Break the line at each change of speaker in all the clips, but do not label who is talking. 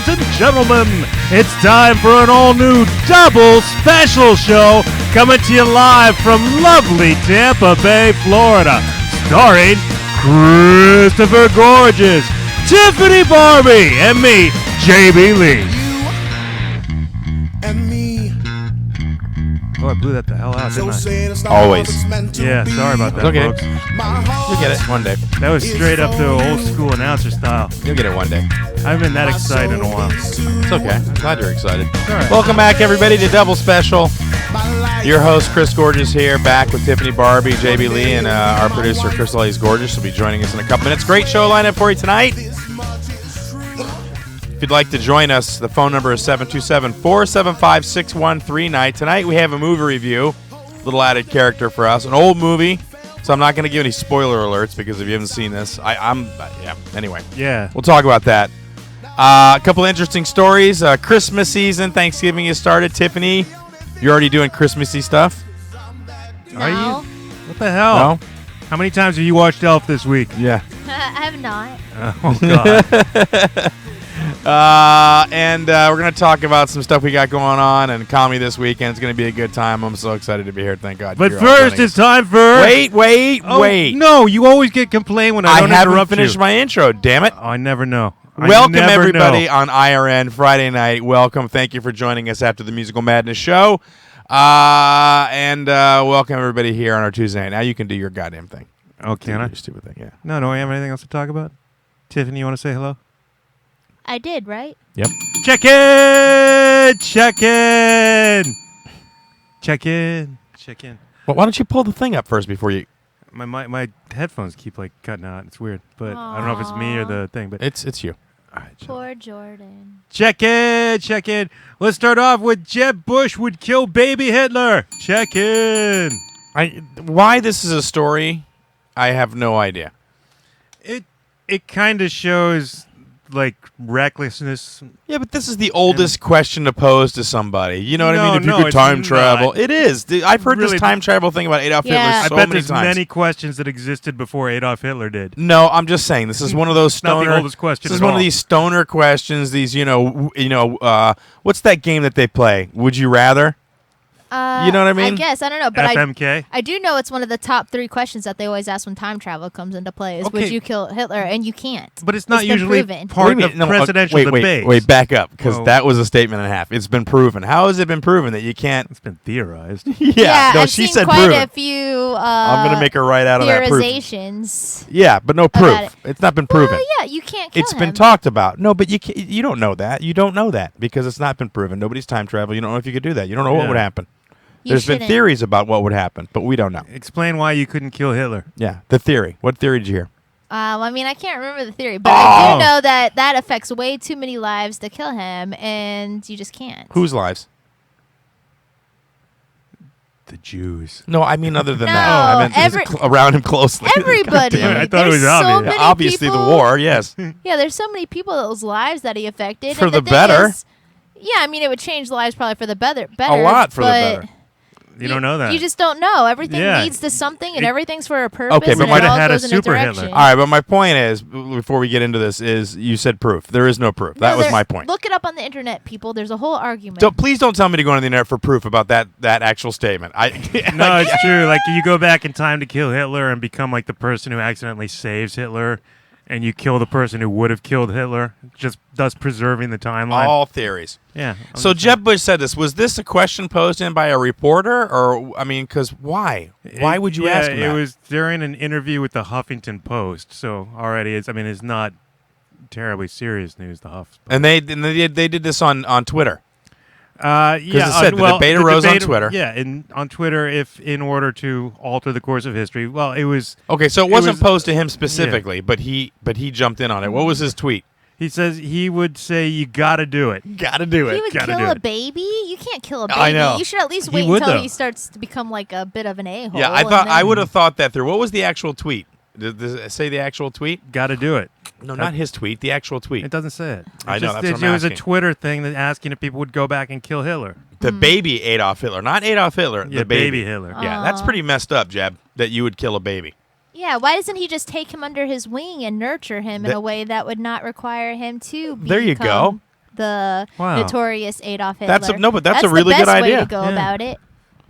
ladies and gentlemen, it's time for an all-new double special show coming to you live from lovely Tampa Bay, Florida, starring Christopher Gorges, Tiffany Barbee, and me, JB Lee. Oh, I blew that the hell out, didn't I?
Always.
Yeah, sorry about that,
okay,
folks.
You'll get it one day.
That was straight up to old school announcer style.
You'll get it one day.
I haven't been that excited in a while.
It's okay. I'm glad you're excited.
All right.
Welcome back, everybody, to Double Special. Your host, Chris Gorges, here, back with Tiffany Barbee, JB Lee, and our producer, Chris Hayes Gorges, will be joining us in a couple minutes. Great show lineup for you tonight. If you'd like to join us, the phone number is 727-475-6139. Tonight we have a movie review, little added character for us, an old movie. So I'm not going to give any spoiler alerts because if you haven't seen this, anyway.
Yeah.
We'll talk about that. A couple interesting stories. Christmas season, Thanksgiving has started. Tiffany, you're already doing Christmassy stuff?
No.
Are you? What the hell?
No?
How many times have you watched Elf this week?
Yeah.
I have not.
Oh, God.
And we're going to talk about some stuff we got going on and comedy this weekend. It's going to be a good time. I'm so excited to be here. Thank God.
But
you're all
first,
joining
it's
us.
time for...
Wait.
No, you always get complained when I don't
haven't
interrupt
finished
you.
my intro, damn it.
Oh, I never know.
Welcome, everybody, on IRN Friday night. Welcome. Thank you for joining us after the Musical Madness show. And welcome, everybody, here on our Tuesday night. Now you can do your goddamn thing.
Oh, can I?
Your stupid thing, yeah.
No, don't we have anything else to talk about? Tiffany, you want to say hello?
I did, right?
Yep.
Check in! Check in! Check in. Check in.
Well, why don't you pull the thing up first before you...
My headphones keep, cutting out. It's weird. But I don't know if it's me or the thing. But
It's you.
All right,
Poor Jordan.
check in. Check in. Let's start off with Jeb Bush would kill baby Hitler. Check in.
Why this is a story, I have no idea.
It kind of shows recklessness.
Yeah, but this is the oldest question to pose to somebody. You know what I mean? If
No,
you could
it's
time
not.
travel. It is. I've heard
Really,
this time travel thing about Adolf
Yeah.
Hitler
I
so
bet
many
there's
times.
many questions that existed before Adolf Hitler did.
No, I'm just saying this is one of those
It's not
stoner.
the oldest question
This is
at
one
all.
of these stoner questions. These, what's that game that they play? Would you rather? You know what I mean?
I guess. I don't know. But
FMK?
I do know it's one of the top 3 questions that they always ask when time travel comes into play is,
Okay.
would you kill Hitler? And you can't.
But it's not
It's been
usually
proven.
part
What do you
of
mean? No,
presidential
wait,
debates.
Wait, back up, because
Oh.
that was a statement and a half. It's been proven. How has it been proven that you can't?
It's been theorized.
Yeah, no,
I've
she
seen
said
quite
proven.
a few
I'm gonna make her write out of that proof.
theorizations.
Yeah, but no
About
proof.
it.
It's not been proven.
Well, yeah, you can't kill
It's
him.
been talked about. No, but you don't know that. You don't know that because it's not been proven. Nobody's time travel. You don't know if you could do that. You don't know what
Yeah.
would happen.
You
There's been
shouldn't.
theories about what would happen, but we don't know.
Explain why you couldn't kill Hitler.
Yeah, the theory. What theory did you hear?
I mean, I can't remember the theory, but I do know that affects way too many lives to kill him, and you just can't.
Whose lives?
The Jews.
No, I mean other than
No,
that. I meant around him closely.
Everybody.
damn it, I thought it was
There's so
obvious.
many
Obviously,
people,
the war. Yes.
Yeah, there's so many people's lives that he affected.
For
and
the
thing
better.
is- yeah, I mean, it would change lives probably for the better.
A lot for the
but
better.
You don't know that.
You just don't know. Everything
Yeah.
leads to something, and
It-
everything's for a purpose.
Okay, but
and
might
it
have
all
had a
goes in
super
direction.
Hitler.
All right, but my point is, before we get into this, is you said proof. There is no proof. That
No,
was
there-
my point.
Look it up on the internet, people. There's a whole argument.
Please don't tell me to go on the internet for proof about that actual statement.
No, it's true. You go back in time to kill Hitler and become the person who accidentally saves Hitler, and you kill the person who would have killed Hitler, just thus preserving the timeline.
all theories.
Yeah.
So Jeb Bush said this. Was this a question posed in by a reporter, or because why? Why would you ask him
it
that?
was during an interview with the Huffington Post. So already, it's not terribly serious news. The Huff.
And they did this on Twitter.
Yeah,
it said the debate arose on Twitter.
Yeah, on Twitter, if in order to alter the course of history. Well, it was.
Okay, so it wasn't
was-
posed to him specifically, but he jumped in on it. What was his tweet?
He says he would say you got to do it.
Got to do
he
it.
would
Gotta
kill
do
a
it.
baby? You can't kill a baby.
I know.
You should at least
He
wait
would,
until
though.
he starts to become like a bit of an a-hole.
Yeah,
and
I
then-
would have thought that through. What was the actual tweet? Did it say the actual tweet?
Got to do it.
No, not his tweet. The actual tweet.
It doesn't say it.
I know, that's what
It
I'm
was a
asking.
Twitter thing that asking if people would go back and kill Hitler.
The baby Adolf Hitler, not Adolf Hitler.
Yeah,
the baby.
Hitler.
Yeah, that's pretty messed up, Jeb. That you would kill a baby.
Yeah, why doesn't he just take him under his wing and nurture him in a way that would not require him to
There you go.
the
Wow.
notorious Adolf Hitler.
That's a really
the
good
best way
idea.
to go
Yeah.
about it.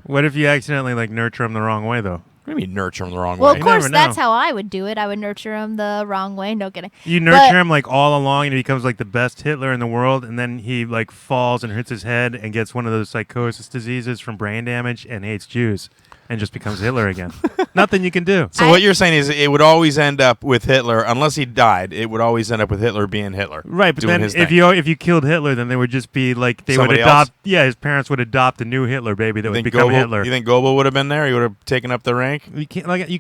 What if you accidentally like nurture him the wrong way though?
What do you mean nurture him the wrong
Well,
way?
of course,
never
that's
know.
how I would do it. I would nurture him the wrong way. No kidding.
You nurture him like all along, and he becomes like the best Hitler in the world, and then he like falls and hurts his head and gets one of those psychosis diseases from brain damage and hates Jews and just becomes Hitler again. Nothing you can do.
So what you're saying is it would always end up with Hitler, unless he died. It would always end up with Hitler being Hitler,
Right, but
doing
then
his
if
thing.
you killed Hitler, then they would just be like they
Somebody
would adopt.
else?
Yeah, his parents would adopt a new Hitler baby that
You
would
think
become
Goebbels,
Hitler.
You think Goebbels would have been there? He would have taken up the rank.
You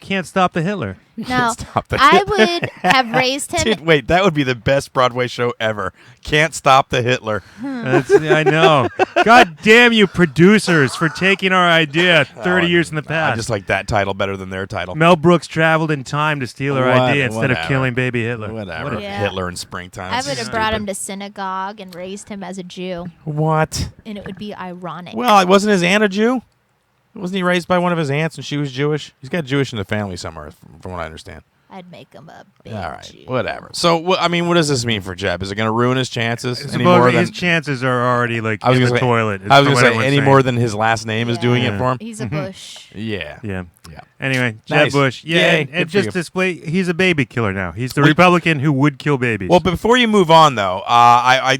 can't stop the Hitler.
No,
Stop the
I
Hitler.
would have raised him.
Dude, wait, that would be the best Broadway show ever. Can't stop the Hitler.
I know. God damn you, producers, for taking our idea 30 years in the
I
past.
just like that title better than their title.
Mel Brooks traveled in time to steal our idea instead of
Whatever.
killing baby Hitler.
Whatever.
Yeah.
Hitler in springtime.
I
It's
would have
stupid.
brought him to synagogue and raised him as a Jew,
What?
and it would be ironic.
Well, wasn't his aunt a Jew? Wasn't he raised by one of his aunts and she was Jewish? He's got Jewish in the family somewhere, from what I understand.
I'd make him a big
All right,
Jew.
whatever. So, what does this mean for Jeb? Is it going to ruin his chances any more
Supposedly
than
his chances are already like
I was
in
gonna
the
say-
toilet.
I was
going to
say any more than his last name is doing it
Yeah.
for him?
He's a Bush.
Yeah.
Yeah.
Yeah.
Anyway, Jeb
Nice.
Bush. Yeah,
Yay,
and
good for
just
you.
display. He's a baby killer now. He's the
Well,
Republican who would kill babies.
Well, before you move on, though,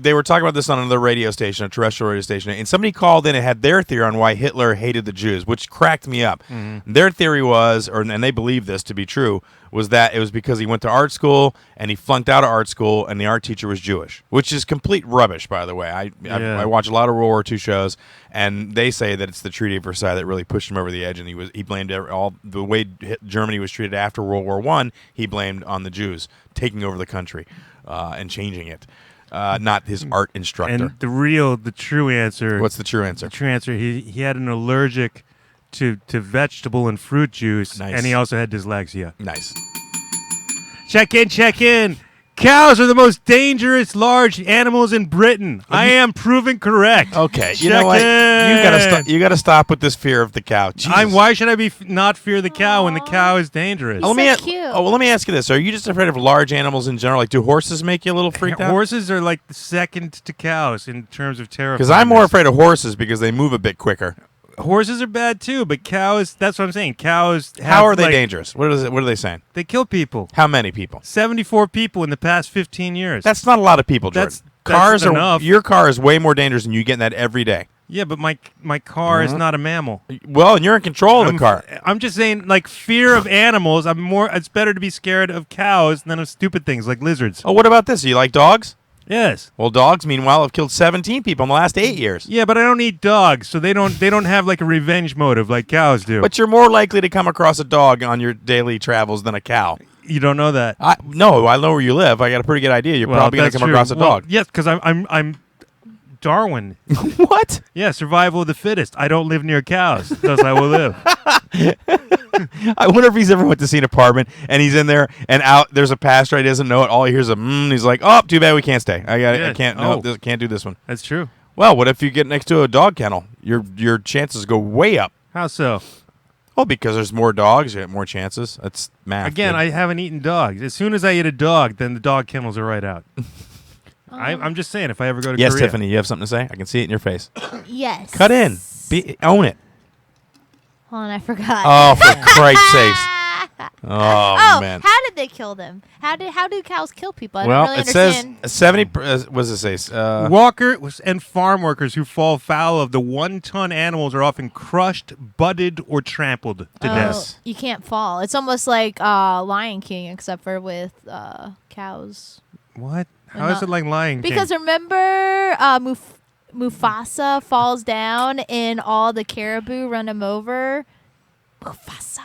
they were talking about this on another radio station, a terrestrial radio station, and somebody called in and had their theory on why Hitler hated the Jews, which cracked me up. Their theory was, and they believe this to be true, was that it was because he went to art school and he flunked out of art school and the art teacher was Jewish, which is complete rubbish, by the way. I watch a lot of World War II shows, and they say that it's the Treaty of Versailles that really pushed him over the edge, and he blamed all the way Germany was treated after World War I. He blamed on the Jews taking over the country and changing it, not his art instructor.
and the true answer.
What's the true answer?
the true answer? He had an allergic to vegetable and fruit juice,
Nice.
and he also had dyslexia.
Nice.
Check in. Cows are the most dangerous large animals in Britain. I am proven correct.
Okay, you know what? You gotta stop with this fear of the cow. Jesus.
Why should I be not fear the cow when the cow is dangerous?
Oh,
So cute.
let me ask you this: are you just afraid of large animals in general? Like, do horses make you a little freaked out?
Horses are like the second to cows in terms of terror.
Because I'm more afraid of horses because they move a bit quicker.
Horses are bad too, but cows. That's what I'm saying. Cows.
How are they
like,
dangerous? What are they saying?
They kill people.
How many people?
74 people in the past 15 years.
That's not a lot of people, Jordan.
That's
Cars are
enough.
Your car is way more dangerous, and you get that every day.
Yeah, but my car is not a mammal.
Well, and you're in control of the car.
I'm just saying, like fear of animals. It's better to be scared of cows than of stupid things like lizards.
Oh, what about this? You like dogs?
Yes.
Well, dogs, meanwhile, have killed 17 people in the last 8 years.
Yeah, but I don't eat dogs, so they don't have like a revenge motive like cows do.
But you're more likely to come across a dog on your daily travels than a cow.
you don't know that.
No, I know where you live. I got a pretty good idea. You're probably going to
that's
come
true.
across a
Well,
dog.
yes, because I'm Darwin.
What?
Yeah, survival of the fittest. I don't live near cows, thus I will live.
I wonder if he's ever went to see an apartment and he's in there and out. There's a pastor. He doesn't know it. All he hears is a He's like, oh, too bad we can't stay. I
Yeah.
can't.
Oh.
No, can't do this one.
That's true.
Well, what if you get next to a dog kennel? Your chances go way up.
How so?
Well, because there's more dogs, you have more chances. That's math.
Again,
kid.
I haven't eaten dogs. As soon as I eat a dog, then the dog kennels are right out. I'm just saying, if I ever go to
Yes,
Korea.
Tiffany, you have something to say? I can see it in your face.
Yes.
Cut in. Own it.
Hold on, I forgot.
Oh, for Christ's sakes. Oh,
Oh,
man.
how did they kill them? How do cows kill people? I
Well,
don't really
it says
understand.
70. What does it say?
Walkers and farm workers who fall foul of the one-ton animals are often crushed, butted, or trampled to death.
You can't fall. It's almost like Lion King, except for with cows.
What? How is it like Lion King?
Because remember, Mufasa falls down and all the caribou run him over. Mufasa.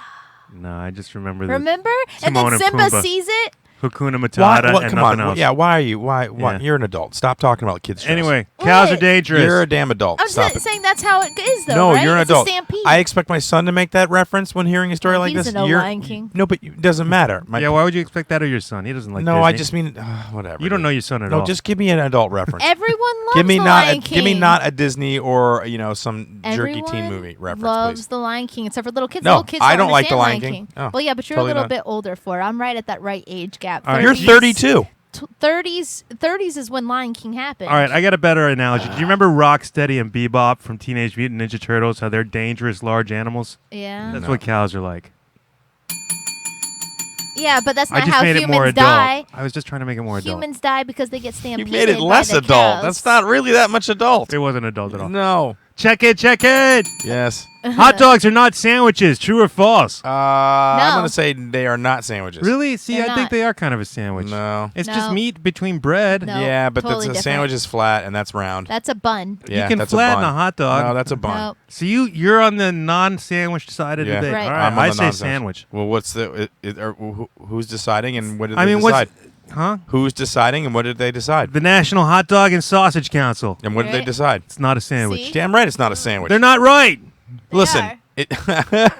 No, I just remember the
Remember? And
Timon
then
and
Simba
Pumbaa.
sees it.
Hakuna Matata and
come
nothing
on.
else.
Yeah, why are you? Why?
Yeah.
You're an adult. Stop talking about kids' shows.
Anyway, cows are
What?
dangerous.
You're a damn adult.
I'm
Stop it.
saying that's how it is, though.
No,
right?
you're an
It's
adult.
A stampede.
I expect my son to make that reference when hearing a story like
He
this.
doesn't know
You're-
Lion King.
No, but it doesn't matter.
Yeah, why would you expect that of your son? He doesn't like
no,
Disney.
I just mean whatever.
You don't know your son at
No,
all.
just give me an adult reference.
Everyone loves
give me
the
not.
Lion King.
Give me not a Disney or some
Everyone
jerky teen movie reference,
loves
please.
the Lion King, except for little kids.
No,
Little kids
I don't like the
understand
Lion King. Oh,
well, yeah, but you're
totally
a little
not.
bit older for it. I'm right at that right age gap.
All right.
You're 32.
30s is when Lion King happened.
All right, I got a better analogy. Do you remember Rocksteady and Bebop from Teenage Mutant Ninja Turtles? How they're dangerous, large animals?
Yeah.
That's what cows are like.
Yeah, but that's
I
not
just
how
made it more
humans die.
adult. I was just trying to make it more adult.
Humans die because they get
You
stampeded.
made it less
by the
adult.
cows.
That's not really that much adult.
It wasn't adult at all.
No.
Check it, check it.
Yes.
Hot dogs are not sandwiches. True or false?
I'm
No.
going to say they are not sandwiches.
Really? See,
They're
I think
not.
they are kind of a sandwich.
No.
It's
No.
just meat between bread.
No.
Yeah, but
totally
the
different.
sandwich is flat and that's round.
That's a bun.
Yeah,
You can
that's
flatten
a bun.
a hot dog.
No, that's a bun.
No.
So you're on the non-sandwich side of
Yeah.
the debate.
Right.
All right,
I'm on
I
the
say
nonsense.
sandwich.
Well, what's who's deciding and what did
I
they
mean,
decide?
huh?
Who's deciding and what did they decide?
The National Hot Dog and Sausage Council.
And what did they
Right.
decide?
It's not a sandwich.
See?
Damn right, it's not a sandwich.
They're not right.
They
Listen,
are.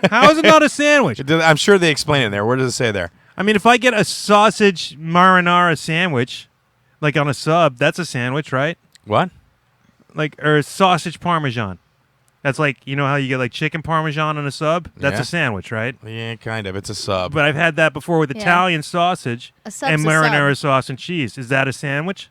How is it not a sandwich?
I'm sure they explain it there. What does it say there?
I mean, if I get a sausage marinara sandwich, like on a sub, that's a sandwich, right?
What?
Like, or sausage parmesan. That's like, you know how you get like chicken parmesan on a sub? That's
Yeah.
a sandwich, right?
Yeah, kind of. It's a sub.
But I've had that before with
Yeah.
Italian sausage
A sub's
and
a sub.
marinara sauce and cheese. Is that a sandwich?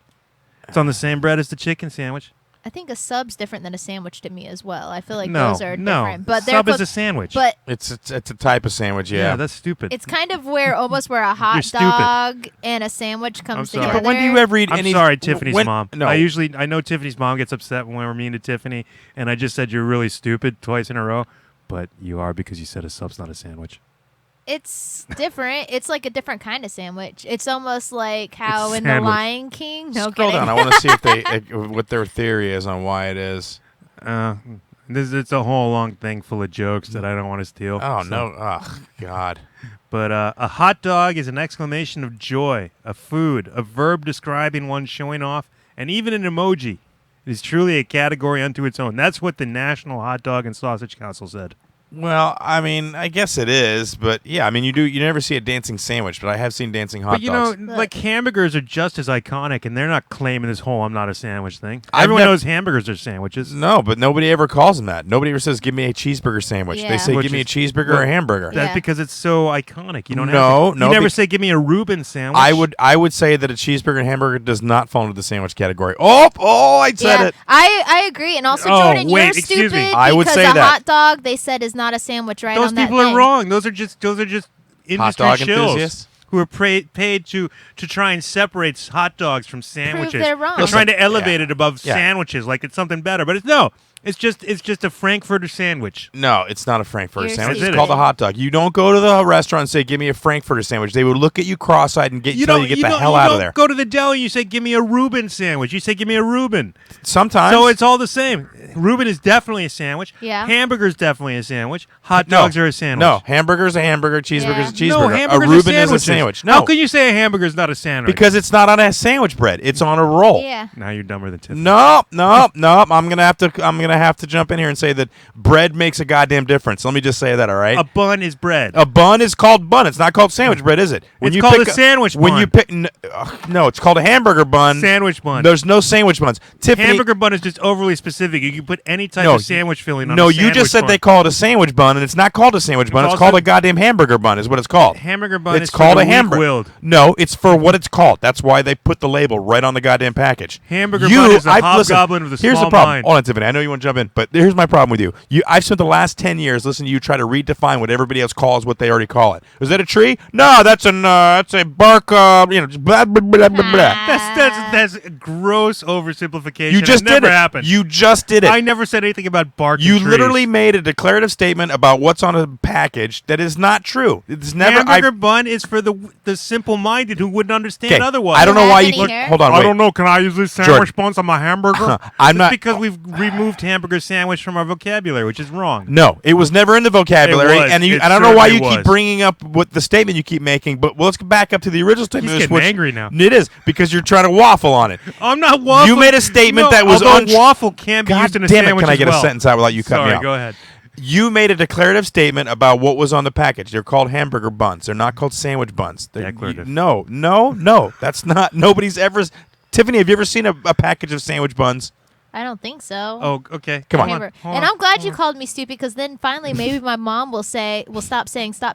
It's on the same bread as the chicken sandwich.
I think a sub's different than a sandwich to me as well. I feel like
no,
those are
no.
different. But
Sub
they're
is a sandwich.
But
It's a type of sandwich, yeah.
that's stupid.
it's kind of where almost where a
You're
hot
stupid.
dog and a sandwich comes
sorry.
together.
But when do you ever eat
I'm
any?
sorry, Tiffany's mom.
No,
I know Tiffany's mom gets upset when we're mean to Tiffany, and I just said you're really stupid twice in a row, but you are because you said a sub's not a sandwich.
It's different. It's like a different kind of sandwich. It's almost like how
It's
in
sandwich.
The Lion King. No
Scroll
kidding.
down. I want to see if they what their theory is on why it is.
It's a whole long thing full of jokes that I don't want to steal.
Oh
so-
no! Oh God!
But a hot dog is an exclamation of joy, a food, a verb describing one showing off, and even an emoji. It is truly a category unto its own. That's what the National Hot Dog and Sausage Council said.
Well, I mean, I guess it is, but yeah, I mean, you never see a dancing sandwich, but I have seen dancing hot
But you
dogs.
know, like hamburgers are just as iconic, and they're not claiming this whole "I'm not a sandwich" thing.
I've
Everyone
nev-
knows hamburgers are sandwiches.
No, but nobody ever calls them that. Nobody ever says, "Give me a cheeseburger sandwich."
Yeah.
They say,
Which
"Give me a
is-
cheeseburger
well,
or a hamburger."
That's
Yeah.
because it's so iconic. You don't
No,
have to,
no,
You never
be-
say, "Give me a Reuben sandwich."
I would say that a cheeseburger and hamburger does not fall into the sandwich category. Oh, I said
Yeah,
it.
I agree. And also,
Oh,
Jordan,
wait,
you're
excuse me.
stupid
I would
because
say
a
that.
hot dog they said is not a sandwich right
Those
on that
people are
thing.
wrong. Those are just industry
dog
shills
enthusiasts?
who are paid to try and separate hot dogs from sandwiches.
they're wrong.
They're trying to
Listen,
elevate
yeah.
it above
Yeah.
sandwiches like it's something better. But it's just a Frankfurter sandwich.
No, it's not a Frankfurter
You're
sandwich. It's
stupid.
called a hot dog. You don't go to the restaurant and say, "Give me a Frankfurter sandwich." They would look at you cross-eyed and tell you to get the hell out of there.
Go to the deli and you say, "Give me a Reuben sandwich." You say, "Give me a Reuben."
Sometimes.
So it's all the same. Reuben is definitely a sandwich.
Yeah.
Hamburger's definitely a sandwich. Hot
No.
dogs are a sandwich.
No, hamburger's a hamburger, cheeseburger's a cheeseburger.
No,
a
hamburgers
Reuben
are
is a
sandwiches.
sandwich. No,
How can you say a hamburger is not a sandwich?
because it's not on a sandwich bread. It's on a roll.
Yeah.
Now you're dumber than Tiffany.
No. I'm gonna have to jump in here and say that bread makes a goddamn difference. Let me just say that. All right.
A bun is bread.
A bun is called bun. It's not called sandwich bread, is it?
It's called a sandwich
When
bun.
you pick, no, it's called a hamburger bun.
Sandwich bun.
There's no sandwich buns. Tiffany,
Hamburger bun is just overly specific. You can put any type
No,
of sandwich filling on
no,
a
you
sandwich
just said
bun.
they call it a sandwich bun, and it's not called a sandwich bun. It's
calls
called
it-
a goddamn hamburger bun. Is what it's called.
Hamburger bun
It's
is
called
for
a
the
hamburger.
weak-willed.
No, it's for what it's called. That's why they put the label right on the goddamn package.
Hamburger bun is a hobgoblin with a
Here's
small
the problem.
mind.
Hold on, Tiffany. I know you want to jump in, but here's my problem with you. I've spent the last 10 years listening to you try to redefine what everybody else calls what they already call it. Is that a tree? No, that's a bark. Blah blah blah blah blah.
That's a gross oversimplification.
You just
it never
did it.
happened.
You just did it.
I never said anything about barking
You
trees.
literally made a declarative statement about what's on a package that is not true. It's never.
Hamburger bun is for the simple-minded who wouldn't understand
Okay,
otherwise.
I don't know why you.
Have any hair?
Hold on.
I
Wait.
don't know. Can I use these
Jordan.
sandwich buns on my hamburger?
I'm
It's
not-
because we've removed hamburger sandwich from our vocabulary, which is wrong.
No, it was never in the vocabulary,
It was.
and
It
I don't know why you
certainly
keep
was.
bringing up what the statement you keep making. But let's go back up to the original statement.
He's getting
which-
angry now.
It is because you're trying to waffle on it.
I'm not waffle.
You made a statement that was
although waffle can be
God
used in a
damn it!
sandwich
Can I
as
get
well.
a sentence out without you cutting me
Sorry,
off?
go ahead.
You made a declarative statement about what was on the package. They're called hamburger buns. They're not called sandwich buns.
Declarative.
No. That's not. Nobody's ever. Tiffany, have you ever seen a package of sandwich buns?
I don't think so.
Oh, okay.
Come on.
Hamburger.
Hold
And
on.
I'm glad you called me stupid because then finally maybe my mom will stop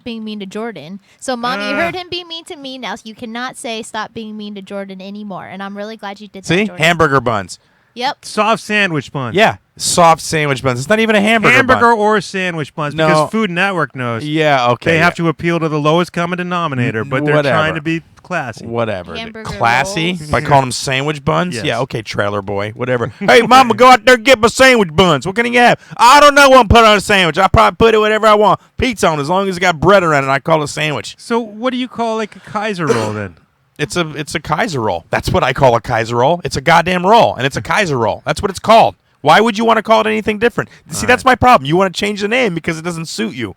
being mean to Jordan. So mom, you heard him be mean to me. Now you cannot say stop being mean to Jordan anymore. And I'm really glad you did that.
See,
Jordan.
hamburger buns.
Yep.
Soft sandwich buns.
Yeah, soft sandwich buns. It's not even a hamburger bun.
Or sandwich buns
No.
because Food Network knows.
Yeah, okay.
They have to appeal to the lowest common denominator, but they're
Whatever.
trying to be classy.
Whatever.
Hamburger
Classy
rolls.
by calling them sandwich buns?
Yes.
Yeah, okay, trailer boy. Whatever. Hey, mama, go out there and get my sandwich buns. What can you have? I don't know what I'm putting on a sandwich. I probably put it whatever I want. Pizza on it, as long as it's got bread around it. I call it a sandwich.
So what do you call like a Kaiser roll then?
It's a Kaiser roll. That's what I call a Kaiser roll. It's a goddamn roll, and it's a Kaiser roll. That's what it's called. Why would you want to call it anything different? See, that's my problem. You want to change the name because it doesn't suit you.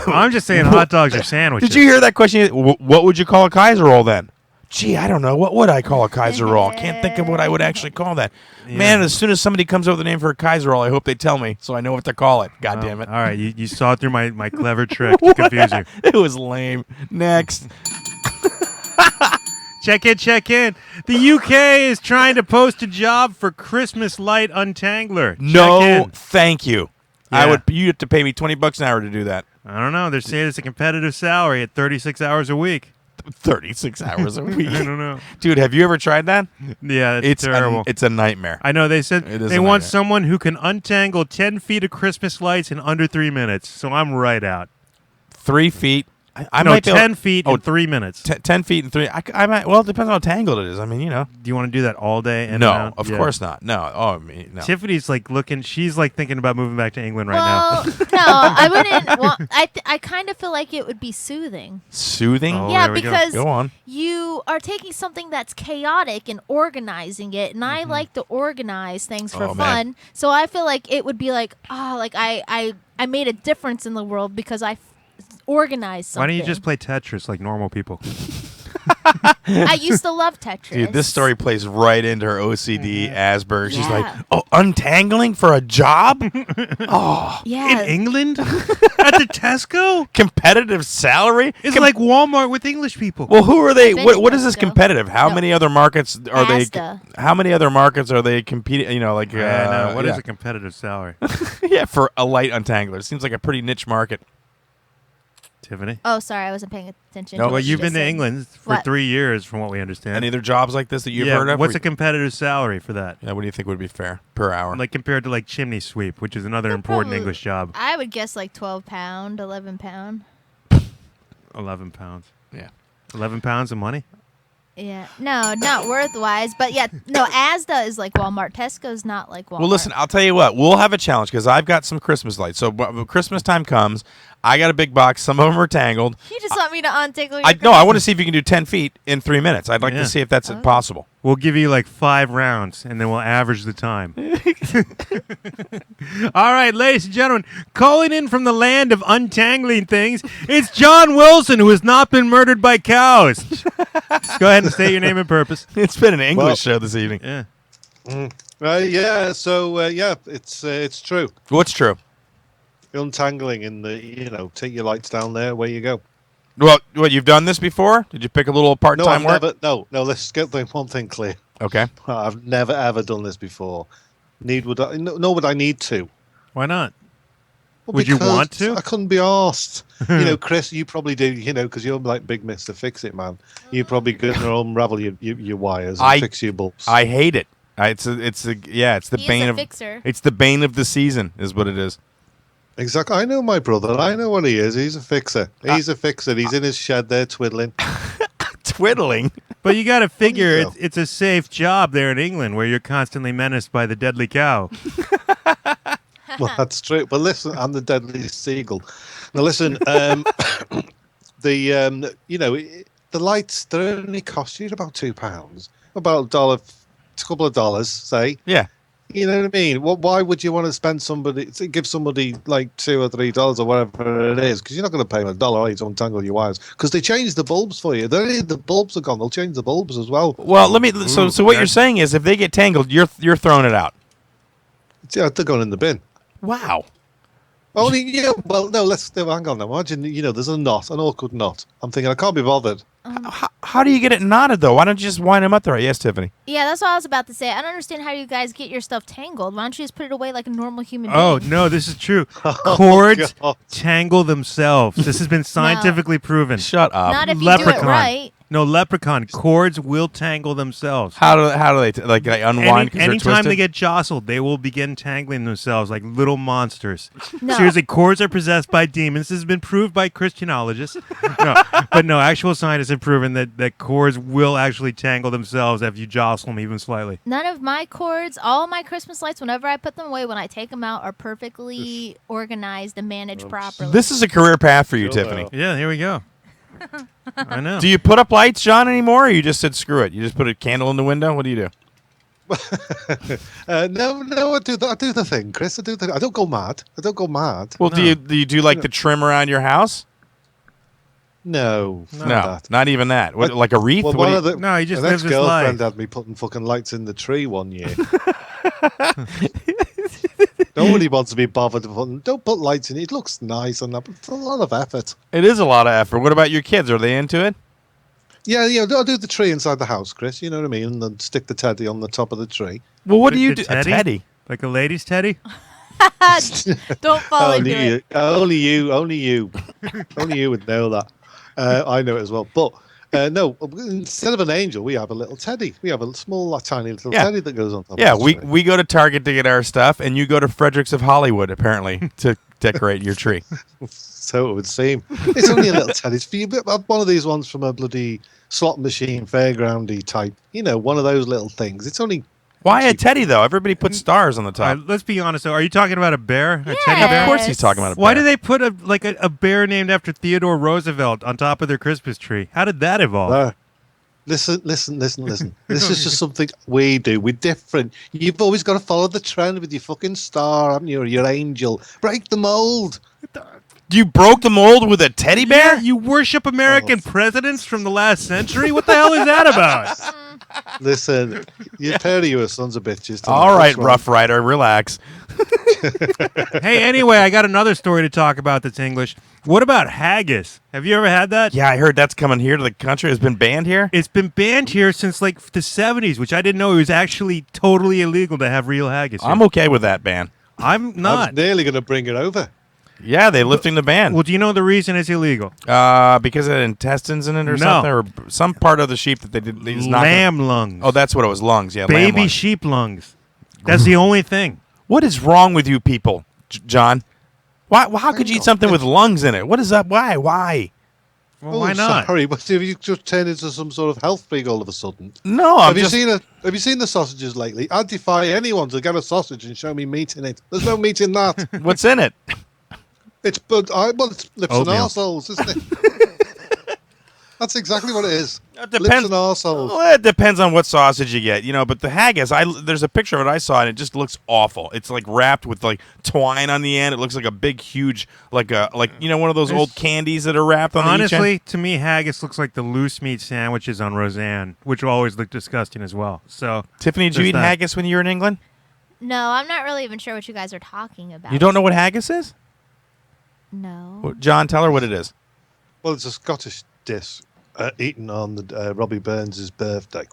I'm just saying hot dogs are sandwiches.
Did you hear that question? What would you call a Kaiser roll then? Gee, I don't know. What would I call a Kaiser roll? I can't think of what I would actually call that.
Yeah.
Man, as soon as somebody comes up with a name for a Kaiser roll, I hope they tell me so I know what to call it. God damn it.
All right, you saw through my clever trick to confuse you.
It was lame. Next.
Check in. The UK is trying to post a job for Christmas light untangler. Check
No,
in.
thank you.
Yeah.
You have to pay me $20 an hour to do that.
I don't know. They're saying it's a competitive salary at 36 hours a week.
36 hours a week.
I don't know.
Dude, have you ever tried that?
Yeah, it's terrible.
It's a nightmare.
I know they said
It is
they
a
want
nightmare.
someone who can untangle 10 feet of Christmas lights in under 3 minutes. So I'm right out.
3 feet. I
No,
might be able-
10 feet in 3 minutes.
10 feet and 3. I might. Well, it depends on how tangled it is. I mean, you know.
Do you want to do that all day? And
No,
around?
of
Yeah.
course not. No. Oh, I mean, no.
Tiffany's like looking. She's like thinking about moving back to England right
Well,
now.
no, I wouldn't. Well, I kind of feel like it would be soothing.
Soothing.
Oh,
Yeah,
there we go.
because
Go on.
you are taking something that's chaotic and organizing it, and I like to organize things for
Oh,
fun.
man.
So I feel like it would be like, like I made a difference in the world because I organized something.
Why don't you just play Tetris like normal people?
I used to love Tetris.
Dude, this story plays right into her OCD Asperger's. She's like,
Yeah.
oh, untangling for a job?
Yeah.
In England? At the Tesco?
Competitive salary?
It's like Walmart with English people.
Well, who are they?
I've been
What
to
is this
Tesco.
competitive? How
No.
many other markets are
Asda.
they? How many other markets are they competing? You know, like
What is
yeah.
a competitive salary?
Yeah, for a light untangler. Seems like a pretty niche market.
Tiffany?
Oh, sorry, I wasn't paying attention.
No,
to
Well,
what
you've
you
been
just
to
said.
England for
What?
3 years, from what we understand.
Any other jobs like this that you've
yeah,
heard of?
what's a competitive salary for that?
Yeah, what do you think would be fair per hour?
Like compared to like chimney sweep, which is another
They're
important
probably-
English job.
I would guess like 12 pound, 11 pound.
11 pounds.
yeah.
11 pounds of money?
Yeah. No, not worth-wise, but yeah, no, Asda is like Walmart. Tesco's not like Walmart.
Well, listen, I'll tell you what. We'll have a challenge because I've got some Christmas lights. So when Christmas time comes, I got a big box. Some of them are tangled.
You just want me to untangle your
I want to see if you can do 10 feet in 3 minutes. I'd like
Yeah.
to see if that's possible.
We'll give you like 5 rounds, and then we'll average the time. All right, ladies and gentlemen, calling in from the land of untangling things, it's John Wilson, who has not been murdered by cows. Just go ahead and state your name and purpose.
It's been an English
Well-
show this evening.
Yeah.
Yeah, so it's true.
What's true?
Untangling in take your lights down there. Where you go?
Well, what you've done this before? Did you pick a little
No,
part-time
I've
work?
never. No. Let's get one thing clear.
Okay.
I've never ever done this before. Nor would I need to.
Why not?
Well,
Would you
because
want to?
I couldn't be asked. Chris, you probably do. Because you're like big Mister Fix It man. You probably gonna unravel your wires and fix your bulbs.
I hate it. It's the
He is
bane
a
of
fixer.
it's the bane of the season is what it is.
Exactly. I know my brother. I know what he is. He's a fixer. He's a fixer. He's in his shed there twiddling.
Twiddling.
But you got to figure
you go?
it's a safe job there in England where you're constantly menaced by the deadly cow.
Well, that's true. But listen, I'm the deadly seagull. Now listen, the lights they only cost you about £2, about a couple of dollars, say.
Yeah.
You know what I mean? Why would you want to give somebody like $2 or $3 or whatever it is? Because you're not going to pay them $1 to untangle your wires. Because they change the bulbs for you. The bulbs are gone. They'll change the bulbs as well.
Well, so what
okay.
you're saying is if they get tangled, you're throwing it out.
Yeah, they're going in the bin.
Wow.
Only, yeah, well, no, hang on now. Imagine, there's a knot, an awkward knot. I'm thinking, I can't be bothered.
How do you get it knotted, though? Why don't you just wind them up there? Yes, Tiffany.
Yeah, that's what I was about to say. I don't understand how you guys get your stuff tangled. Why don't you just put it away like a normal human being?
Oh, no, this is true. Cords
God.
tangle themselves. This has been scientifically proven.
Shut up.
Not if you do it
Leprechaun.
right.
No, leprechaun. Cords will tangle themselves.
How do they they unwind? 'cause they're
Anytime they
twisted?
get jostled, they will begin tangling themselves like little monsters.
No.
Seriously, cords are possessed by demons. This has been proved by Christianologists. No, actual scientists have proven that cords will actually tangle themselves if you jostle them even slightly.
None of my cords, all of my Christmas lights, whenever I put them away, when I take them out, are perfectly organized and managed properly.
This is a career path for you,
Sure.
Tiffany.
Yeah, here we go. I know.
Do you put up lights, John, anymore, or you just said screw it? You just put a candle in the window? What do you do?
No, I do the thing, Chris. I don't go mad.
Well, do you do like the trim around your house?
No,
No, not even that. What,
But-
like a wreath?
Well,
What do you-
No, he just
an
lives his
ex-girlfriend
life.
had me putting fucking lights in the tree one year. Nobody wants to be bothered. Don't put lights in it. It looks nice and that, but it's a lot of effort.
It is a lot of effort. What about your kids? Are they into it?
Yeah, I'll do the tree inside the house, Chris. You know what I mean? And then stick the teddy on the top of the tree.
Well, what do
The
you do?
teddy?
A teddy.
Like a lady's teddy?
Don't fall into it.
Only you would know that. I know it as well. But no, instead of an angel, we have a little teddy. We have a small, tiny little
Yeah.
teddy that goes on top.
Yeah,
of the
we
tree.
go to Target to get our stuff, and you go to Fredericks of Hollywood apparently to decorate your tree.
So it would seem. It's only a little teddy. It's for you, one of these ones from a bloody slot machine, fairgroundy type. One of those little things. It's only.
Why a teddy though? Everybody puts stars on the
All
top.
right, let's be honest, though. Are you talking about a bear? A teddy
Yeah.
bear?
Of course, he's talking about a
Why
bear.
do they put a bear named after Theodore Roosevelt on top of their Christmas tree? How did that evolve?
Listen. This is just something we do. We're different. You've always got to follow the trend with your fucking star, haven't you? Or your angel. Break the mold.
You broke the mold with a teddy bear?
Yeah, you worship American presidents from the last century? What the hell is that about?
Listen, you pair of you are sons of bitches. tonight.
All right,
That's
Rough Rider, relax.
Hey, anyway, I got another story to talk about that's English. What about haggis? Have you ever had that?
Yeah, I heard that's coming here to the country. It's been banned here.
It's been banned here since like the 70s, which I didn't know it was actually totally illegal to have real haggis. Here.
I'm okay with that ban.
I'm
I was
not.
nearly going to bring it over.
Yeah, they're lifting the ban.
Well, do you know the reason it's illegal?
Because it had intestines in it or
No.
something, or some part of the sheep that they did. It's not gonna-
Lamb lungs.
Oh, that's what it was. Lungs. Yeah, lamb
baby
lungs.
sheep lungs. That's the only thing.
What is wrong with you people, John? Why? How could you eat something with lungs in it? What is that? Why? Why?
Well, why not?
Sorry, but have you just turned into some sort of health freak all of a sudden?
No, I'm
Have you
just.
seen the sausages lately? I defy anyone to get a sausage and show me meat in it. There's no meat in that.
What's in it?
It's lips
Oatmeal.
and arseholes, isn't it? That's exactly what it is.
It
Lips
depends.
and arseholes.
Well, it depends on what sausage you get, But the haggis, there's a picture of it I saw, and it just looks awful. It's like wrapped with like twine on the end. It looks like a big, huge, one of those old candies that are wrapped on the each end.
Honestly, to me, haggis looks like the loose meat sandwiches on Roseanne, which will always look disgusting as well. So,
Tiffany, did you
There's
eat
that.
haggis when you were in England?
No, I'm not really even sure what you guys are talking about.
You don't know what haggis is?
No.
Well, John, tell her what it is.
Well, it's a Scottish dish eaten on the Robbie Burns' birthday.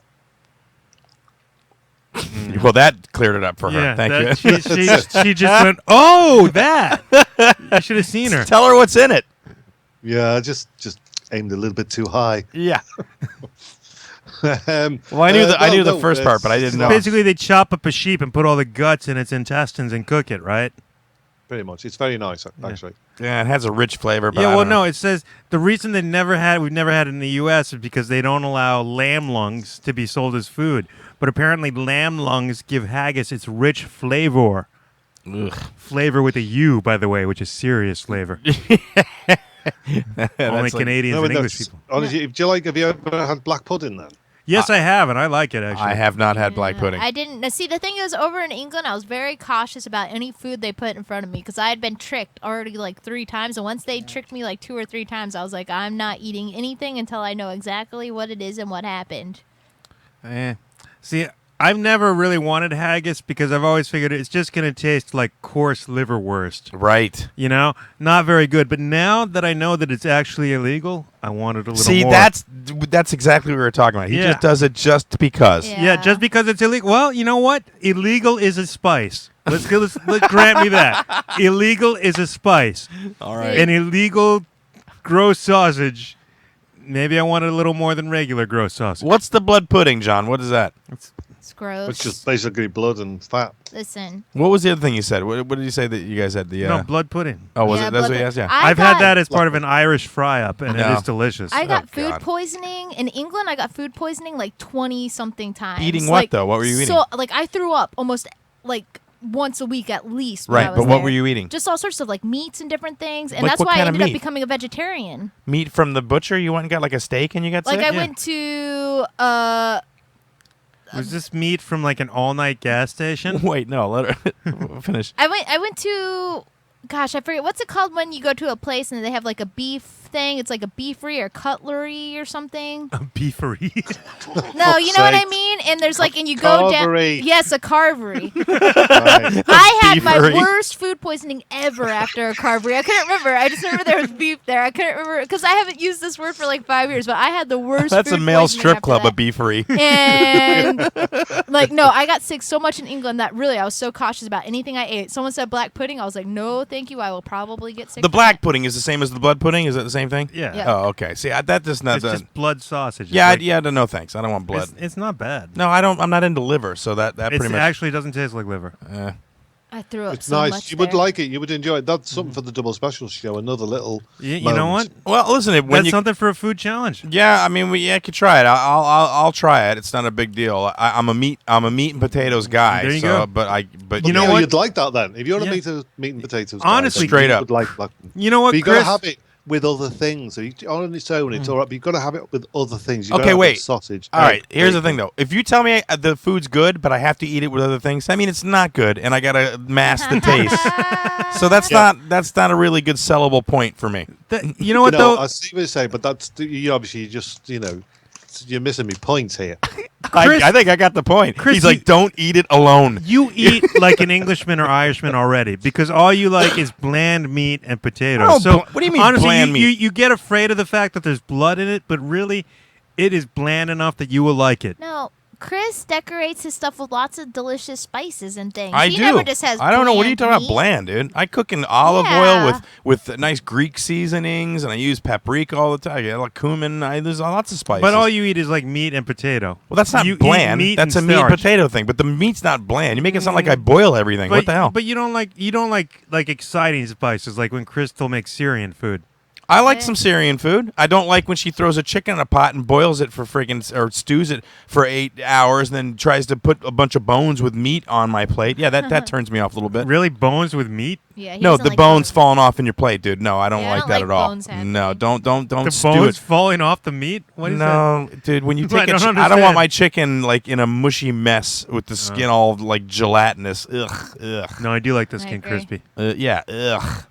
Well, that cleared it up for her.
yeah,
Thank
that-
you.
she just went, oh, that. You should have seen her.
Tell her what's in it.
Yeah, I just aimed a little bit too high.
Yeah.
Well,
Well, I knew the first part, but I didn't know.
Basically, they chop up a sheep and put all the guts in its intestines and cook it, right?
Pretty much. It's very nice, actually.
Yeah, it has a rich flavor. But
Yeah,
I
well,
don't know.
no, it says the reason we've never had it in the U.S. is because they don't allow lamb lungs to be sold as food. But apparently, lamb lungs give haggis its rich flavor.
Ugh.
Flavor with a U, by the way, which is serious flavor. Only
That's like-
Canadians
No,
and
but
English
that's-
people.
honestly, have you ever had black pudding then?
Yes, I have, and I like it, actually.
I have not had black
Yeah,
pudding.
I didn't. Now, see, the thing is, over in England, I was very cautious about any food they put in front of me because I had been tricked already like 3 times. And once they tricked me like 2 or 3 times, I was like, I'm not eating anything until I know exactly what it is and what happened.
See, I've never really wanted haggis because I've always figured it's just going to taste like coarse liverwurst.
Right.
You know, not very good. But now that I know that it's actually illegal, I want it a little more.
See, that's exactly what we were talking about. He just does it just because.
Yeah.
Yeah, just because it's illegal. Well, you know what? Illegal is a spice. Let's grant me that. Illegal is a spice.
All right.
An illegal gross sausage. Maybe I want it a little more than regular gross sausage.
What's the blood pudding, John? What is that?
It's gross.
It's just basically blood and fat.
Listen.
What was the other thing you said? What did you say that you guys had? The
No, blood pudding.
Oh, was
Yeah,
it? That's
blood
what he asked. Yeah.
I've had that as part of an Irish fry-up, and
Yeah.
it is delicious.
I got
Oh,
food
God.
poisoning in England. I got food poisoning like 20-something times.
Eating what, though? What were you eating?
So, like, I threw up almost like once a week at least. When
Right,
I was
but what
there.
were you eating?
Just all sorts of like meats and different things, and
Like
that's
what
why I
kind of
ended up
meat?
becoming a vegetarian.
Meat from the butcher? You went and got like a steak and you got
Like
sick?
I went to
Was this meat from like an all-night gas station?
Wait, no. Let her finish.
I went to, gosh, I forget what's it called when you go to a place and they have like a beef thing. It's like a beefery or cutlery or something.
A beefery.
No, you know what I
sakes.
mean. And there's like, and you go down.
Carvery.
Yes, a carvery.
Right.
I had my
Beefery.
worst food poisoning ever after a carvery. I couldn't remember. I just remember there was beef there. I couldn't remember because I haven't used this word for like 5 years. But I had the worst.
That's a
food
male
poisoning
strip
after
club,
that.
a beefery.
And like, no, I got sick so much in England that really I was so cautious about anything I ate. Someone said black pudding. I was like, no, thank you. I will probably get sick.
The
from
black
that.
pudding is the same as the blood pudding? Is that the same thing?
Yeah.
Yeah.
Oh, okay. See, that just not.
It's just blood sausage. It's
Yeah,
like-
yeah. No, thanks. I don't want blood.
It's not bad.
No, I don't. I'm not into liver, so that
It
pretty much.
actually doesn't taste like liver.
I threw up
It's
so
nice.
much
You would
there.
like it. You would enjoy it. That's something for the double special show. Another little.
You know what?
moment.
Well, listen, when
That's
you.
something for a food challenge.
Yeah, I mean, I could try it. I'll try it. It's not a big deal. I'm a meat and potatoes guy.
There you
so,
go.
But
You know
Yeah,
what?
You'd like that then. If you're
Yeah.
a meat and potatoes guy,
Honestly,
then
straight
you
up.
would like that.
You know what,
But you got to
Chris?
have it with other things. So on its own, it's all right. But you've got to have it with other things.
Okay, wait.
Sausage.
All right,
egg,
here's the
bacon.
thing, though. If you tell me the food's good, but I have to eat it with other things, I mean, it's not good, and I got to mask the taste. So that's not a really good sellable point for me.
You know what,
No,
though?
I see what you're saying, but that's you obviously just you're missing me points here.
Chris-
I think I got the point.
Chris,
He's like, don't eat it alone.
You eat like an Englishman or Irishman already because all you like is bland meat and potatoes.
Oh,
so
what do you mean
honestly,
bland
you,
meat?
You get afraid of the fact that there's blood in it, but really, it is bland enough that you will like it.
No, Chris decorates his stuff with lots of delicious spices and things.
I
he
do.
never just has
I don't know. What are you talking about,
meat.
bland, dude? I cook in olive
Yeah.
oil with nice Greek seasonings, and I use paprika all the time. I like cumin. There's lots of spices.
But all you eat is like meat and potato.
well, that's not
you eat
bland.
meat
That's a
and
meat and
starch.
potato thing. But the meat's not bland. You make it sound like I boil everything.
But,
What the hell?
But you don't like exciting spices like when Crystal makes Syrian food.
I like some Syrian food. I don't like when she throws a chicken in a pot and boils it for or stews it for 8 hours and then tries to put a bunch of bones with meat on my plate. Yeah, that turns me off a little bit.
Really, bones with meat?
Yeah, he
No,
doesn't
the
like
bones
bones.
falling off in your plate, dude. No, I don't
Yeah, I
like
don't
that
like
at all.
bones happening.
No, don't
The
stew
bones
it.
falling off the meat? What is
No, dude, when you
I
take
don't
I don't
understand.
want my chicken like in a mushy mess with the skin all like gelatinous. Ugh.
that? No, I do like the
I
skin
agree.
crispy.
Yeah, ugh.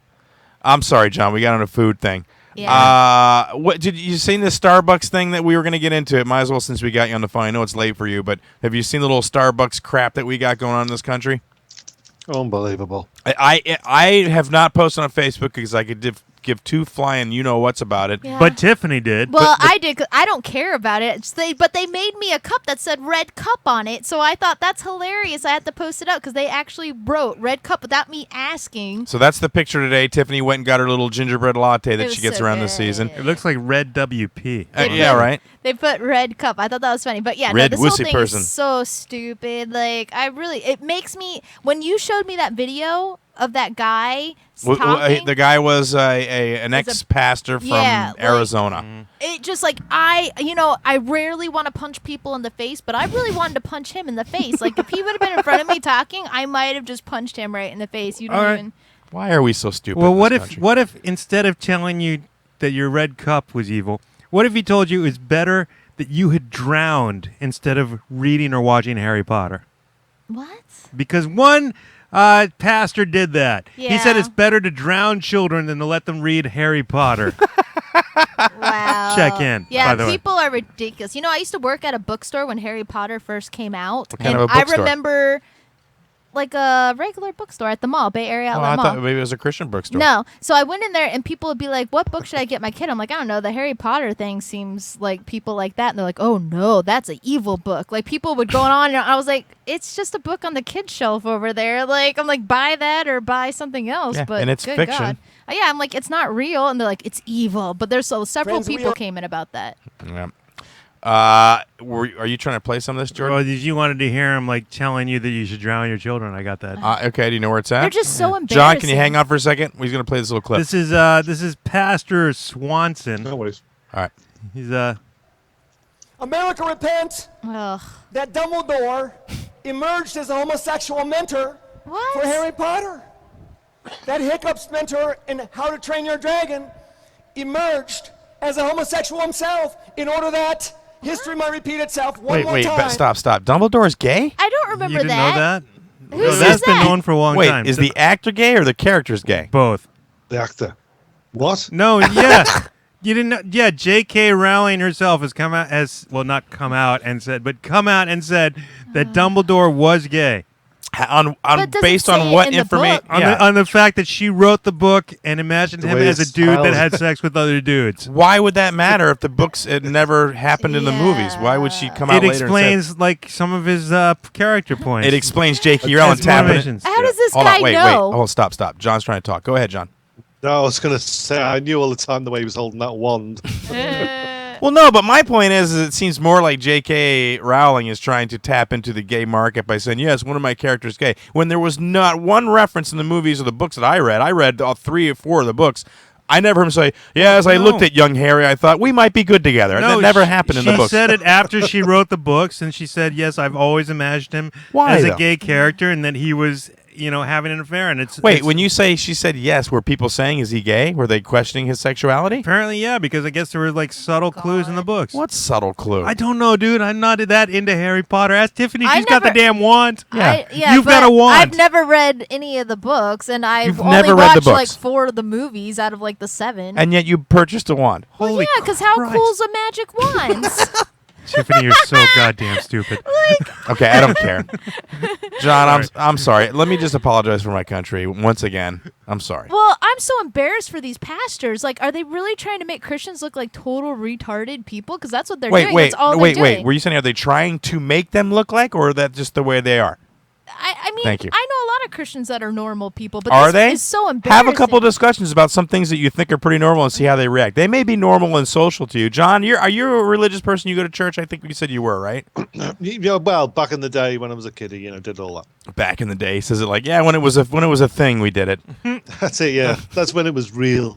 I'm sorry, John. We got on a food thing.
Yeah.
What did you seen the Starbucks thing that we were going to get into? It might as well since we got you on the phone. I know it's late for you, but have you seen the little Starbucks crap that we got going on in this country?
Unbelievable.
I have not posted on Facebook because I could give two flying what's about it.
Yeah.
But Tiffany did.
Well, I did. 'Cause I don't care about it. But they made me a cup that said "Red Cup" on it, so I thought that's hilarious. I had to post it up because they actually wrote "Red Cup" without me asking.
So that's the picture today. Tiffany went and got her little gingerbread latte that
It
she
was
gets
so
around this
good.
season.
It looks like red WP.
Yeah, right.
They put "Red Cup." I thought that was funny, but yeah,
Red
no, this whole
wussy
thing
person.
is so stupid. Like, it makes me when you showed me that video of that guy talking.
The guy was an ex-pastor from
Yeah, like-
Arizona.
It just like I rarely want to punch people in the face, but I really wanted to punch him in the face. Like if he would have been in front of me talking, I might have just punched him right in the face. You don't
All right.
even.
Why are we so stupid?
Well,
in
what
this
if
country?
instead of telling you that your red cup was evil, what if he told you it was better that you had drowned instead of reading or watching Harry Potter?
What?
Because one pastor did that. He said
Yeah.
it's better to drown children than to let them read Harry Potter.
Wow.
check in.
Yeah,
by the way.
people are ridiculous. You know, I used to work at a bookstore when Harry Potter first came out.
What kind
and
of a bookstore?
I remember like a regular bookstore at the mall, Bay Area
Oh,
Outlet
I
Mall.
thought maybe it was a Christian bookstore.
No. So I went in there and people would be like, what book should I get my kid? I'm like, I don't know. The Harry Potter thing seems like people like that. And they're like, oh, no, that's an evil book. Like people would go on and I was like, it's just a book on the kid's shelf over there. Like, I'm like, buy that or buy something else.
Yeah,
but
and it's
good
fiction.
God. Yeah, I'm like, it's not real. And they're like, it's evil. But there's several
Friends, we
people
are-
came in about that.
Yeah. Are you trying to play some of this, Jordan?
Well, you wanted to hear him like telling you that you should drown your children. I got that.
Okay, do you know where it's at?
They're just so embarrassing.
John, can you hang on for a second? He's going to play this little clip.
This is Pastor Swanson.
No worries.
All right.
He's
America repent
Ugh.
that Dumbledore emerged as a homosexual mentor
What?
for Harry Potter. That Hiccup's mentor in How to Train Your Dragon emerged as a homosexual himself in order that history might repeat itself one more time.
Stop. Dumbledore's gay?
I don't remember
you didn't know that?
Who
No,
says
that's been
that?
known for a long
Wait,
time.
is the actor gay or the character's gay?
both?
The actor. What?
No, yeah. You didn't know? Yeah, J.K. Rowling herself has come out not come out and said that Dumbledore was gay.
On
But does it
based
say
on
it
what
in the
information?
book?
On the fact that she wrote the book and imagined
The
him
way
as a
it's
dude that
spelled.
had sex with other dudes.
Why would that matter if the books it never happened in the movies? Why would she come out
It
later and say?
explains like some of his character points.
It explains J.K. Rowling
His
tapping.
motivations.
How does this
Hold
guy
on, wait.
know?
Oh, stop. John's trying to talk. Go ahead, John.
No, I was going to say, I knew all the time the way he was holding that wand.
Well, no, but my point is it seems more like J.K. Rowling is trying to tap into the gay market by saying, yes, one of my characters is gay, when there was not one reference in the movies or the books that I read. I read all 3 or 4 of the books. I never heard him say, yeah, as I
No.
looked at young Harry, I thought we might be good together.
No,
that never happened in the books.
She said it after she wrote the books, and she said, yes, I've always imagined him
Why,
as a
though?
gay character and that he was, having an affair. And
Wait,
it's,
when you say she said yes, were people saying, is he gay? Were they questioning his sexuality?
apparently, yeah, because I guess there were like subtle clues in the books.
What subtle clue?
I don't know, dude. I'm not that into Harry Potter. Ask Tiffany.
I
She's got the
never-
damn wand. You've
but
got a wand.
I've never read any of the books, and I've
You've
only
never read the
watched like
books.
4 of the movies out of like the 7.
And yet you purchased a wand.
Holy
yeah, because how
Christ.
cool's a magic wand?
Tiffany, you're so goddamn stupid.
Okay, I don't care. John, I'm sorry. Let me just apologize for my country once again. I'm sorry.
Well, I'm so embarrassed for these pastors. Like, are they really trying to make Christians look like total retarded people? Because that's what they're doing. That's all they're doing.
Were you saying are they trying to make them look like, or is that just the way they are?
I mean,
Thank you.
I know a lot of Christians that are normal people, but
Are
this
they?
is so embarrassing.
Have a couple discussions about some things that you think are pretty normal and see how they react. They may be normal and social to you. John, are you a religious person? You go to church? I think you said you were, right?
Yeah, well, back in the day when I was a kid, did all that.
Back in the day, he says it like, yeah, when it was a thing, we did it.
That's it, yeah. That's when it was real.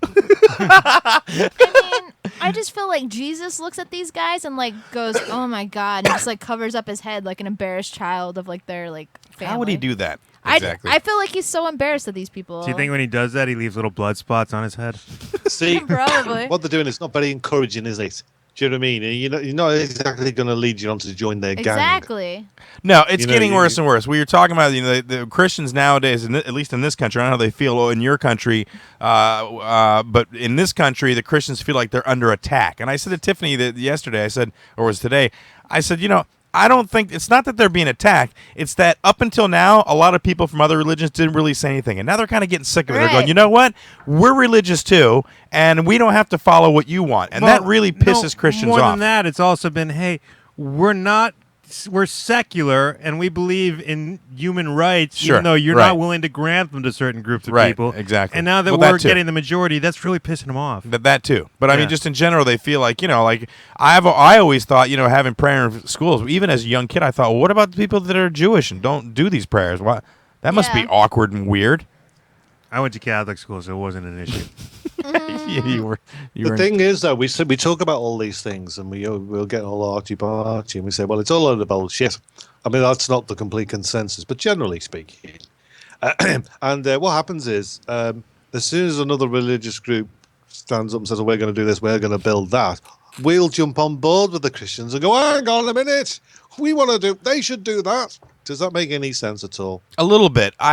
I mean, I just feel like Jesus looks at these guys and like goes, "Oh my God," and just like covers up his head like an embarrassed child of like their like family.
How would he do that?
I
Exactly.
feel like he's so embarrassed of these people.
Do you think when he does that, he leaves little blood spots on his head?
See,
Probably.
what they're doing is not very encouraging, is it? Do you know what I mean? You're not exactly going to lead you on to join their gang.
Exactly.
No, it's
You know,
getting
you-
worse and worse. We were talking about the Christians nowadays, at least in this country. I don't know how they feel in your country, but in this country, the Christians feel like they're under attack. And I said to Tiffany that yesterday, or was today, I said, I don't think it's not that they're being attacked. It's that up until now, a lot of people from other religions didn't really say anything, and now they're kind of getting sick of it. They're going,
Right.
you know what? We're religious too, and we don't have to follow what you want, and that really pisses Christians
more
off.
than that, it's also been, hey, we're secular and we believe in human rights,
Sure,
even though you're
right.
not willing to grant them to certain groups of
Right,
people.
exactly.
And now that
Well, that
we're
too.
getting the majority, that's really pissing them off.
That too, but I mean,
Yeah.
just in general, they feel like like I always thought having prayer in schools, even as a young kid, I thought, well, what about the people that are Jewish and don't do these prayers? Why? That must be
Yeah.
awkward and weird.
I went to Catholic school, so it wasn't an issue.
you were.
The thing is, though, we talk about all these things, and we'll get all archy-barchy, and we say, well, it's all a load of bullshit. I mean, that's not the complete consensus, but generally speaking. And what happens is, as soon as another religious group stands up and says, oh, we're going to do this, we're going to build that, we'll jump on board with the Christians and go, hang on a minute, they should do that. Does that make any sense at all?
A little bit. No,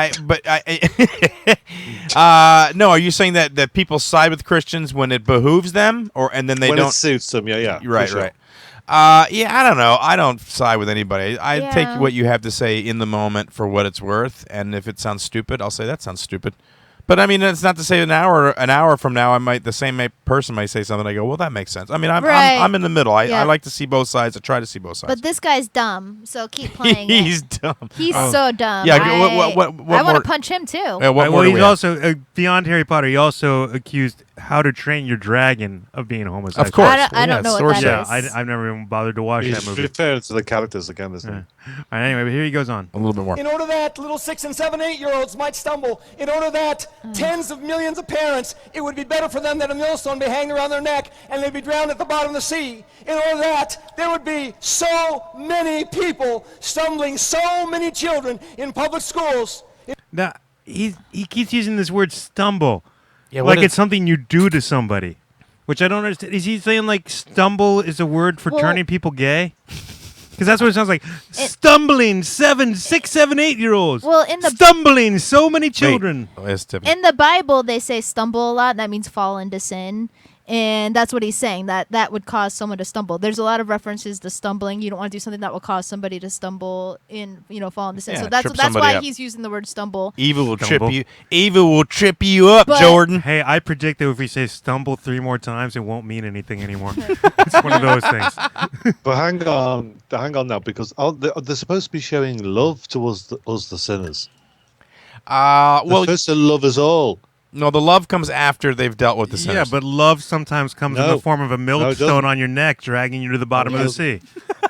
are you saying that people side with Christians when it behooves them, and then they
when
don't?
It suits them, yeah.
Right,
sure.
right. I don't know. I don't side with anybody. I take what you have to say in the moment for what it's worth, and if it sounds stupid, I'll say that sounds stupid. But I mean, it's not to say an hour from now, the same person might say something. I go, well, that makes sense. I mean, I'm in the middle. I like to see both sides. I try to see both sides.
But this guy's dumb, so keep playing.
He's dumb.
He's so dumb.
Yeah.
I
what
want to punch him too.
He's also beyond Harry Potter. He also accused How to Train Your Dragon of being homosexual.
Of course.
I don't know what that is.
I've never even bothered to watch that movie.
He's referring to the characters again, isn't he?
All right, anyway, but here he goes on.
A little bit more.
In order that little 6 and 7, 8-year-olds might stumble, in order that tens of millions of parents, it would be better for them that a millstone be hanging around their neck and they'd be drowned at the bottom of the sea. In order that there would be so many people stumbling, so many children in public schools.
Now, he keeps using this word stumble.
Yeah,
like it's something you do to somebody. Which I don't understand. Is he saying like stumble is a word for turning people gay? Because that's what it sounds like. Stumbling 6, 7, 8-year-olds.
Well,
stumbling so many children.
In the Bible, they say stumble a lot. And that means fall into sin. And that's what he's saying, that would cause someone to stumble. There's a lot of references to stumbling. You don't want to do something that will cause somebody to stumble fall into sin.
Yeah,
so that's why he's using the word stumble.
Evil will trip you. Evil will trip you up, Jordan.
Hey, I predict that if we say stumble 3 more times, it won't mean anything anymore. It's one of those things.
But hang on now, because they're supposed to be showing love towards us, the sinners. They're supposed to love us all.
No, the love comes after they've dealt with the sinners.
Yeah, but love sometimes comes in the form of a millstone on your neck, dragging you to the bottom of the sea.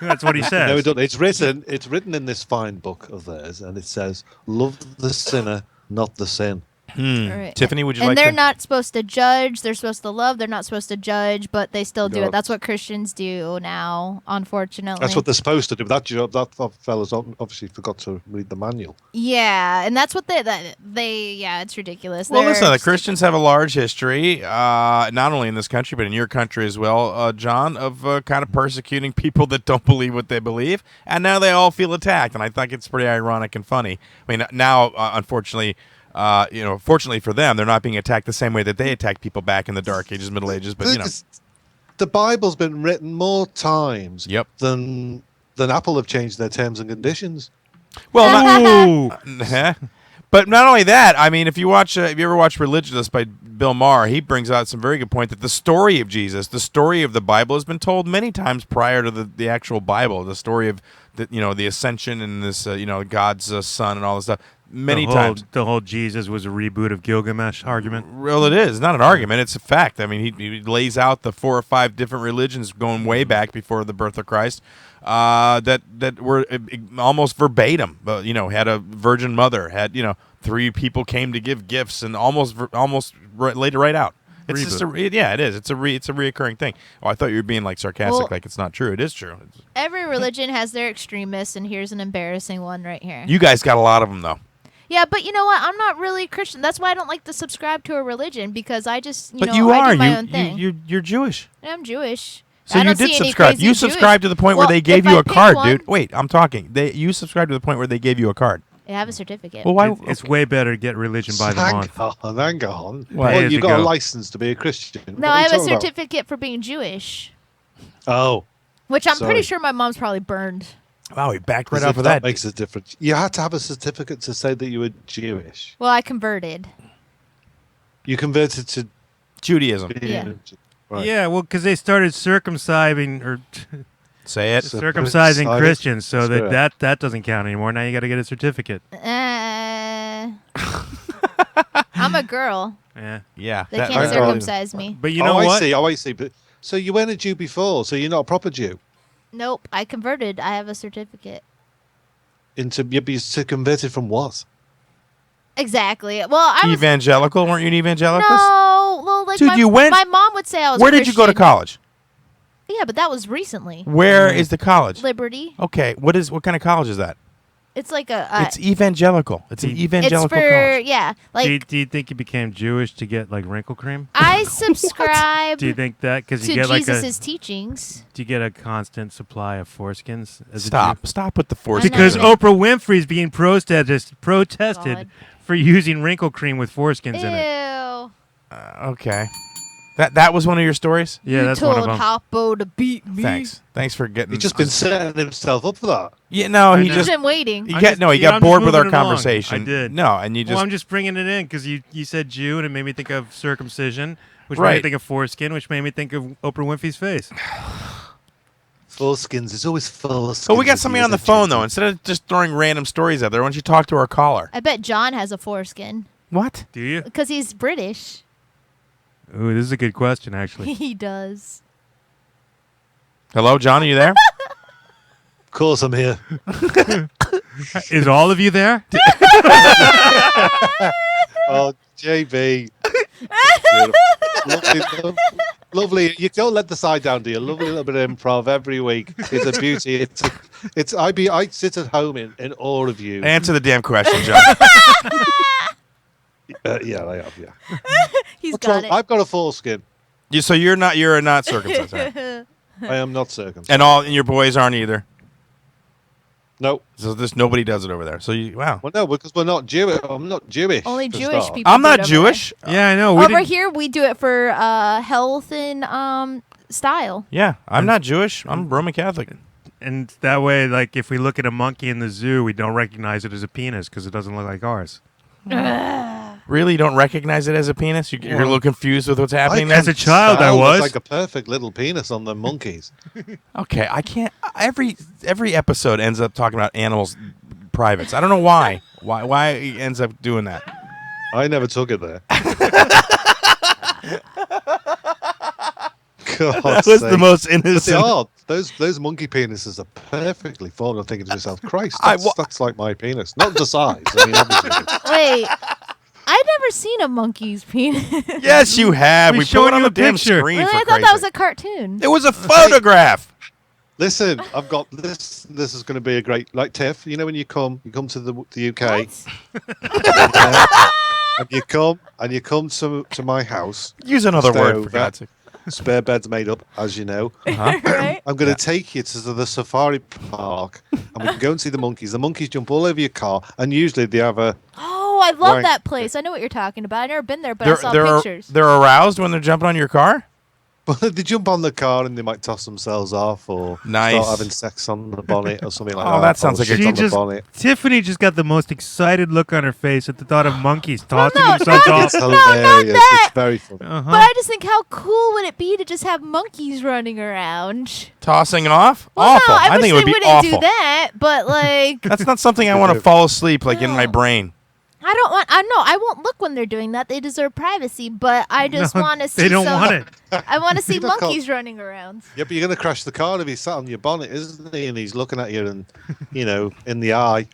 That's what he says.
No, it doesn't. It's written in this fine book of theirs, and it says, "Love the sinner, not the sin."
Right.
Tiffany, would you like
and
to?
they're not supposed to judge. They're supposed to love. They're not supposed to judge, but they still do it. That's what Christians do now, unfortunately.
That's what they're supposed to do. That fella's obviously forgot to read the manual.
Yeah, and that's what it's ridiculous.
Well, listen, the Christians have a large history, not only in this country, but in your country as well, John, of kind of persecuting people that don't believe what they believe, and now they all feel attacked, and I think it's pretty ironic and funny. I mean, now, unfortunately, fortunately for them, they're not being attacked the same way that they attacked people back in the Dark Ages, Middle Ages. But
the Bible's been written more times
Yep.
than Apple have changed their terms and conditions.
Well, but not only that. I mean, if you ever watch Religionist by Bill Maher, he brings out some very good point that the story of Jesus, the story of the Bible, has been told many times prior to the actual Bible. The story of the ascension and this God's son and all this stuff. Many times.
The whole Jesus was a reboot of Gilgamesh argument.
Well, it is. It's not an argument. It's a fact. I mean, he lays out the 4 or 5 different religions going way back before the birth of Christ that were almost verbatim. Had a virgin mother, had 3 people came to give gifts, and almost laid it right out. It's just it is. It's a reoccurring thing. Oh, I thought you were being like sarcastic, like it's not true. It is true.
Every religion has their extremists, and here's an embarrassing one right here.
You guys got a lot of them, though.
Yeah, but you know what? I'm not really Christian. That's why I don't like to subscribe to a religion, because I just,
But you are.
I do my own thing.
You're Jewish.
I'm Jewish.
So
I
you
don't
did
see any
subscribe.
crazy
You subscribed to the point where they gave
if
you
I
a
pick
card,
one-
dude. Wait, I'm talking. You subscribed to the point where they gave you a card.
I have a certificate.
Well, why?
It's way better to get religion by the month.
Hang on.
Well,
Well, you got a license to be a Christian.
No, I have a certificate for being Jewish,
Oh.
which I'm pretty
Sorry.
sure my mom's probably burned.
Wow, he backed right
Because
off
if
of
that
that.
makes a difference. You had to have a certificate to say that you were Jewish.
Well, I converted.
You converted to
Judaism.
being
Yeah.
Right.
Yeah, well, because they started circumcising
Say it.
circumcising Christians, so
That's
that doesn't count anymore. Now you got to get a certificate.
I'm a girl.
Yeah,
Yeah.
They
that-
can't
that-
circumcise me.
but you know what?
I see. But, so you weren't a Jew before, so you're not a proper Jew.
Nope, I converted. I have a certificate.
You converted from what?
Exactly. Well, I was
Evangelical? Weren't you an evangelicalist?
no. Well, like
Dude, you went-
my mom would say I was.
Where did you go to
Christian.
college?
Yeah, but that was recently.
Where is the college?
Liberty.
Okay. What kind of college is that?
It's like a.
It's evangelical. It's an evangelical
It's for
college.
yeah. Like,
Do you think you became Jewish to get like wrinkle cream?
I subscribe
Do you think that because
to
you get like
Jesus' teachings.
do you get a constant supply of foreskins? As a
Stop
Jew?
with the force.
I'm not
Because
even-
Oprah Winfrey's being protested
God.
for using wrinkle cream with foreskins in it.
Ew.
Okay. That was one of your stories?
Yeah,
You
that's
told
one of them.
Hoppo to beat me.
Thanks for getting.
He's just been setting himself up for that.
Yeah, no,
I
he
know.
just.
I've been waiting.
He
I'm
got
just-
no. He
yeah,
got
I'm just
bored with our
moving it along.
conversation.
I did.
No, and you just.
Well, I'm just bringing it in because you said Jew and it made me think of circumcision, which made
Right.
me think of foreskin, which made me think of Oprah Winfrey's face.
Foreskins. It's always full of skins.
Oh, we got
with
somebody
you,
on the
isn't it,
phone though.
Jim?
Instead of just throwing random stories out there, why don't you talk to our caller?
I bet John has a foreskin
What?
Do you?
because he's British.
Ooh, this is a good question, actually.
He does.
Hello, John. Are you there?
Of course, I'm here.
Is all of you there?
Oh, JB. lovely, lovely. You don't let the side down, do you? Lovely little bit of improv every week. It's a beauty. I sit at home in awe of you.
Answer the damn question, John.
Yeah, I have. Yeah.
He's
What's
got
wrong?
it.
I've got a foreskin.
So you're not circumcised, right?
I am not circumcised.
and your boys aren't either.
No.
So nobody does it over there. So wow.
Well, no, because we're not Jewish. I'm not Jewish.
Only
for
Jewish
start.
people.
I'm
do
not
it over
Jewish.
Yeah, I know.
there.
We
Over
didn't-
here, we do it for health and style.
Yeah, I'm not Jewish. I'm Roman Catholic.
And that way, like, if we look at a monkey in the zoo, we don't recognize it as a penis because it doesn't look like ours.
Really, you don't recognize it as a penis? You're a little confused with what's happening there?
As a child, I
Sal
was.
like a perfect little penis on the monkeys.
Okay, I can't. Every episode ends up talking about animals' privates. I don't know why. Why he ends up doing that?
I never took it there. God,
That was the most
But they
innocent.
are. Those monkey penises are perfectly formed. I'm thinking to myself, Christ,
I
that's like my penis. Not the size. I mean, obviously.
Wait, I've never seen a monkey's penis.
Yes, you have.
We
We
showed
put it on
you
the
a
damn
picture.
screen.
Really?
For
I thought
Christ's
that was
sake.
a cartoon.
It was a photograph.
Listen, I've got this. This is going to be a great, like Tiff. You know, when you come to the UK,
What?
and you come to my house.
Use another
Stay
word
over.
for God's sake.
Spare bed's made up, as you know.
Right?
I'm going to take you to the safari park, and we can go and see the monkeys. The monkeys jump all over your car, and usually they have a.
Oh, I love
Right.
that place. I know what you're talking about. I've never been there, but I saw pictures.
They're aroused when they're jumping on your car?
They jump on the car and they might toss themselves off, or
Nice.
start having sex on the bonnet, or something like
Oh,
that.
that sounds
or
like a-
shit
She
on the
just,
bonnet.
Tiffany just got the most excited look on her face at the thought of monkeys tossing
no,
themselves
no,
off.
It's
not
hilarious.
that.
It's very funny.
Uh-huh.
But I just think, how cool would it be to just have monkeys running around?
Tossing off?
Well,
Awful.
no, I, wish
think it
they
would be
wouldn't
awful.
do that. But like,
That's not something I want to fall asleep like in my
No.
brain.
I don't want. I know I won't look when they're doing that. They deserve privacy. But I just
No,
want to see.
They don't
some,
want it.
I want to see
You don't call-
monkeys running around.
Yeah, but you're going to crash the car if he's sat on your bonnet, isn't he? And he's looking at you and, in the eye.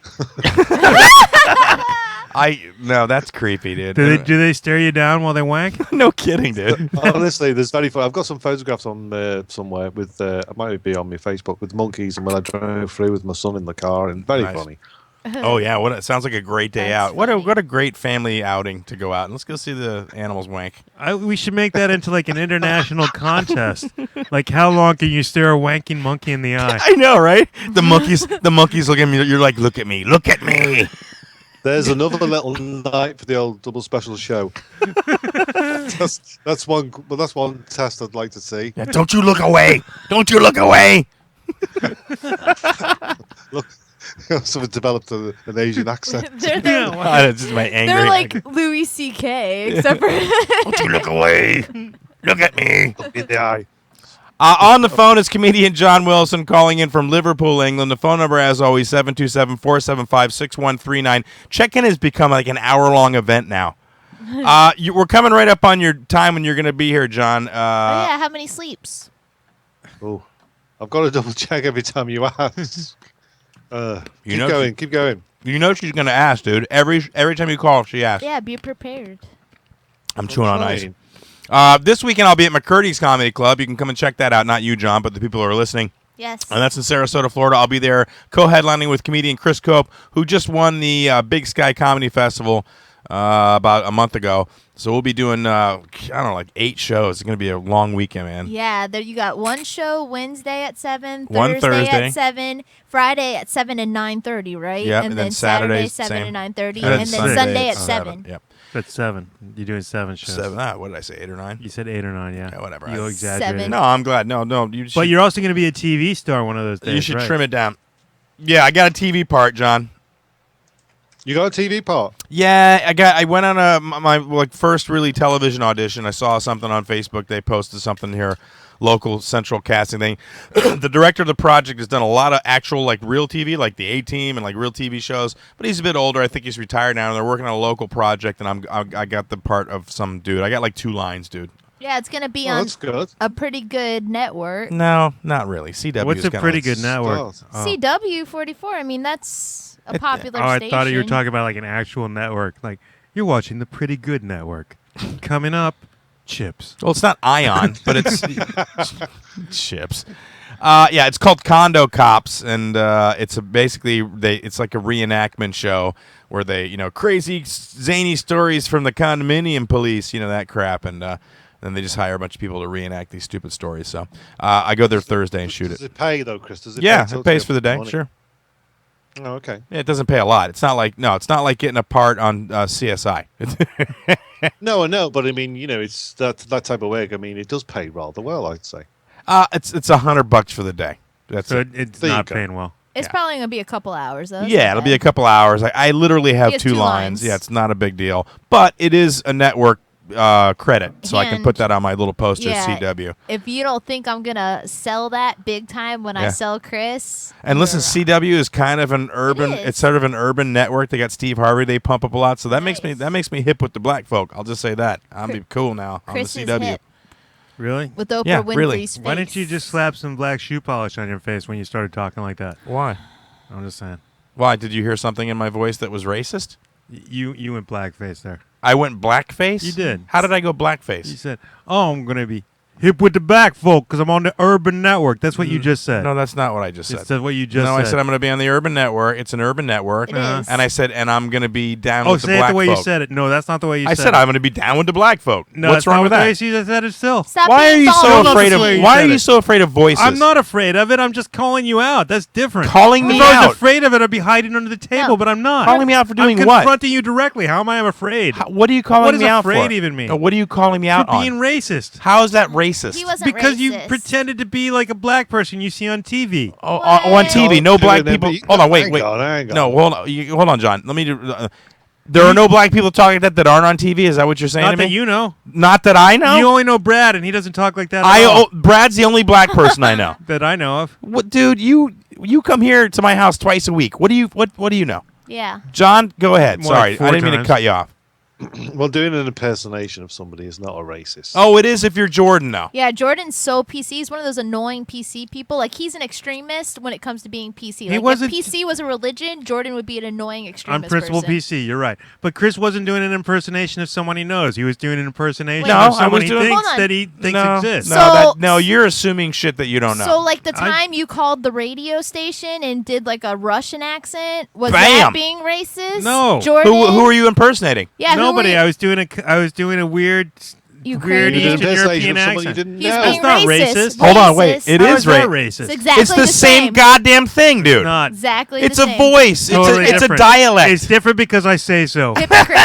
No, that's creepy, dude.
Do they stare you down while they wank?
No kidding, dude.
Honestly, there's very fun. I've got some photographs on somewhere with, it might be on my Facebook, with monkeys, and when I drove through with my son in the car, and very
Nice.
funny.
Oh yeah, it sounds like a great day
That's
out. What
funny.
a great family outing to go out. Let's go see the animals wank.
We should make that into like an international contest. Like, how long can you stare a wanking monkey in the eye?
I know, right? The monkeys look at me. You're like, look at me, look at me.
There's another little night for the old double special show. that's one. Well, that's one test I'd like to see.
Yeah, don't you look away. Don't you look away.
Look, someone developed an Asian accent.
they're
That's just my anger.
they're like Louis C.K. except for
don't you look away. Look at me.
In the eye.
On the phone is comedian John Wilson calling in from Liverpool, England. The phone number, as always, 727-475-6139. Check-in has become like an hour-long event now. We're coming right up on your time when you're going to be here, John.
oh yeah, how many sleeps?
Oh, I've got to double check every time you ask. Keep
know
going. Keep going.
You know she's going to ask, dude. Every time you call, she asks.
Yeah, be prepared.
I'm chewing on ice.
Fine.
This weekend I'll be at McCurdy's Comedy Club. You can come and check that out. Not you, John, but the people who are listening.
Yes.
And that's in Sarasota, Florida. I'll be there co-headlining with comedian Chris Cope, who just won the Big Sky Comedy Festival about a month ago. So we'll be doing, I don't know, like 8 shows. It's going to be a long weekend, man.
Yeah, there you got one show Wednesday at 7,
One
Thursday
Thursday.
at 7, Friday at 7 and 9:30, right?
Yep,
and
and
then
then
Saturday
Saturday's
7
same.
and 9:30,
And
and
then
then
Sunday
Sunday
at
at 7.
Yep.
That's 7. You're doing 7 shows.
7. What did I say? 8 or 9?
You said 8 or 9, yeah.
Yeah, whatever.
You
I-
exaggerated.
7.
No, I'm glad. No. You should,
But you're also going to be a TV star one of those days,
you should
right?
trim it down. Yeah, I got a TV part, John.
You got a TV part?
Yeah, I went on my first really television audition. I saw something on Facebook. They posted something here, local central casting thing. The director of the project has done a lot of actual real TV, like the A-Team and real TV shows. But he's a bit older. I think he's retired now. And they're working on a local project, and I got the part of some dude. I got 2 lines, dude.
Yeah, it's going to be
Oh,
on
that's good.
a pretty good network.
No, not really. CW.
What's
is
a
kinda
pretty
like-
good network?
Stars.
Oh.
CW44, I mean, that's a popular
Oh, I
station.
thought you were talking about an actual network. Like, you're watching the Pretty Good Network. Coming up, Chips.
Well, it's not Ion, but it's chips. Yeah, it's called Condo Cops, and it's it's like a reenactment show where they, crazy, zany stories from the condominium police, that crap, and then they just hire a bunch of people to reenact these stupid stories. So I go there Thursday and shoot
Does
it.
it pay though, Chris? Does it
Yeah,
pay
it pays for the day,
money?
sure.
Oh, okay.
Yeah, it doesn't pay a lot. It's not like getting a part on CSI.
No, I know, but I mean, it's that type of work. I mean, it does pay rather well, I'd say.
It's $100 for the day. That's
So
it.
it's
There you
not
go.
paying well.
It's
Yeah.
probably going to be a couple hours, though.
Yeah, it'll be a couple hours. I literally have
He has
2
2
lines.
lines.
Yeah, it's not a big deal. But it is a network credit, so I can
And-
put that on my little poster
Yeah.
CW.
If you don't think I'm going to sell that big time when I
Yeah.
sell Chris.
And listen,
you're
CW is kind of an urban.
is.
It's sort of an urban network. They got Steve Harvey. They pump up a lot, so that makes
Nice.
me hip with the black folk. I'll just say that. I'm be cool now on the
Chris is
CW.
hip
Really?
with Oprah
Yeah,
Winfrey's
really.
face.
Why didn't you just slap some black shoe polish on your face when you started talking like that?
Why?
I'm just saying.
Why did you hear something in my voice that was racist?
You went blackface there.
I went blackface.
You did.
How did I go
You
blackface?
said, "Oh, I'm gonna be hip with the black folk because I'm on the Urban Network." That's what you just said.
No, that's not what I just said.
It's what you just
No,
said.
I said I'm going to be on the Urban Network. It's an urban network.
It is.
And I said, and I'm going to be down
Oh,
with the
say it
black
the way
folk.
you said it. No, that's not the way you
I
said
said
it.
I'm going to be down with the black folk.
No,
What's
that's
wrong
not
with
the way
that?
you said it still.
Stop
Why are
being
you
false.
so
No, that's
afraid of?
the way you
Why are
said
you
it.
so afraid of voices?
I'm not afraid of it. I'm just calling you out. That's different.
Calling me
if I was
out.
afraid of it, I'd be hiding under the table,
No.
but I'm not.
Calling me out for doing
I'm
what?
confronting you directly. How am I afraid?
What are you calling
What does
me out for?
afraid even mean?
No, what are you calling me out
For being
on?
racist.
How is that racist?
He wasn't
Because you
racist.
pretended to be like a black person you see on TV.
Oh, on TV, no
Don't do
black
it, then,
people.
but you-
Hold on, wait.
hang on.
No, hold on. Hold on, John. Let me do. There are no black people talking that aren't on TV. Is that what you're saying
Not
to me?
that you know.
Not that I know.
You only know Brad, and he doesn't talk like that at all.
Brad's the only black person I know.
That I know of.
What, dude? You come here to my house twice a week. What do you know?
Yeah.
John, go ahead.
More like
Sorry,
4
I didn't mean to
times.
cut you off.
Well, doing an impersonation of somebody is not a racist.
Oh, it is if you're Jordan, though.
Yeah, Jordan's so PC. He's one of those annoying PC people. Like, he's an extremist when it comes to being PC. Like,
wasn't-
if PC was a religion, Jordan would be an annoying
On
extremist
principle,
person.
PC, you're right. But Chris wasn't doing an impersonation of someone he knows. He was doing an impersonation
Wait.
No,
of
I
someone
was
he
doing-
thinks
Hold on.
that he thinks
no,
exists.
So-
no, you're assuming shit that you don't know.
So, like, the
I-
time you called the radio station and did, like, a Russian accent, was
Bam!
that being racist?
No.
Jordan?
who are you impersonating?
Yeah,
Nobody.
Who were
I
you?
was doing a weird
Ukrainian?
You did an
Eastern
impersonation
European
of somebody you
accent.
didn't
He's
know.
being
That's not
racist.
racist.
Hold on, wait.
Racist.
It
How
is
is that
racist.
It's
racist?
exactly
It's the same goddamn thing, dude.
Not.
Exactly
It's
the
a
same.
voice.
Totally
it's a
different.
dialect.
It's different because I say so.
Hypocrite.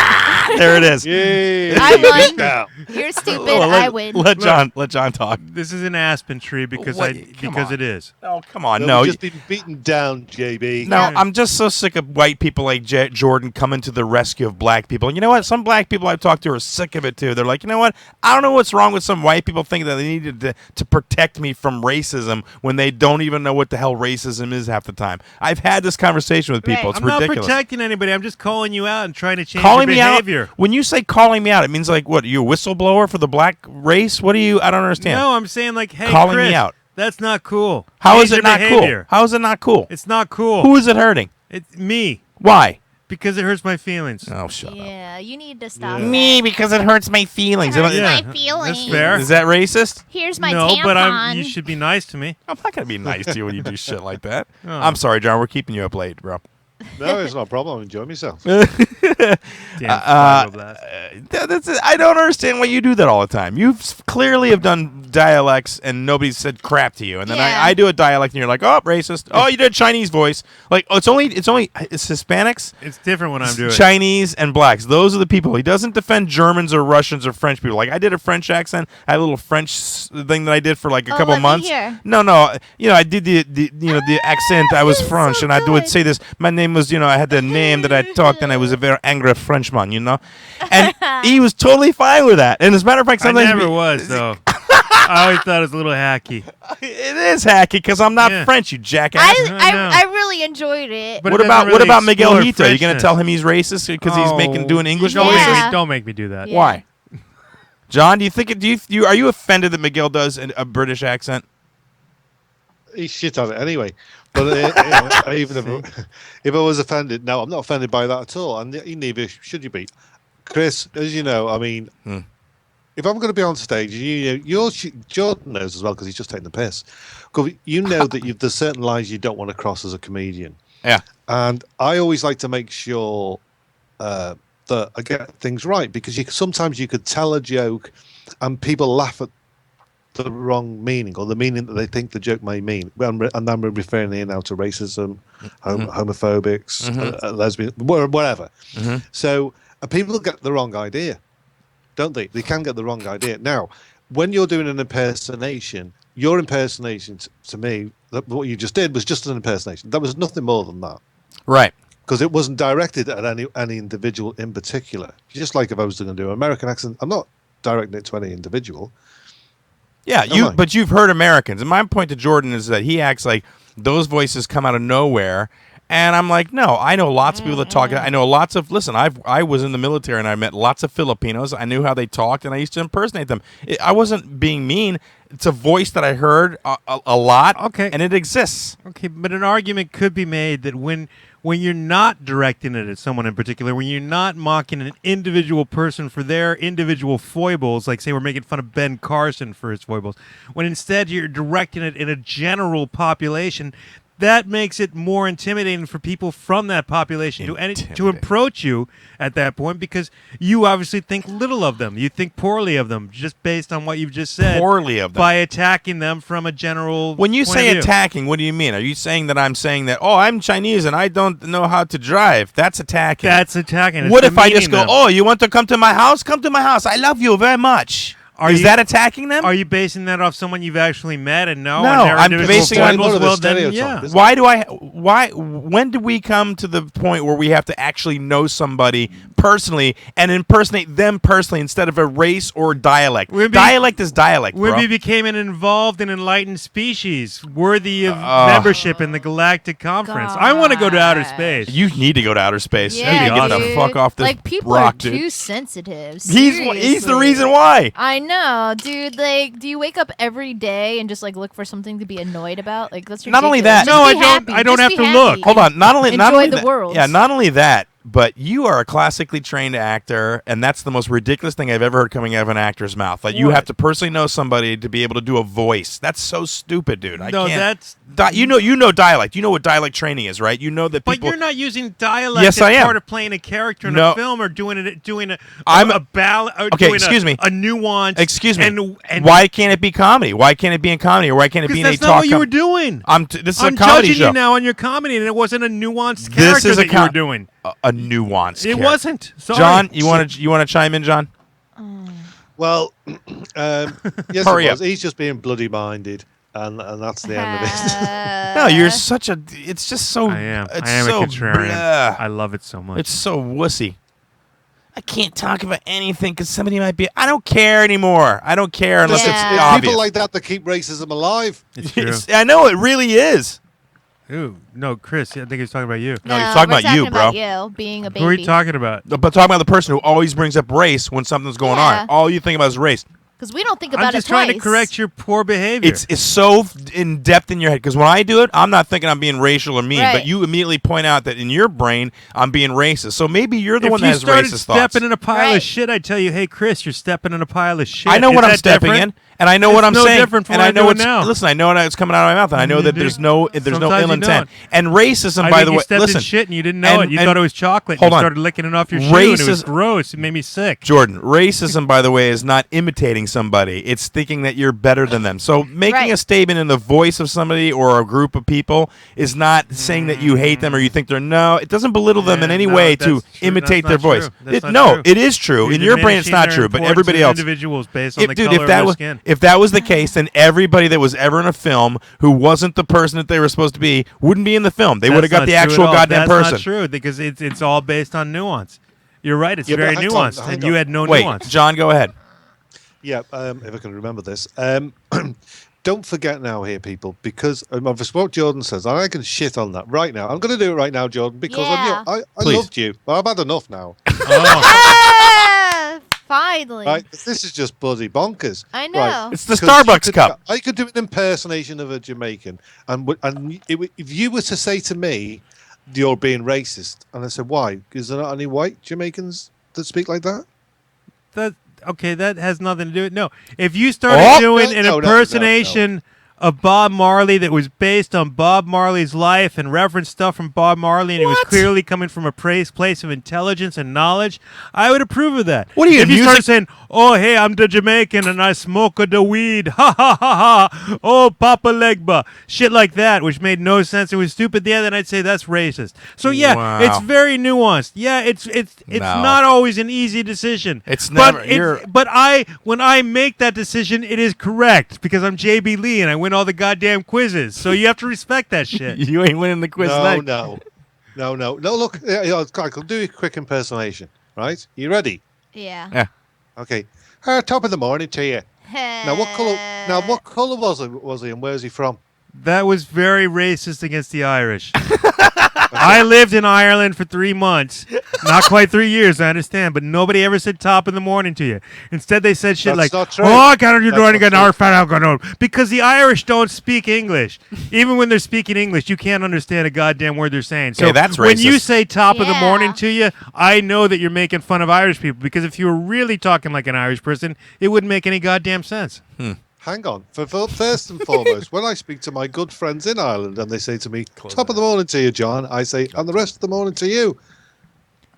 There it is.
Yay.
I won.
Yeah.
You're stupid.
Well,
I win.
Let John talk.
This is an aspen tree because
What? Come on.
it is.
Oh, come on.
No,
No,
we've just been beaten down, JB.
no,
Yeah.
I'm just so sick of white people like Jordan coming to the rescue of black people. And you know what? Some black people I've talked to are sick of it too. They're like, you know what? I don't know what's wrong with some white people thinking that they needed to protect me from racism when they don't even know what the hell racism is half the time. I've had this conversation with people.
Right.
It's
I'm
ridiculous.
not protecting anybody. I'm just calling you out and trying to change
Calling
your
me out.
behavior.
When you say calling me out, it means like what? Are you a whistleblower for the black race? What do you? I don't understand.
No, I'm saying like, hey,
Calling me
Chris,
out.
that's not cool.
How
Change
is it
your
not
behavior.
cool? How is it not cool?
It's not cool.
Who is it hurting?
It's me.
Why?
Because it hurts my feelings.
Oh, shut up.
Yeah, you need to stop.
Me, because it hurts my feelings.
It hurts
Yeah,
my feelings.
that's fair.
Is that racist?
Here's my
No,
tampon.
but you should be nice to me.
I'm not going to be nice to you when you do shit like that.
Oh.
I'm sorry, John. We're keeping you up late, bro.
No, it's not a problem. I'm enjoying myself.
Damn,
That's it. I don't understand why you do that all the time. You clearly have done dialects and nobody said crap to you, and then
Yeah.
I do a dialect and you're like, oh, racist. Oh, you did a Chinese voice. Like, oh, it's Hispanics,
It's different when I'm doing it.
Chinese, and blacks. Those are the people. He doesn't defend Germans or Russians or French people. Like, I did a French accent. I had a little French thing that I did for like a couple
let me
months.
hear.
No, I did the accent. I was
it's
French,
so
and I would
good.
say this. My name was, I had the name that I talked, and I was a very angry Frenchman, And he was totally fine with that. And as a matter of fact,
I
sometimes
never was, though. I always thought it was a little hacky.
It is hacky because I'm not
Yeah.
French, you jackass.
I really enjoyed it.
But
what
it
about
doesn't really
Miguel
explore
Hito? You gonna
Frenchness.
tell him he's racist because he's doing English
don't
voices?
Yeah.
Don't make me do that.
Yeah.
Why? John, do you think are you offended that Miguel does a British accent?
He's shit on it anyway. But even if I was offended, no, I'm not offended by that at all. And neither should you be. Chris, as you know, I mean, if I'm going to be on stage, Jordan knows as well because he's just taking the piss. 'Cause you know that there's certain lines you don't want to cross as a comedian.
Yeah.
And I always like to make sure that I get things right because sometimes you could tell a joke and people laugh at the wrong meaning or the meaning that they think the joke may mean. And I'm referring here now to racism, homophobics, lesbian, whatever. So people get the wrong idea, don't they? They can get the wrong idea. Now, when you're doing an impersonation, your impersonation to me, what you just did was just an impersonation. There was nothing more than that.
Right.
Because it wasn't directed at any individual in particular. Just like if I was going to do an American accent, I'm not directing it to any individual.
Yeah, but you've heard Americans. And my point to Jordan is that he acts like those voices come out of nowhere. And I'm like, no, I know lots of people that talk. I know lots of, listen, I was in the military and I met lots of Filipinos. I knew how they talked and I used to impersonate them. I wasn't being mean. It's a voice that I heard a lot.
Okay.
And it exists.
Okay, but an argument could be made that when you're not directing it at someone in particular, when you're not mocking an individual person for their individual foibles, like say we're making fun of Ben Carson for his foibles, when instead you're directing it in a general population, that makes it more intimidating for people from that population to approach you at that point because you obviously think little of them. You think poorly of them just based on what you've just said.
Poorly of them.
By attacking them from a general
When you
point
say
of view.
attacking, what do you mean? Are you saying that I'm saying that, oh, I'm Chinese and I don't know how to drive? That's attacking.
That's attacking. It's
What if I just
demeaning
go,
them.
oh, you want to come to my house? Come to my house. I love you very much. Is that attacking them?
Are you basing that off someone you've actually met and know?
No,
and their
I'm
individual
basing it on
foibles?
more of a
Well, then,
stereotype,
yeah.
isn't it?
When do we come to the point where we have to actually know somebody personally and impersonate them personally instead of a race or dialect? Dialect is dialect, bro.
When we became an involved and enlightened species worthy of membership in the Galactic Conference. I want to go to outer space.
You need to go to outer space.
Yeah,
you need to get the
dude.
fuck off this
like people
rock,
are
dude.
too sensitive.
He's the
Seriously.
reason why.
I know, dude. Like, do you wake up every day and just like look for something to be annoyed about? Like, that's
Not only
ridiculous.
that-
Just
No,
be
I don't-
happy.
I don't
Just
have
be
to look.
happy.
Hold on, not only
Enjoy the
that,
world.
Yeah, not only that, but you are a classically trained actor, and that's the most ridiculous thing I've ever heard coming out of an actor's mouth. Like you
What?
have to personally know somebody to be able to do a voice. That's so stupid, dude. I
No,
can't.
that's-
you know dialect. You know what dialect training is, right? You know that
But
people.
you're not using dialect
Yes,
as
I am.
part of playing a character in
No.
a film or doing a
I'm-
ballad.
Okay,
doing
excuse me.
A nuance.
Excuse me.
And
why can't it be comedy? Why can't it be in comedy, or why can't it be
Because
in a
that's
talk?
not what you were doing.
This is
I'm
a comedy
judging
show.
you now on your comedy, and it wasn't a nuanced
This
character
is a
that you were doing.
A nuance.
It wasn't. Sorry.
John, you want to chime in, John?
Well, yes,
Hurry
it was.
up.
He's just being bloody minded, and that's the end of it.
No, you're such a. It's just so.
I am.
It's
I am
so
a contrarian.
blah.
I love it so much.
It's so wussy. I can't talk about anything because somebody might be. I don't care anymore. I don't care unless
Yeah.
it's
It's
obvious.
people like that that keep racism alive.
It's true.
I know it really is.
Ooh, no, Chris. I think he was talking about you.
No, he's talking
we're
about you, bro.
You being a baby.
Who are you talking about?
But talking about the person who always brings up race when something's going
Yeah.
on. All you think about is race.
Because we don't think
I'm
about
just
it twice.
trying to correct your poor behavior.
It's so in depth in your head because when I do it, I'm not thinking I'm being racial or mean,
Right.
but you immediately point out that in your brain I'm being racist. So maybe you're the one that has
If you
racist
started
thoughts.
stepping in a pile
Right.
of shit, I'd tell you, hey, Chris, you're stepping in a pile of shit.
I know
Is
what I'm
that
stepping
different?
in, and I know what I'm
no
saying,
different from
and
what
I
I'm
know
doing
what's
now.
listen. I know what's coming out of my mouth, and I know that there's no
Sometimes
ill
you
intent.
don't.
And racism,
I
by
think
the
you
way,
stepped
listen,
in shit and you didn't know it. You
and-
thought it was chocolate.
hold
and you
on.
started licking it off your shoe, and it was
Racism-
gross. It made me sick.
Jordan, racism, by the way, is not imitating somebody. It's thinking that you're better than them. So making
Right.
a statement in the voice of somebody or a group of people is not saying that you hate them or you think they're no. It doesn't belittle them in
Yeah,
any
no,
way
that's
to
true.
imitate
That's
their
not
voice.
true. That's not
No,
true.
it is true.
You're
In your brain, it's
diminishing
not
their
true, but
importance
everybody
as
else.
individuals based on the
Dude,
color
if that
of their
was
skin.
if that was the case, then everybody that was ever in a film who wasn't the person that they were supposed to be wouldn't be in the film. They would have
That's
got the
not true
actual
at all.
goddamn
That's
person.
not true because it's all based on nuance. You're right. It's
Yeah, but
very
hang on,
nuanced,
hang
and
on.
you had no
Wait,
nuance.
John, go ahead.
Yeah, if I can remember this. Don't forget now here, people, because of what Jordan says, and I can shit on that right now. I'm going to do it right now, Jordan, because
Yeah.
I
Please.
loved you, but I've had enough now.
Oh.
Ah, finally.
Right? This is just bloody bonkers.
I know.
Right.
It's the
'Cause
Starbucks
you could-
cup.
I could do an impersonation of a Jamaican, if you were to say to me, "You're being racist," and I said, "Why? Is there not any white Jamaicans that speak like that?"
Okay, that has nothing to do with no. If you started
Oh!
doing an
No,
impersonation of Bob Marley that was based on Bob Marley's life and referenced stuff from Bob Marley, and it was
What?
clearly coming from a place of intelligence and knowledge, I would approve of that.
What are you,
If you
music-
started saying, "Oh, hey, I'm the Jamaican and I smoke the weed," ha ha ha ha, oh, Papa Legba, shit like that, which made no sense. It was stupid. Yeah, then I'd say that's racist. So yeah,
Wow.
it's very nuanced. Yeah, it's
No.
not always an easy decision.
It's
But
never- you're-
but when I make that decision, it is correct because I'm JB Lee and I win all the goddamn quizzes. So you have to respect that shit.
You ain't winning the quiz tonight.
No. Look, I can do a quick impersonation. Right? You ready?
Yeah.
Yeah.
Okay. Top of the morning to you. Now, what color was he, and where's he from?
That was very racist against the Irish. I lived in Ireland for 3 months. Not quite 3 years, I understand, but nobody ever said top in the morning to you. Instead, they said shit
That's
like,
not true.
"Oh, I got you
That's
doing
not
again,
true.
our fat alcohol." Because the Irish don't speak English. Even when they're speaking English, you can't understand a goddamn word they're saying. So
Okay, that's
when you
racist.
say top of the
Yeah.
morning to you, I know that you're making fun of Irish people because if you were really talking like an Irish person, it wouldn't make any goddamn sense.
Hang on. First and foremost, when I speak to my good friends in Ireland and they say to me, "Top of the morning to you, John," I say, "And the rest of the morning to you."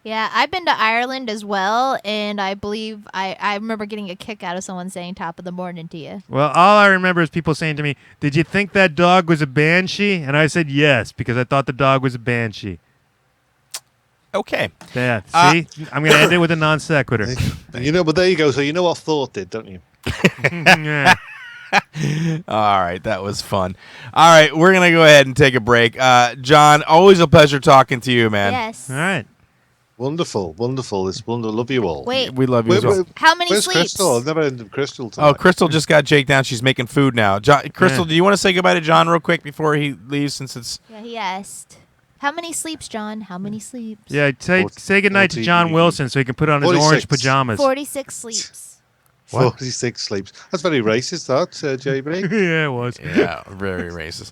Yeah, I've been to Ireland as well, and I believe I remember getting a kick out of someone saying top of the morning to you.
Well, all I remember is people saying to me, "Did you think that dog was a banshee?" And I said yes, because I thought the dog was a banshee.
Okay.
Yeah, see? I'm going to end it with a non sequitur.
But there you go. So you know what thought did, don't you?
Yeah.
All right, that was fun. All right, we're gonna go ahead and take a break. John, always a pleasure talking to you, man.
Yes.
All right.
Wonderful. It's wonderful. Love you all.
Wait,
We love you as well.
how many
Where's
sleeps?
Crystal? I've never ended Crystal tonight.
Oh, Crystal just got Jake down. She's making food now. Crystal, do you want to say goodbye to John real quick before he leaves? Since it's
Yeah, he asked. How many sleeps, John? How many sleeps?
Yeah, say goodnight to
40,
John Wilson so he can put on his
46.
orange pajamas.
46 sleeps.
46 sleeps. That's very racist, that, JB.
Yeah, it was.
yeah, very racist.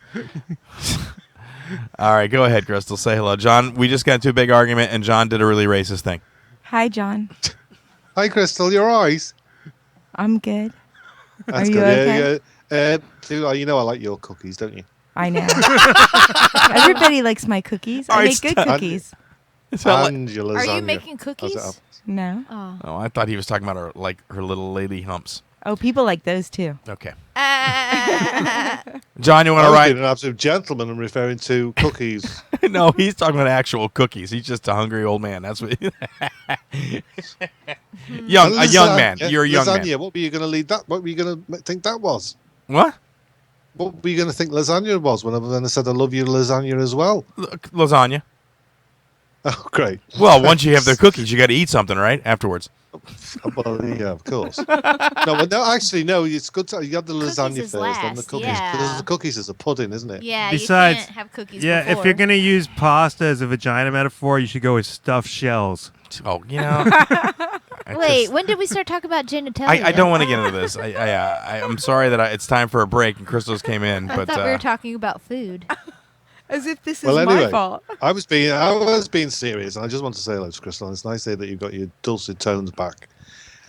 All right, go ahead, Crystal. Say hello, John. We just got into a big argument, and John did a really racist thing.
Hi, John.
Hi, Crystal. You're right.
I'm good.
That's
Are you
good.
okay?
You know I like your cookies, don't you?
I know. Everybody likes my cookies. I
Alright,
make good
stop.
cookies.
And your
Are you
lasagna.
making
How's
cookies?
that?
No.
Oh.
Oh, I thought he was talking about her little lady humps.
Oh, people like those too.
Okay,
Ah.
John, you want
I
to
was
write?
being an absolute gentleman and referring to cookies.
No, he's talking about actual cookies. He's just a hungry old man. That's what. a young man.
Lasagna-
You're a young
lasagna,
man.
What were you going to lead that? What were you going to think that was?
What?
What were you going to think lasagna was when I said I love you lasagna as well?
Lasagna.
Oh, great.
Well, once you have their cookies, you got to eat something, right? Afterwards.
Well, yeah, of course. no, actually, no. It's good. You have the
Cookies
lasagna
is
first, then the
last,
cookies.
yeah.
Because the cookies is a pudding, isn't it?
Yeah,
Besides-
you can't have cookies
Yeah,
before.
if you're going to use pasta as a vagina metaphor, you should go with stuffed shells.
Oh, you know.
Wait, when did we start talking about genitalia?
I don't want to get into this. I'm sorry that it's time for a break and Crystal's came in.
I
But
thought we were talking about food.
As if this is
Well,
my
anyway,
fault.
I was being serious, and I just want to say hello to Crystal. It's nice to hear that you've got your dulcet tones back.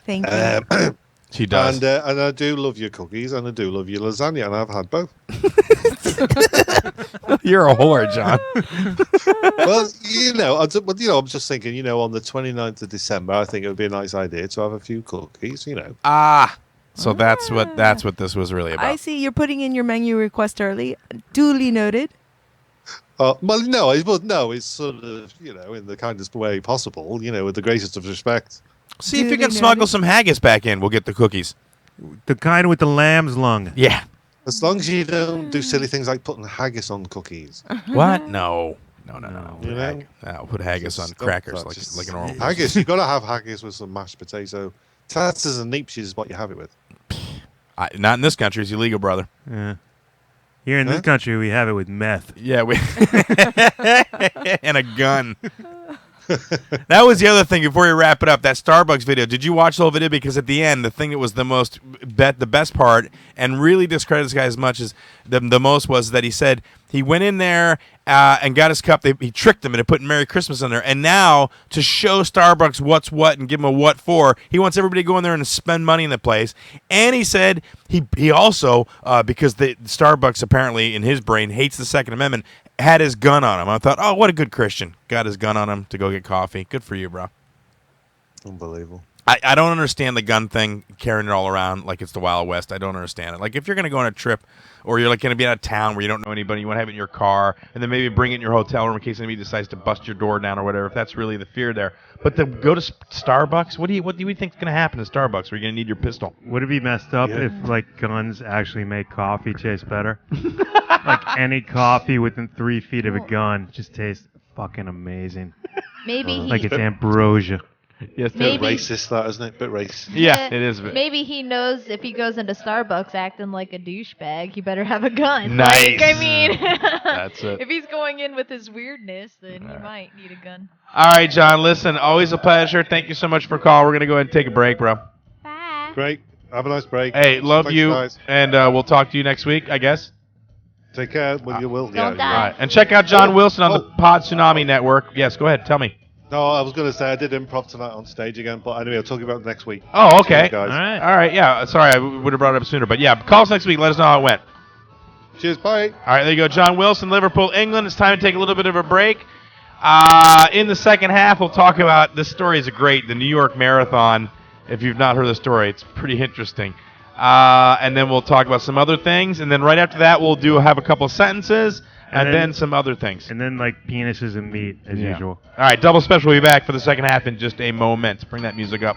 Thank you.
she does.
And I do love your cookies, and I do love your lasagna, and I've had both.
You're a whore, John.
I'm just thinking, on the 29th of December, I think it would be a nice idea to have a few cookies,
So that's what this was really about.
I see you're putting in your menu request early. Duly noted.
It's sort of, in the kindest way possible, with the greatest of respect.
See if you can smuggle some haggis back in. We'll get the cookies.
The kind with the lamb's lung.
Yeah.
As long as you don't do silly things like putting haggis on cookies.
What? No. Put haggis on
Just
crackers
stop that.
like a normal.
Haggis, you've got to have haggis with some mashed potato. Tatas and neeps is what you have it with.
Not in this country. It's illegal, brother.
Yeah. Here in this country, we have it with meth.
Yeah, and a gun. That was the other thing before we wrap it up. That Starbucks video. Did you watch the whole video? Because at the end, the thing that was the best part, and really discredits this guy as much as the most, was that he said he went in there and got his cup. He tricked them into putting Merry Christmas on there. And now, to show Starbucks what's what and give them a what for, he wants everybody to go in there and spend money in the place. And he said he also, because the Starbucks apparently in his brain hates the Second Amendment, had his gun on him. I thought, oh, what a good Christian. Got his gun on him to go get coffee. Good for you, bro.
Unbelievable.
I don't understand the gun thing, carrying it all around like it's the Wild West. I don't understand it. Like, if you're going to go on a trip or you're like going to be out of town where you don't know anybody, you want to have it in your car, and then maybe bring it in your hotel room in case anybody decides to bust your door down or whatever, if that's really the fear there. But to go to Starbucks, what do you think is going to happen to Starbucks? Are you going to need your pistol?
Would it be messed up if, guns actually make coffee taste better? Any coffee within 3 feet of a gun just tastes fucking amazing.
Maybe
like it's ambrosia.
Yes,
bit racist, that, isn't it? Bit racist.
Yeah, it is.
Maybe he knows if he goes into Starbucks acting like a douchebag, he better have a gun.
Nice.
I mean,
that's it.
If he's going in with his weirdness, then he might need a gun.
All right, John, listen, always a pleasure. Thank you so much for calling. We're going to go ahead and take a break, bro.
Bye.
Great. Have a nice break.
Hey, love
Thanks,
you,
guys.
and we'll talk to you next week, I guess.
Take care. Well, you will.
Don't die.
All right. And check out John Wilson on the Pod Tsunami Network. Yes, go ahead. Tell me.
No, I was going to say I did improv tonight on stage again, but anyway, I'll talk about it next week.
Oh, okay.
Cheers, guys.
All right. Yeah. Sorry, I would have brought it up sooner. But, yeah, call us next week. Let us know how it went.
Cheers. Bye.
All right, there you go. John Wilson, Liverpool, England. It's time to take a little bit of a break. In the second half, we'll talk about, this story is great, the New York Marathon. If you've not heard the story, it's pretty interesting. And then we'll talk about some other things. And then right after that, we'll have a couple of sentences. And then some other things.
And then, penises and meat, as usual.
All right, double special will be back for the second half in just a moment. Bring that music up.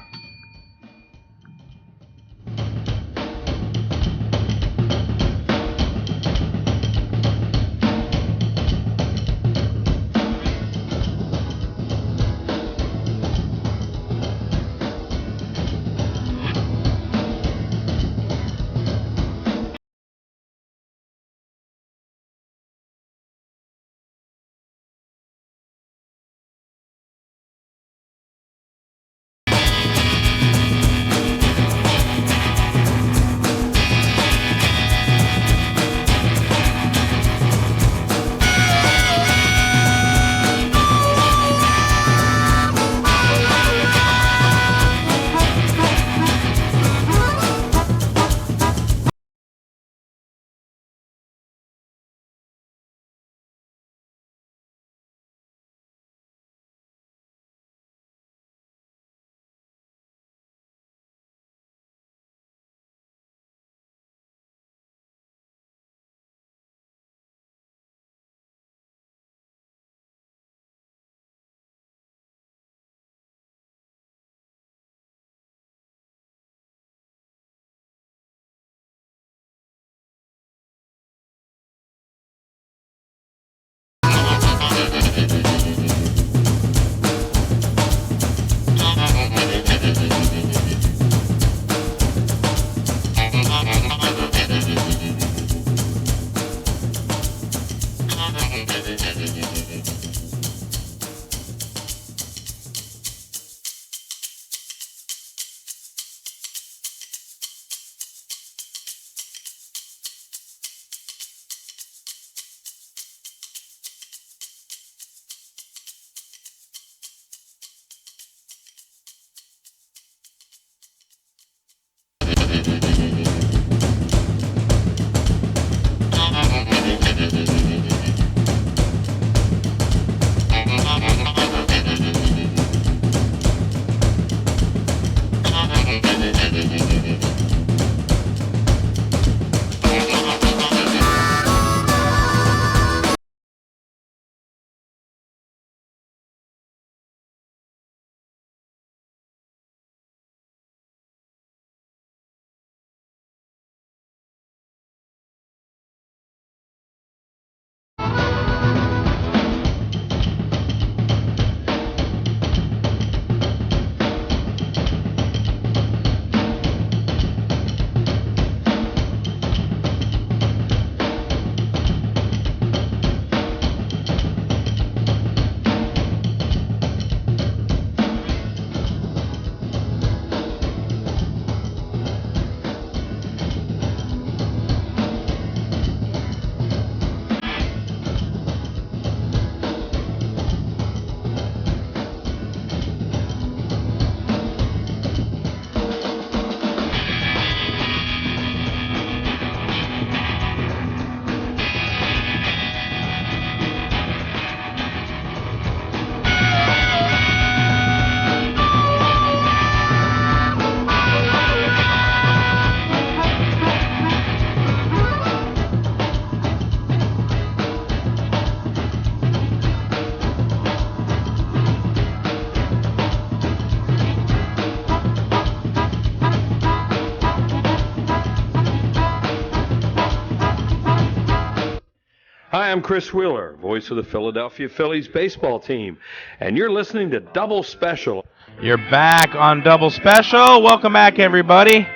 Hi, I'm Chris Wheeler, voice of the Philadelphia Phillies baseball team, and you're listening to Double Special.
You're back on Double Special. Welcome back, everybody.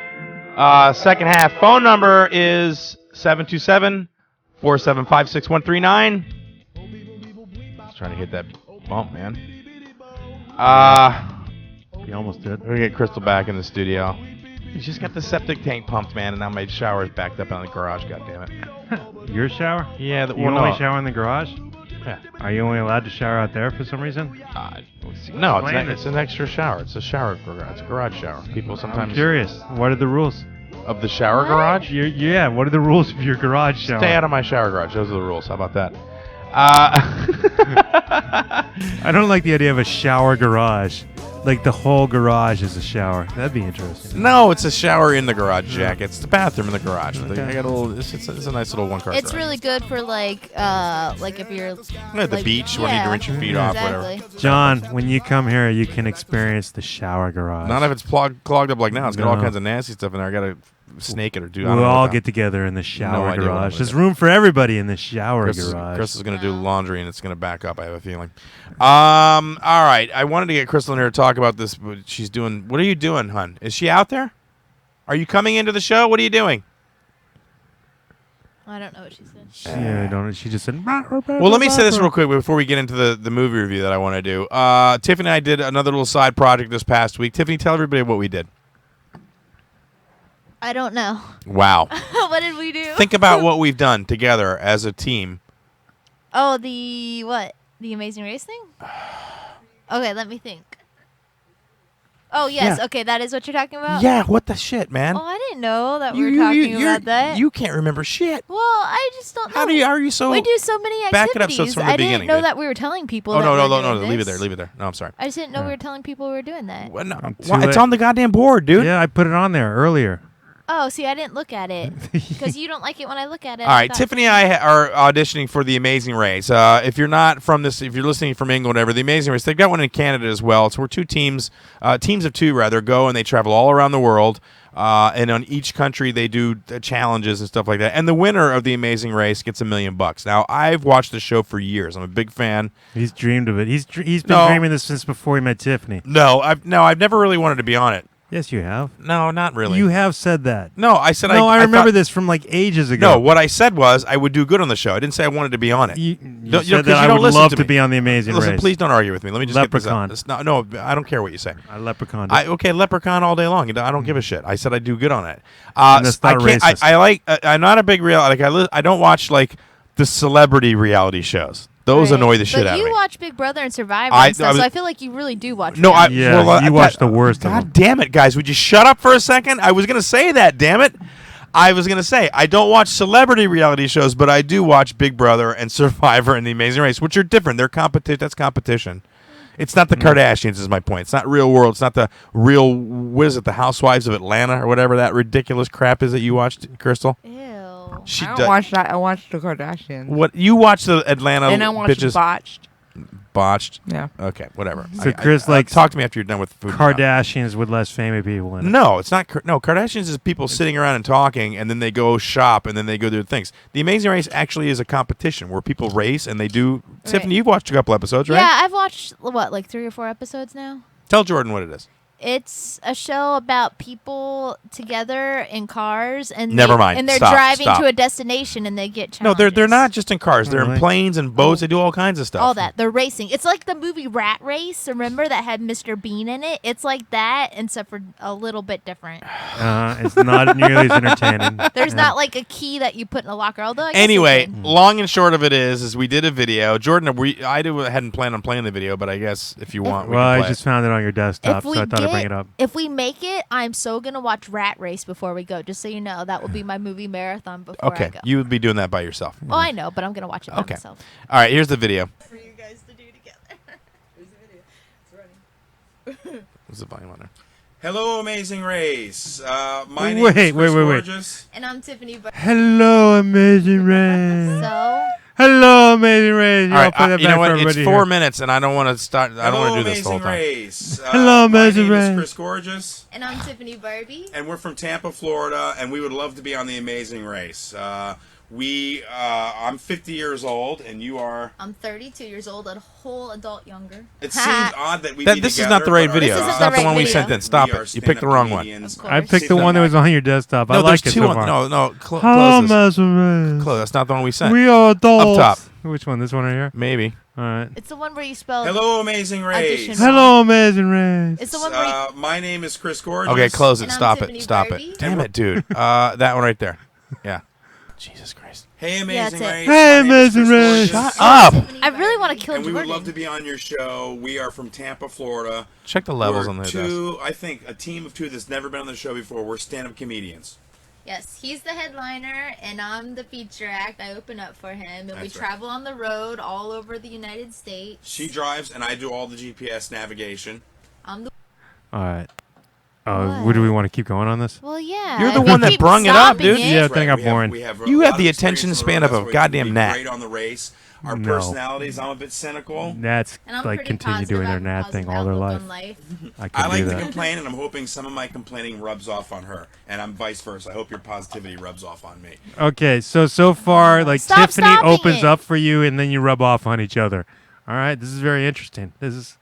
Second half phone number is 727-475-6139. Just trying to hit that bump, man.
You almost did.
We're going to get Crystal back in the studio. He's just got the septic tank pumped, man, and now my shower's backed up on the garage, goddammit.
Your shower?
Yeah.
You only shower in the garage?
Yeah.
Are you only allowed to shower out there for some reason?
No, it's an extra shower. It's a shower garage. It's a garage shower. People sometimes...
I'm curious. What are the rules?
Of the shower garage?
Yeah, what are the rules of your garage shower?
Stay out of my shower garage. Those are the rules. How about that?
I don't like the idea of a shower garage. Like the whole garage is a shower. That'd be interesting.
No, it's a shower in the garage, Jack. It's the bathroom in the garage.
Okay.
I got a little. It's a nice little one-car
It's
garage.
really good for like if you're
At the beach when you need to rinse your feet off, whatever.
John, when you come here, you can experience the shower garage.
None of it's clogged up like now. It's got all kinds of nasty stuff in there. I got to snake it or do. I don't
We'll
know
all
what
get together in the shower
idea what I'm
garage.
gonna
There's
do.
room for everybody in the shower
Chris
garage.
is going to do laundry and it's going to back up. I have a feeling. All right. I wanted to get Crystal in here to talk about this. But she's doing. What are you doing, hun? Is she out there? Are you coming into the show? What are you doing?
I don't know what she said.
She just said.
Well, let me say this real quick before we get into the movie review that I want to do. Tiffany and I did another little side project this past week. Tiffany, tell everybody what we did.
I don't know.
Wow.
What did we do?
Think about what we've done together as a team.
Oh, the Amazing Race thing? Okay, let me think. Oh, yes.
Yeah.
Okay, that is what you're talking about?
Yeah, what the shit, man?
Oh, I didn't know that we were talking about that.
You can't remember shit.
Well, I just don't know.
How are you so...
We do so many activities.
Back it up so it's from the
I
beginning,
didn't know
dude.
that we were telling people
Oh,
that
no,
we were doing
leave it
this.
there. No, I'm sorry.
I just didn't know we were telling people we were doing that.
Well, no,
too
it's
late.
on the goddamn board, dude.
Yeah, I put it on there earlier.
Oh, see, I didn't look at it because you don't like it when I look at it.
All right, Tiffany and I are auditioning for The Amazing Race. If you're not from this, if you're listening from England, whatever, The Amazing Race, they've got one in Canada as well. So we're two teams, teams of two rather, go and they travel all around the world. And on each country, they do challenges and stuff like that. And the winner of The Amazing Race gets $1 million. Now, I've watched the show for years. I'm a big fan.
He's dreamed of it. He's been dreaming this since before he met Tiffany.
No, I've never really wanted to be on it.
Yes, you have.
No, not really.
You have said that.
No, I said
No, I remember
thought,
this from like ages ago.
No, what I said was I would do good on the show. I didn't say I wanted to be on it.
You
Don't-
said
'cause
that I
don't
would
listen
love
to
to
me.
be on The Amazing
Listen,
Race.
please don't argue with me. Let me just
Leprechaun.
get this out. No, I don't care what you say.
I leprechaun.
Okay, leprechaun all day long. I don't give a shit. I said I do good on it.
And that's not racist.
I like. I'm not a big I don't watch like the celebrity reality shows. Those
Right.
annoy the shit
but
out of
you
me.
watch Big Brother and Survivor
I
and stuff, so
was-
I feel like you really do watch.
No,
reality.
you watch the worst of them.
God damn it, guys! Would you shut up for a second? I was gonna say that. Damn it! I was gonna say I don't watch celebrity reality shows, but I do watch Big Brother and Survivor and The Amazing Race, which are different. They're competition. That's competition. It's not the Kardashians, is my point. It's not Real World. It's not the real. What is it? The Housewives of Atlanta or whatever that ridiculous crap is that you watched, Crystal.
Ew.
She
I don't
does-
watch that. I watch the Kardashians.
What you watch the Atlanta
And I watch
bitches
Botched.
botched?
Yeah.
Okay, whatever.
So Chris likes
talk to me after you're done with food.
Kardashians with less famous people in it.
No, it's not. No, Kardashians is people sitting around and talking, and then they go shop, and then they go do things. The Amazing Race actually is a competition where people race and they do.
Right.
Tiffany, you've watched a couple episodes, right?
Yeah, I've watched like 3 or 4 episodes now.
Tell Jordan what it is.
It's a show about people together in cars, and
Never mind.
and they're
Stop,
driving
stop.
to a destination, and they get
No,
challenges.
they're not just in cars. They're in
Really?
planes and boats. They do all kinds of stuff.
All that. They're racing. It's like the movie Rat Race. Remember that had Mr. Bean in it? It's like that, except for a little bit different.
It's not nearly as entertaining.
There's
Yeah.
not like a key that you put in a locker. Although I guess
Anyway,
you can.
long and short of it is we did a video. Jordan, hadn't planned on playing the video, but I guess if you want, we
Well,
can
I
play
just
it.
found it on your desktop,
if
so
we
I thought I'd bring it up.
If we make it, I'm so gonna watch Rat Race before we go. Just so you know, that will be my movie marathon before I
Okay,
go.
you would be doing that by yourself.
Oh, I know, but I'm gonna watch it by
Okay.
myself.
All right, here's the video.
For you guys to do together. Here's the video. It's running.
What's the volume on there? Hello, Amazing Race. My
name is Chris wait.
Gorges.
And I'm Tiffany.
Hello, Amazing Race.
So
Hello, Amazing Race.
All right,
I'll play that
you
back
know what?
for
It's
everybody
4
here.
minutes, and I don't want to start. I don't want to do this the whole time.
Race.
Hello, Amazing
My name is
Race.
Chris Gorges,
and I'm Tiffany Barbee.
and we're from Tampa, Florida, and we would love to be on the Amazing Race.
I'm 50 years old, and you are.
I'm 32 years old, a whole adult younger.
It seems odd that we. Be This together, is not the right but video.
This
It's
isn't
not
the
the
right
one we
video.
sent in. Stop We are it. You picked the wrong one.
Of course.
I picked the one that was on your desktop. I
No,
like
there's
it
two
so
on.
far.
No, close this. Close. That's not the one we sent.
We are adults.
Up top.
Which one? This one right here?
Maybe.
All right.
It's the one where you spell.
Hello, Amazing Race.
Audition.
Hello, Amazing Race.
It's the one where you.
My name is Chris Gorges.
Okay, close it.
And I'm
Stop
Tiffany
it. Stop
Barbee.
it. Damn it, dude. That one right there. Yeah.
Jesus Christ. Hey,
Yeah,
Amazing
that's it.
Race.
Hey,
My name is
Amazing
Chris
Race.
Gorges.
Shut up.
I really want to kill
And we
Jordan.
would love to be on your show. We are from Tampa, Florida.
Check the levels
We're
on the desk.
I think a team of two that's never been on the show before. We're stand-up comedians.
Yes, he's the headliner, and I'm the feature act. I open up for him, and we
That's right.
travel on the road all over the United States.
She drives, and I do all the GPS navigation.
I'm the.
All right.
What?
What do we want to keep going on this?
Well, yeah.
You're the
if you
one that
keep
brung it up,
stopping
dude.
it-
Yeah, I
That's
think I'm
We have-
boring.
we have a
You
lot
have
of
the
experience
attention
on the
span
road.
of a
That's why we
goddamn
can be
gnat.
Great on the race. Our
No.
personalities. I'm a bit cynical.
Gnats
And I'm
like
pretty
continue
positive.
doing
I
their
have a
gnat
positive
thing all their
outlook
life.
on life.
I
I
can
like
do
to
that.
complain, and I'm hoping some of my complaining rubs off on her, and I'm vice versa. I hope your positivity rubs off on me.
Okay, so far, like
Stop
Tiffany
stopping
opens
it.
up for you, and then you rub off on each other. All right, this is very interesting. This is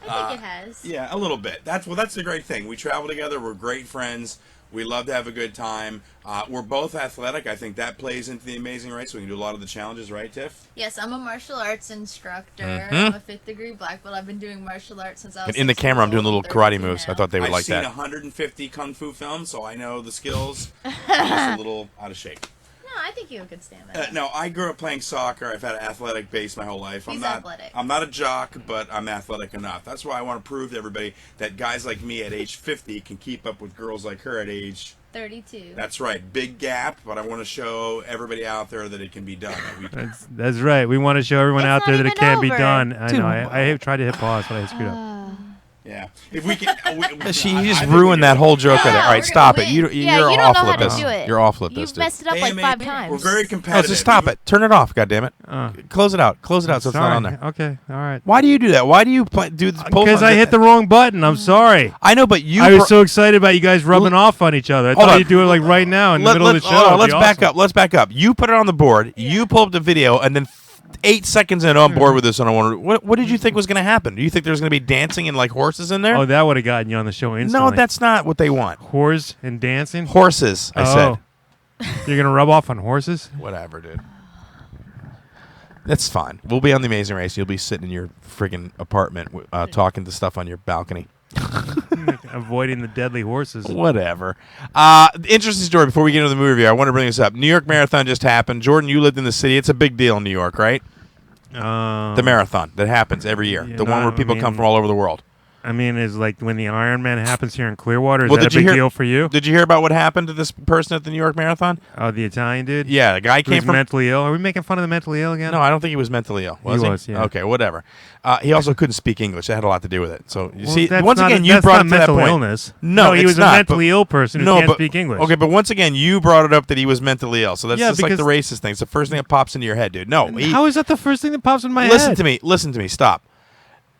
I think it has.
Yeah, a little bit. That's the great thing. We travel together. We're great friends. We love to have a good time. We're both athletic. I think that plays into the Amazing Race. We can do a lot of the challenges, right, Tiff?
Yes, I'm a martial arts instructor.
Mhm.
I'm a 5th degree black belt. I've been doing martial arts since I was
And in the
6
camera, I'm
years
doing
old.
little karate
32
moves.
now.
I thought they would
I've
like
seen
that.
150 kung fu films, so I know the skills. I'm just a little out of shape.
No, I think you could stand that.
No, I grew up playing soccer. I've had an athletic base my whole life.
He's athletic.
I'm not a jock, but I'm athletic enough. That's why I want to prove to everybody that guys like me at age 50 can keep up with girls like her at age.
32.
That's right, big gap. But I want to show everybody out there that it can be done.
that's right. We want to show everyone
It's
out
not
there that it
even
can be
over.
done. I
Dude,
know. I tried to hit pause, but I screwed up.
Yeah, if we can.
You just ruined that whole joke of it.
Yeah,
All right,
we're
stop
gonna
it. You,
win.
you're
Yeah, you don't know
awful
how
at
to
this.
do it.
You're awful at this,
You've
dude.
messed it up
Hey,
like
man,
5 times.
We're very
Oh,
competitive.
just stop it. Turn it off. God damn it.
Uh,
Close it out. Close it out so it's not
sorry.
on there.
Okay, all right.
Why do you do that? Why do you do this?
Because I hit the wrong button. I'm sorry.
I know, but you.
I was so excited about you guys rubbing off on each other. I
Hold
thought
on.
you'd do it like right now in the middle of the show.
hold on,
It'd
let's
be
back
awesome.
up. Let's back up. You put it on the board. You pull up the video, and then 8 seconds in on board with this, and I wonder what did you think was going to happen? Do you think there's going to be dancing and like horses in there?
Oh, that would have gotten you on the show instantly.
no, that's not what they want.
Whores and dancing.
Horses, I said.
You're gonna rub off on horses?
Whatever, dude. That's fine. We'll be on the Amazing Race. You'll be sitting in your friggin' apartment talking to stuff on your balcony.
Avoiding the deadly horses.
Whatever. Interesting story before we get into the movie review. I want to bring this up. New York Marathon just happened. Jordan, you lived in the city. It's a big deal in New York, right? The marathon that happens every year.
Yeah,
The one where people come from all over the world.
I mean, is like when the Ironman happens here in Clearwater. Is
Well,
that a
did you
big
hear-
deal for you?
Did you hear about what happened to this person at the New York Marathon?
Oh, the Italian dude?
Yeah, the guy
Who's
came from.
mentally ill. Are we making fun of the mentally ill again?
No, I don't think he was mentally ill. Was he?
was, yeah.
Okay, whatever. He also couldn't speak English. That had a lot to do with it. So you
Well,
see,
that's
once
not
again,
a,
you
that's
brought
not
it to that
mental
point.
illness.
No,
he
it's
was
not,
a mentally ill person who
no,
can't
but,
speak English.
Okay, but once again, you brought it up that he was mentally ill. So that's
Yeah,
just like the
because-
racist thing. It's the first thing that pops into your head, dude. No,
How is that the first thing that pops in my head?
Listen to me. Stop.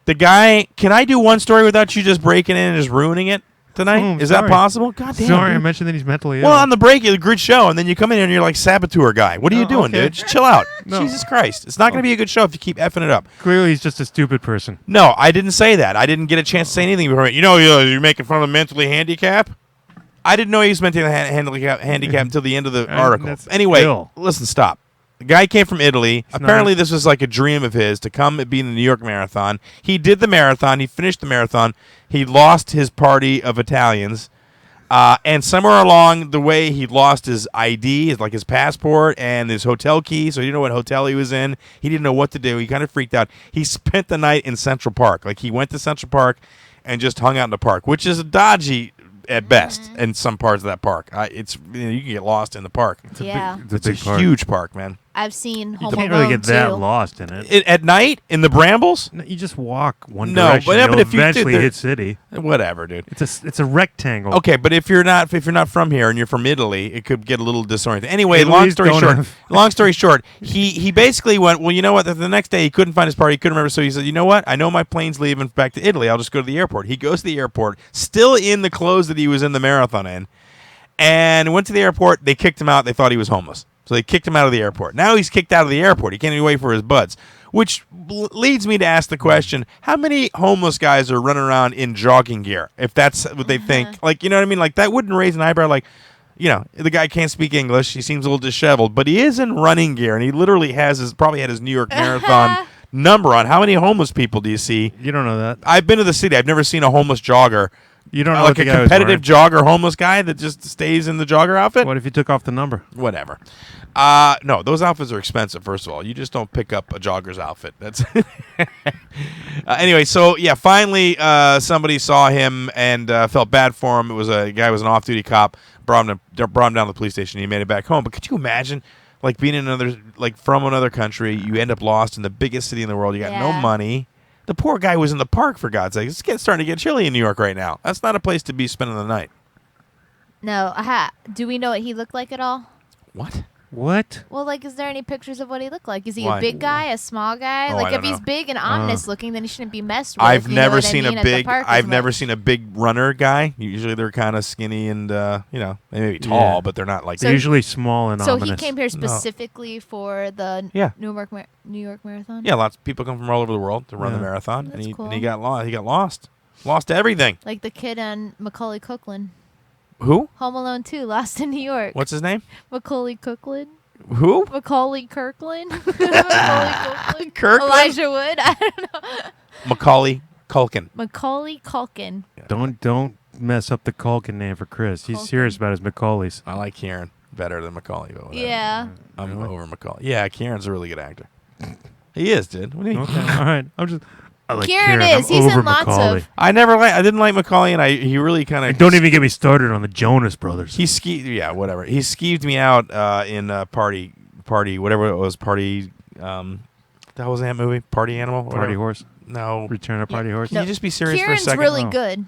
The guy. Can I do one story without you just breaking in and just ruining it tonight?
Oh,
Is
sorry.
that possible? God damn.
Sorry, I
dude.
mentioned that he's mentally ill.
Well, on the break, it's a good show, and then you come in here and you're like saboteur guy. What are you
Oh,
doing,
okay.
dude? Just chill out.
No.
Jesus Christ. It's not going to be a good show if you keep effing it up.
Clearly, he's just a stupid person.
No, I didn't say that. I didn't get a chance to say anything before. You know, you're making fun of the mentally handicapped. I didn't know he was mentally handicapped until the end of the article.
That's
Anyway,
ill.
listen, stop. The guy came from Italy.
not-
Apparently, this was like a dream of his to come and be in the New York Marathon. He did the marathon. He finished the marathon. He lost his party of Italians. And somewhere along the way, he lost his ID, his passport, and his hotel key. So he didn't know what hotel he was in. He didn't know what to do. He kind of freaked out. He spent the night in Central Park. Like, he went to Central Park and just hung out in the park, which is dodgy at best in some parts of that park. You can get lost in the park.
Yeah.
It's a
It's
big
a
park.
huge park, man.
I've seen Home
You can't
Alone
really get that
too.
lost in it.
At night in the brambles?
No, you just walk one
No,
direction.
but- yeah,
You'll
but if you did
eventually
the-
hit city.
Whatever, dude.
It's a rectangle.
Okay, but if you're not from here and you're from Italy, it could get a little disoriented. Anyway,
Italy's don't
long story short, he basically went, well, you know what? The next day he couldn't find his party, he couldn't remember, so he said, you know what? I know my plane's leaving back to Italy. I'll just go to the airport. He goes to the airport, still in the clothes that he was in the marathon in, and went to the airport. They kicked him out. They thought he was homeless.
So they kicked him out of the airport. Now he's kicked out of the airport. He can't even wait for his buds. Which leads me to ask the question, how many homeless guys are running around in jogging gear? If that's what they think. Like, you know what I mean? Like, that wouldn't raise an eyebrow. Like, you know, the guy can't speak English. He seems a little disheveled. But he is in running gear, and he literally probably had his New York Marathon number on. How many homeless people do you see?
You don't know that.
I've been to the city. I've never seen a homeless jogger.
You don't know
like
what the
a
guy was
competitive jogger homeless guy that just stays in the jogger outfit?
What if you took off the number?
Whatever. No, those outfits are expensive, first of all. You just don't pick up a jogger's outfit. That's anyway, so, yeah, finally somebody saw him and felt bad for him. It was a guy who was an off-duty cop, brought him down to the police station, and he made it back home. But could you imagine, like, being from another country, you end up lost in the biggest city in the world, you got no money. The poor guy was in the park, for God's sake. It's starting to get chilly in New York right now. That's not a place to be spending the night.
No. Do we know what he looked like at all?
What?
What?
Well, like, is there any pictures of what he looked like? Is he
Why?
a big guy, a small guy?
Oh, I
like, if
don't
he's
know.
big and ominous looking, then he shouldn't be messed with.
I've
you know
never
what I
seen
mean,
a
at the
big.
park
I've
as
never
much.
seen a big runner guy. Usually they're kind of skinny and you know, they may be tall,
Yeah.
but they're not like.
They're usually small and
So
ominous.
he came here specifically for the
Yeah.
New York Marathon?
Yeah, lots of people come from all over the world to run the
Yeah.
marathon, and
That's
he
cool.
got lost. He got lost everything.
Like the kid on Macaulay Culkin.
Who?
Home Alone 2, Lost in New York.
What's his name?
Macaulay Culkin?
Who?
Macaulay Kirkland? Macaulay Culkin?
Kirkland?
Elijah Wood? I don't know.
Macaulay Culkin.
Macaulay Culkin.
Don't mess up the Culkin name for Chris. He's
Culkin.
serious about his Macaulay's.
I like Kieran better than Macaulay, but whatever.
Yeah.
I'm over Macaulay. Yeah, Kieran's a really good actor. He is, dude. What do you mean?
Okay, all right. I like
Kieran
I'm
is. He's
over
in lots
Macaulay.
of.
I didn't like Macaulay, and he really kind of.
Don't even get me started on the Jonas Brothers.
He whatever. He skeeved me out in party, whatever it was, party. That was that movie, Party Animal,
Party
whatever.
Horse.
No,
Return of Party Horse.
Can you just be serious
Kieran's
for a second?
really
No.
good.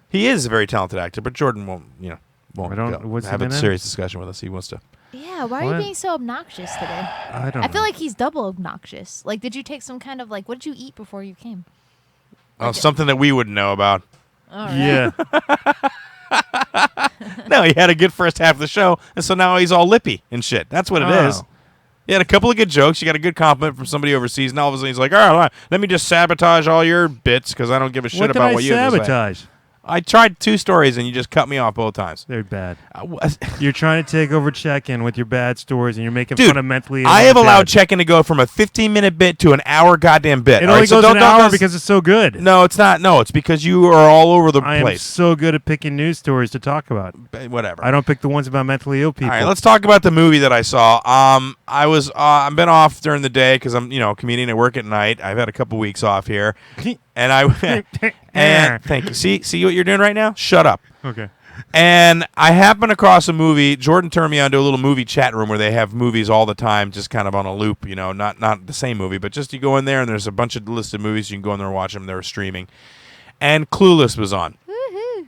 He is a very talented actor, but Jordan won't
I don't-
go
what's he
have a
been in?
serious discussion with us. He wants to.
Yeah, why are
What?
you being so obnoxious today?
I don't
I
know.
feel like he's double obnoxious. Like, did you take some kind of, like, what did you eat before you came?
Something that we wouldn't know about.
All right.
Yeah.
No, he had a good first half of the show, and so now he's all lippy and shit. That's what it is.
Oh.
He had a couple of good jokes. You got a good compliment from somebody overseas, and all of a sudden he's like, all right, let me just sabotage all your bits because I don't give a shit
What did
about
I
what you have to say.
sabotage?
I tried 2 stories, and you just cut me off both times.
They're bad.
Dude,
You're trying to take over check-in with your bad stories, and you're making fun of mentally ill
I have
dads.
allowed check-in to go from a 15-minute bit to an hour goddamn bit.
It
all
only
right? So
goes
don't-
an
don't-
hour
don't-
because it's so good.
No, it's not. No, it's because you are all over the
I am
place.
so good at picking news stories to talk about.
Whatever.
I don't pick the ones about mentally ill people.
All right, let's talk about the movie that I saw. I've been off during the day because I'm, comedian. I work at night. I've had a couple weeks off here, and and thank you. See what you're doing right now? Shut up.
Okay.
And I happened across a movie. Jordan turned me on to a little movie chat room where they have movies all the time, just kind of on a loop. Not the same movie, but just you go in there and there's a bunch of listed movies. You can go in there and watch them. They're streaming, and Clueless was on.
Woohoo.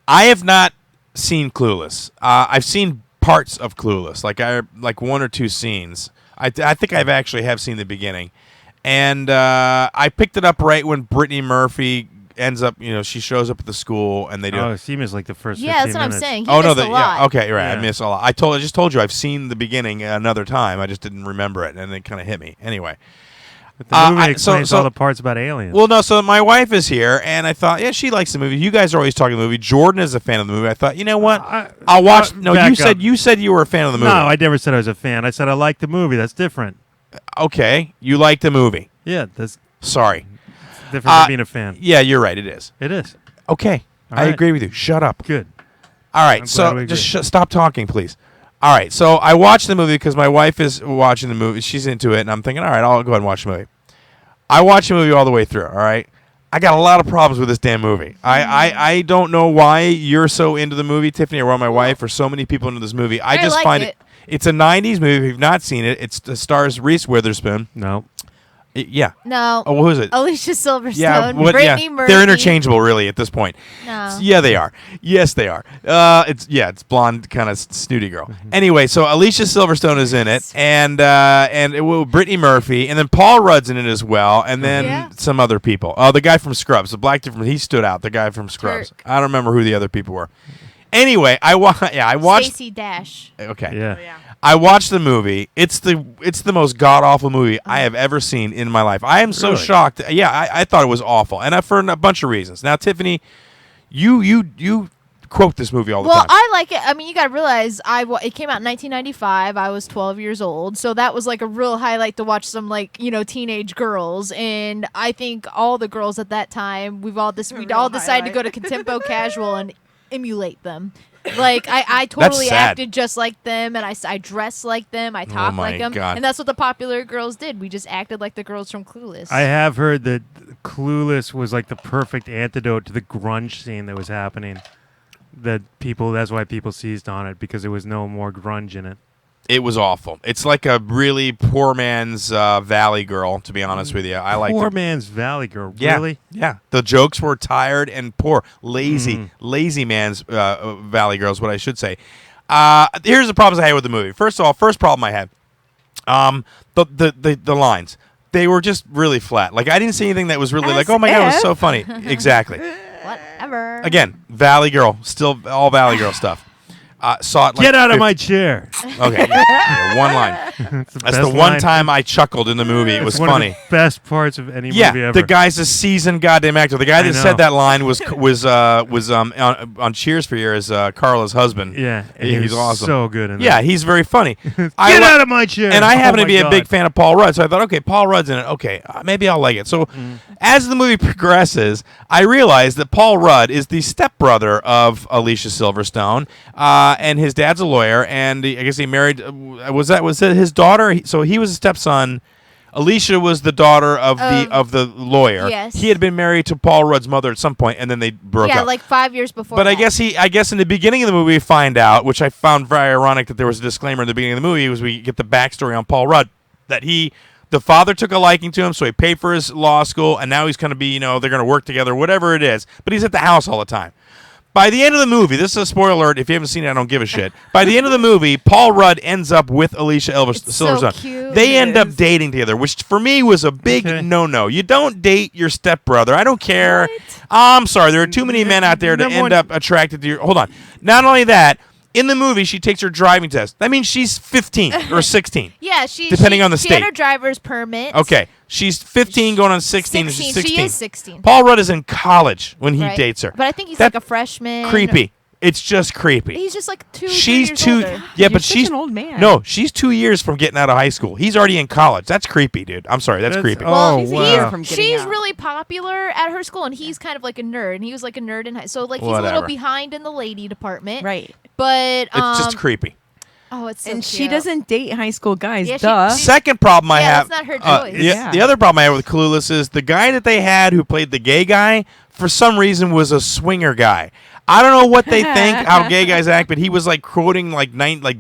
I have not seen Clueless. I've seen parts of Clueless, like 1 or 2 scenes. I think I've actually have seen the beginning, and I picked it up right when Brittany Murphy ends up. She shows up at the school, and they do.
Oh, Seam is like the first.
Yeah,
15
that's what I'm
minutes.
saying. He
Oh no!
missed a lot.
Yeah, okay, right. I
Yeah.
missed a lot. I just told you I've seen the beginning another time. I just didn't remember it, and it kind of hit me. Anyway,
But the movie
I-
explains
so-
all the parts about aliens.
well, no. So my wife is here, and I thought, yeah, she likes the movie. You guys are always talking the movie. Jordan is a fan of the movie. I thought, you know what? I'll watch. No,
back
you
up.
said you were a fan of the movie.
No, I never said I was a fan. I said I liked the movie. That's different.
Okay, you like the movie.
Yeah, that's
Sorry.
different than being a fan.
Yeah, you're right. It is.
It is.
Okay,
All
I
right.
agree with you. Shut up.
Good.
All right,
I'm
so
glad we
just
agree.
stop talking, please. All right, so I watched the movie because my wife is watching the movie. She's into it, and I'm thinking, all right, I'll go ahead and watch the movie. I watched the movie all the way through, all right? I got a lot of problems with this damn movie. I don't know why you're so into the movie, Tiffany, or why my wife, or so many people into this movie. I just
like
find
it.
it's a 90s movie. If you've not seen it, it stars Reese Witherspoon.
No.
Yeah.
No.
Oh, who is it?
Alicia Silverstone.
Yeah,
Brittany Murphy.
they're interchangeable, really, at this point.
No.
Yeah, they are. Yes, they are. It's blonde, kind of snooty girl. Anyway, so Alicia Silverstone is in it, and Brittany Murphy, and then Paul Rudd's in it as well, and then
Yeah.
some other people. Oh, the guy from Scrubs, the black dude from he stood out. The guy from Scrubs.
Turk.
I don't remember who the other people were. Anyway, I watched.
Stacey Dash.
Okay.
Yeah.
I watched the movie. It's the most god awful movie I have ever seen in my life. I am so
Really?
shocked. Yeah, I thought it was awful, and for a bunch of reasons. Now, Tiffany, you quote this movie all the
Well,
time.
I like it. I mean, you got to realize it came out in 1995. I was 12 years old, so that was like a real highlight to watch some teenage girls. And I think all the girls at that time, we all decided to go to Contempo Casual and emulate them. Like I totally
sad.
acted just like them, and I dressed like them, I talked
my
like them,
God.
and that's what the popular girls did. We just acted like the girls from Clueless.
I have heard that Clueless was like the perfect antidote to the grunge scene that was happening. That's why people seized on it, because there was no more grunge in it.
It was awful. It's like a really poor man's Valley Girl, to be honest with you. I like
Poor man's Valley Girl.
Yeah,
Really?
yeah. The jokes were tired and poor, lazy man's Valley Girl is what I should say. Here's the problems I had with the movie. First of all, first problem I had, the lines. They were just really flat. Like, I didn't see anything that was really like, oh my God, it was so funny. Exactly.
Whatever.
Again, Valley Girl, still all Valley Girl stuff. Saw it. Like
Get out of my chair.
Okay, yeah, one line. That's the one time I chuckled in the movie. It was
It's one
funny.
of the best parts of any movie
Yeah,
ever.
the guy's a seasoned goddamn actor. The guy that said that line was on Cheers for Years, Carla's husband.
Yeah, and he
he's
was
awesome.
so good in that.
Yeah, he's very funny.
Get out of my chair.
And I happen
Oh
to be
my
a big
God.
fan of Paul Rudd, so I thought, okay, Paul Rudd's in it. Okay, maybe I'll like it. So as the movie progresses, I realized that Paul Rudd is the stepbrother of Alicia Silverstone, and his dad's a lawyer, and I guess he married. Was it his daughter? So he was a stepson. Alicia was the daughter of the lawyer.
Yes.
He had been married to Paul Rudd's mother at some point, and then they broke up.
Yeah, like 5 years before.
But
that.
I guess in the beginning of the movie we find out, which I found very ironic that there was a disclaimer in the beginning of the movie, was we get the backstory on Paul Rudd, that the father took a liking to him, so he paid for his law school, and now he's going to be, they're going to work together, whatever it is. But he's at the house all the time. By the end of the movie, this is a spoiler alert. If you haven't seen it, I don't give a shit. By the end of the movie, Paul Rudd ends up with Alicia Silverstone.
So cute.
They end up dating together, which for me was a big no-no. You don't date your stepbrother. I don't care. I'm sorry. There are too many men out there to end up attracted to your... Hold on. Not only that, in the movie, she takes her driving test. That means she's 15 or 16.
Yeah,
depending on the
she
state.
had her driver's permit.
Okay. She's 15 going on 16. She's 16.
She is 16.
Paul Rudd is in college when he dates her.
But I think he's
That-
like a freshman.
Creepy. It's just creepy.
He's just like
She's
years
two.
older.
Yeah,
You're
but
such
she's
an old man.
No, she's 2 years from getting out of high school. He's already in college. That's creepy, dude. I'm sorry. That's creepy.
Well,
She's a
wow.
year from getting
She's
out.
really popular at her school, and he's kind of like a nerd. And he was like a nerd in high, so like he's a
Whatever.
little behind in the lady department.
Right.
But
It's just creepy.
oh, it's so
And she
cute.
doesn't date high school guys.
Yeah, she-
duh.
Second problem I
Yeah,
have.
that's not her choice.
Yeah.
The other problem I have with Clueless is the guy that they had who played the gay guy, for some reason, was a swinger guy. I don't know what they think, how gay guys act, but he was like quoting like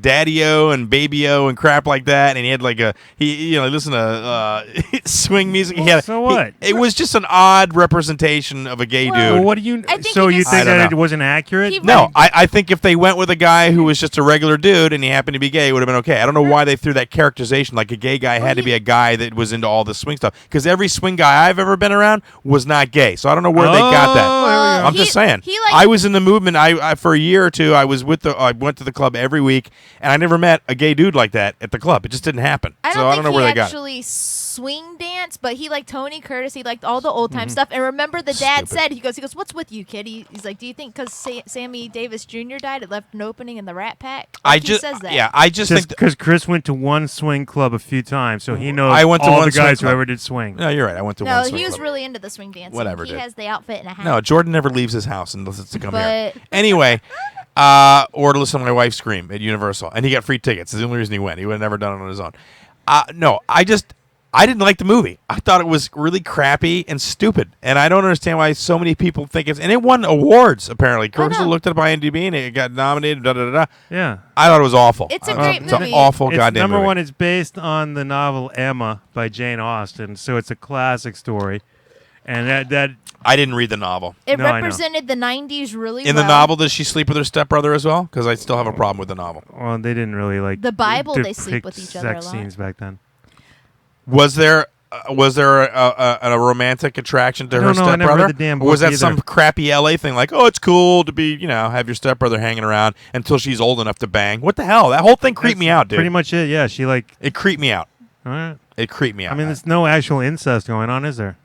Daddy-O and Baby-O and crap like that, and he had like he listened to swing music.
So what?
It was just an odd representation of a gay
Well,
dude.
What do you?
I think
So
he
you
just-
think
I don't
that it
know.
wasn't accurate?
He-
No, I think if they went with a guy who was just a regular dude and he happened to be gay, it would have been okay. I don't know why they threw that characterization like a gay guy had to be a guy that was into all the swing stuff. Because every swing guy I've ever been around was not gay. So I don't know where they got that.
Oh, there we go.
I'm just saying. I was in the movement. I for a year or two. I went to the club every week, and I never met a gay dude like that at the club. It just didn't happen.
I
so
don't
I
think
don't know where
he
they got it.
actually swing dance, but he liked Tony Curtis. He liked all the old time stuff. And remember, the dad
Stupid.
said, he goes, "What's with you, kid?" He's like, "Do you think because Sammy Davis Jr. died, it left an opening in the Rat Pack?" Like, he says that.
I just
Just
think.
because Chris went to one swing club a few times, so he knows
I went to
all
one
the guys
swing
who
club.
ever did swing.
No, you're right. I went to
No,
one swing
he was
club.
really into the swing dancing.
Whatever,
He
dude.
has the outfit and a hat.
No, Jordan never leaves his house unless it's to come here.
But-
Anyway, or to listen to my wife scream at Universal, and he got free tickets. That's the only reason he went. He would have never done it on his own. No, I didn't like the movie. I thought it was really crappy and stupid, and I don't understand why so many people think it's. And it won awards apparently. Crystal looked it up on IMDb, and it got nominated. Da da da da.
Yeah.
I thought it was awful.
It's a great
It's an
movie.
awful
It's
goddamn
number
movie.
one. It's based on the novel Emma by Jane Austen, so it's a classic story. And that
I didn't read the novel.
It
No, I know.
represented the 90s really
In
well.
the novel, does she sleep with her stepbrother as well? Because I still have a problem with the novel.
well, they didn't really like
The Bible, they
depict
sleep with each other a
sex
lot.
scenes back then.
Was there was there a romantic attraction to
I
her
don't know. I never
stepbrother?
read the damn
Or was
book
that some
either.
crappy LA thing? Like, oh, it's cool to be, have your stepbrother hanging around until she's old enough to bang. What the hell? That whole thing creeped me out, dude.
Pretty much it. Yeah, she
It creeped me out.
All right.
It creeped me out.
I mean, there's no actual incest going on, is there?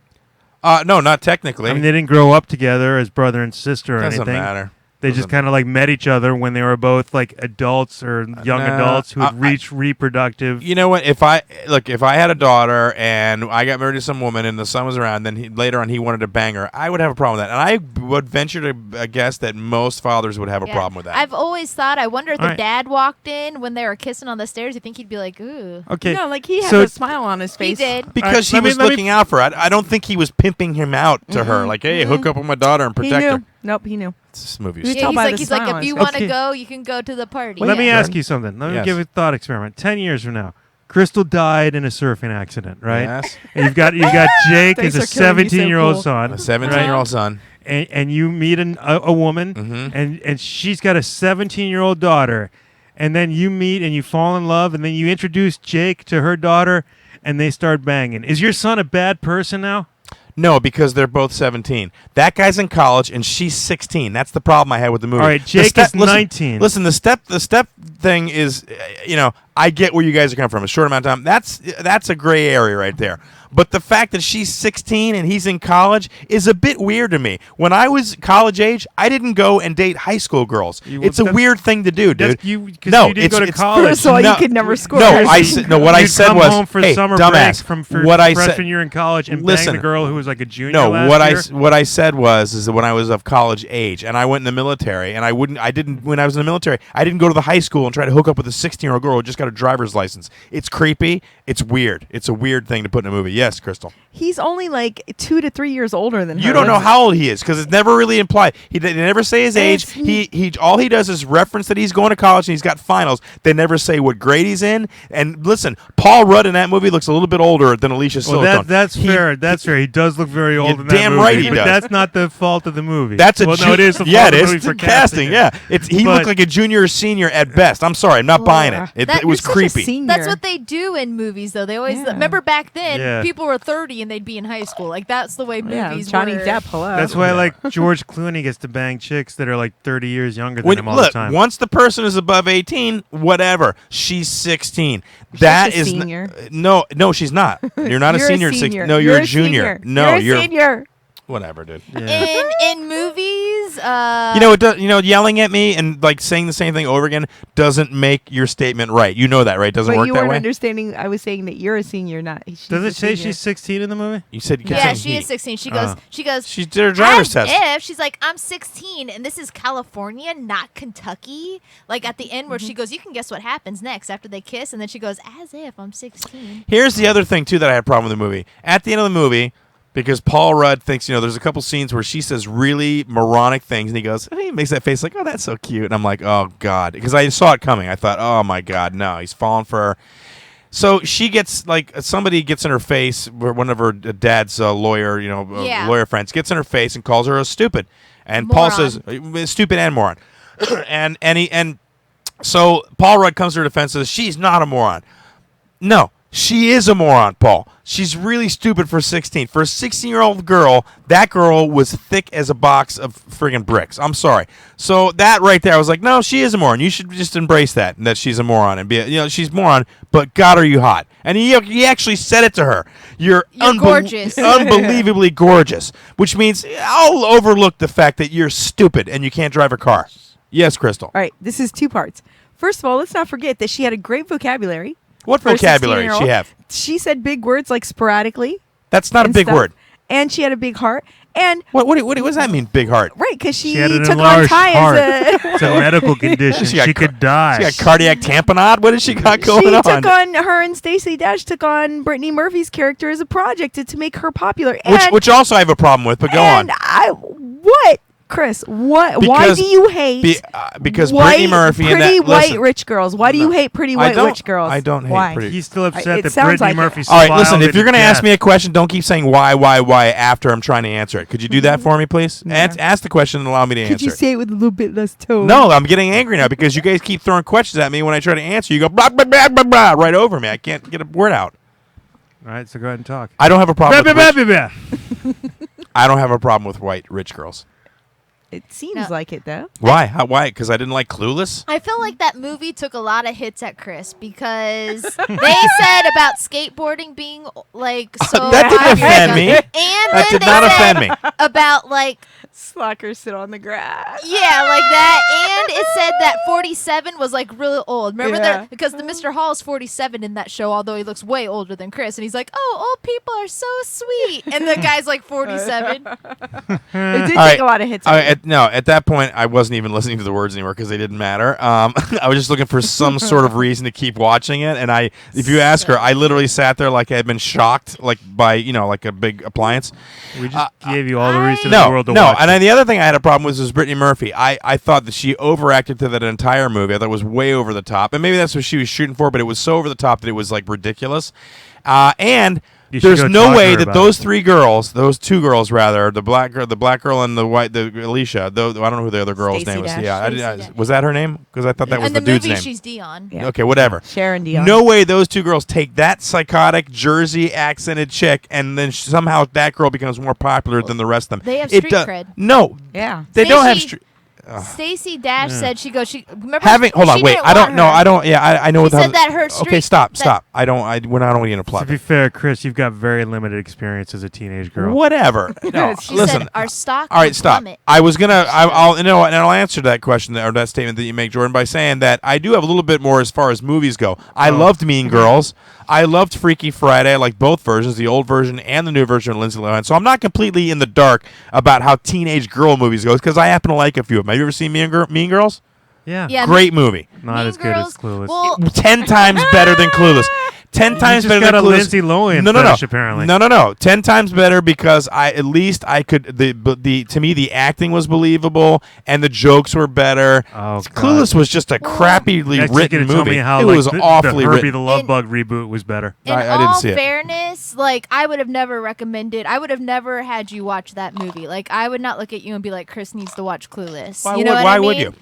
No, not technically.
I mean, they didn't grow up together as brother and sister or
Doesn't
anything.
matter.
They just kind of like met each other when they were both like adults or young adults who had reached reproductive.
You know what? If I had a daughter and I got married to some woman and the son was around, then later on he wanted to bang her, I would have a problem with that. And I would venture to guess that most fathers would have a problem with that.
I've always thought, I wonder if the
All right.
dad walked in when they were kissing on the stairs, you think he'd be like, ooh.
Okay.
No, like he had
So-
a smile on his
He
face.
did.
Because
All right,
he was looking out for her. I don't think he was pimping him out to her. Like, hey, hook up with my daughter and
He
protect
knew.
her.
Nope, he knew.
This movie
You
is
tell
He's
by
like,
the
he's like,
smile on
if
his
you
face.
want to
Okay.
go, you can go to the party.
Let me
Yeah.
ask you something. Let me
Yes.
give you a thought experiment. 10 years from now, Crystal died in a surfing accident, right?
Yes.
And you've got Jake
Thanks
as a
for killing me so
17-year-old
cool.
son.
A 17-year-old son.
And you meet a woman,
Mm-hmm.
and she's got a 17-year-old daughter, and then you meet and you fall in love, and then you introduce Jake to her daughter, and they start banging. Is your son a bad person now?
No, because they're both 17. That guy's in college and she's 16. That's the problem I had with the movie.
All right,
The
Jake is
listen,
19.
Listen, the step thing is, I get where you guys are coming from. A short amount of time. That's a gray area right there. But the fact that she's 16 and he's in college is a bit weird to me. When I was college age, I didn't go and date high school girls. It's a weird thing to do, dude.
Because you didn't go to college.
First of all, you could never score.
No, what I
You'd
said
come
was,
home for
hey,
summer
dumbass.
break for
what I
freshman
said,
year in college and bang
listen,
the girl who was like a junior
No,
last year.
what I said is that when I was of college age and I went in the military and when I was in the military, I didn't go to the high school and try to hook up with a 16-year-old girl who just got a driver's license. It's creepy. It's weird. It's a weird thing to put in a movie. Yes, Crystal.
He's only like 2 to 3 years older than her.
You don't know how old he is because it's never really implied. They never say his age. He all he does is reference that he's going to college and he's got finals. They never say what grade he's in. And listen, Paul Rudd in that movie looks a little bit older than Alicia
Well,
Silverstone.
that's fair. That's fair. He does look very old
You're
in that
damn
movie.
right he
but
does.
that's not the fault of the movie.
That's a
no, it is the fault
yeah,
of
it
the
is
movie for
casting.
him.
Yeah, he
But-
looked like a junior or senior at best. I'm sorry, I'm not buying it. It
That-
was
You're such a
creepy.
senior.
That's what they do in movies, though. They always
Yeah.
remember back then.
Yeah.
People were 30 and they'd be in high school. Like that's the way
Yeah,
movies
Johnny
were.
Depp. Hello.
That's why like George Clooney gets to bang chicks that are like 30 years younger than
When,
him all
look,
the time.
once the person is above 18, whatever. She's 16. That
a
is
senior.
no, she's not. You're not
You're
a senior. at six-
senior.
No, you're a junior.
Senior.
No,
you're a senior.
whatever, dude.
Yeah.
In movies,
Yelling at me and like saying the same thing over again doesn't make your statement right. You know that, right? Doesn't
But
work
you
that
weren't
way.
understanding. I was saying that you're a senior, not. She's
Does
a
it say
senior.
she's 16 in the movie?
You said you kept
yeah,
saying
she
he.
is 16. She goes.
She did her driver's
as
test.
if she's like, I'm 16 and this is California, not Kentucky. Like at the end where she goes, you can guess what happens next after they kiss, and then she goes, as if I'm 16.
Here's the other thing too that I had a problem with the movie. At the end of the movie, because Paul Rudd thinks, there's a couple scenes where she says really moronic things, and he goes, he makes that face like, oh, that's so cute, and I'm like, oh god, because I saw it coming. I thought, oh my god, no, he's falling for her. So she gets somebody gets in her face. One of her dad's lawyer, lawyer friends gets in her face and calls her a stupid, and Paul
Moron.
says stupid and moron, and so Paul Rudd comes to her defense and says she's not a moron. No, she is a moron, Paul. She's really stupid for 16. For a 16-year-old girl, that girl was thick as a box of friggin' bricks. I'm sorry. So that right there, I was like, no, she is a moron. You should just embrace that she's a moron and be, she's a moron. But God, are you hot? And he actually said it to her. You're
gorgeous.
unbelievably gorgeous. Which means I'll overlook the fact that you're stupid and you can't drive a car. Yes, Crystal.
All right, this is 2 parts. First of all, let's not forget that she had a great vocabulary.
What
for a
vocabulary did she
16-year-old.
have?
She said big words like sporadically.
That's not a
and
big
stuff.
word.
And she had a big heart. And
What does that mean, big heart?
right, because she
She had an
took on
enlarged
Ty
heart.
as a.
It's a medical condition. She could die.
She got cardiac tamponade? What has she got going
She
on?
took on her and Stacey Dash took on Brittany Murphy's character as a project to make her popular. And,
which also I have a problem with, but go on.
What, Chris? What? Why
Because-
do you hate?
Because
white,
Brittany Murphy and
pretty
that
white
listen,
rich girls. Why do you hate pretty white
don't-
rich girls?
I don't hate
Why?
pretty-
He's still upset
It
that
sounds
Brittany
like
Murphy
it.
All right,
smiled
listen, if
at
you're going to ask
death.
me a question, don't keep saying why after I'm trying to answer it. Could you do that for me, please? Ask the question and allow me to
Could
answer
you
it.
say it with a little bit less tone?
No, I'm getting angry now because you guys keep throwing questions at me when I try to answer. You go blah, blah, blah, blah, blah, right over me. I can't get a word out.
All right, so go ahead and talk.
I don't have a problem.
Bah.
I don't have a problem with white rich girls.
It seems like it, though.
Why? Why? Because I didn't like Clueless.
I feel like that movie took a lot of hits at Chris because they said about skateboarding being like so.
That didn't offend me.
And
That
then
did not
they
offend
said
me.
about like
Slackers sit on the grass.
yeah, like that. And it said that 47 was like really old. Remember that because the Mr. Hall's 47 in that show, although he looks way older than Chris. And he's like, "Oh, old people are so sweet," and the guy's like 47.
It did take a lot of hits.
No, at that point, I wasn't even listening to the words anymore because they didn't matter. I was just looking for some sort of reason to keep watching it. And if you ask her, I literally sat there like I had been shocked, like by like a big appliance.
We just gave you all the reason in the world to
no.
watch.
And then the other thing I had a problem with was Brittany Murphy. I thought that she overacted to that entire movie. I thought it was way over the top, and maybe that's what she was shooting for. But it was so over the top that it was like ridiculous. And there's no way that those two girls rather, the black girl and the Alicia. I don't know who the other girl's
Stacey
name was.
Dash.
Yeah, was that her name? Because I thought that was
And
the
the
dude's
movie,
name.
she's Dion.
Yeah.
Okay, whatever.
Sharon Dion.
No way those two girls take that psychotic Jersey accented chick and then somehow that girl becomes more popular than the rest of them.
They have street cred.
No.
Yeah.
They don't have street.
Stacey Dash said she remember
Hold on,
she
wait.
didn't
I don't
want
know.
her.
I don't. Yeah, I know.
She said that her street.
Okay, stop. I don't want to plug.
To be fair, Chris, you've got very limited experience as a teenage girl.
Whatever. No,
She
listen.
said our stock.
All right, stop.
Plummet.
I was gonna. I'll answer that question or that statement that you make, Jordan, by saying that I do have a little bit more as far as movies go. I loved Mean Girls. I loved Freaky Friday. I like both versions, the old version and the new version of Lindsay Lohan. So I'm not completely in the dark about how teenage girl movies goes because I happen to like a few of them. Have you ever seen Mean Girls?
Yeah.
Great movie.
Not
Mean
as good as
Girls,
Clueless.
Well,
10 times better than Clueless. 10 times
just
better
got
than
a
Clueless.
Lindsay Lohan
no,
fetish, apparently.
No. 10 times better because at least I could to me the acting was believable and the jokes were better.
Oh,
Clueless was just a crappily
Next,
written
you're gonna tell
movie.
me how,
It
like,
was awfully
the Herbie
written.
the Love Bug reboot was better.
in
I didn't
all
see it.
fairness, like I would have never recommended. I would have never had you watch that movie. Like I would not look at you and be like, "Chris needs to watch Clueless."
Why
you know
would-
what
why
I mean?
would you?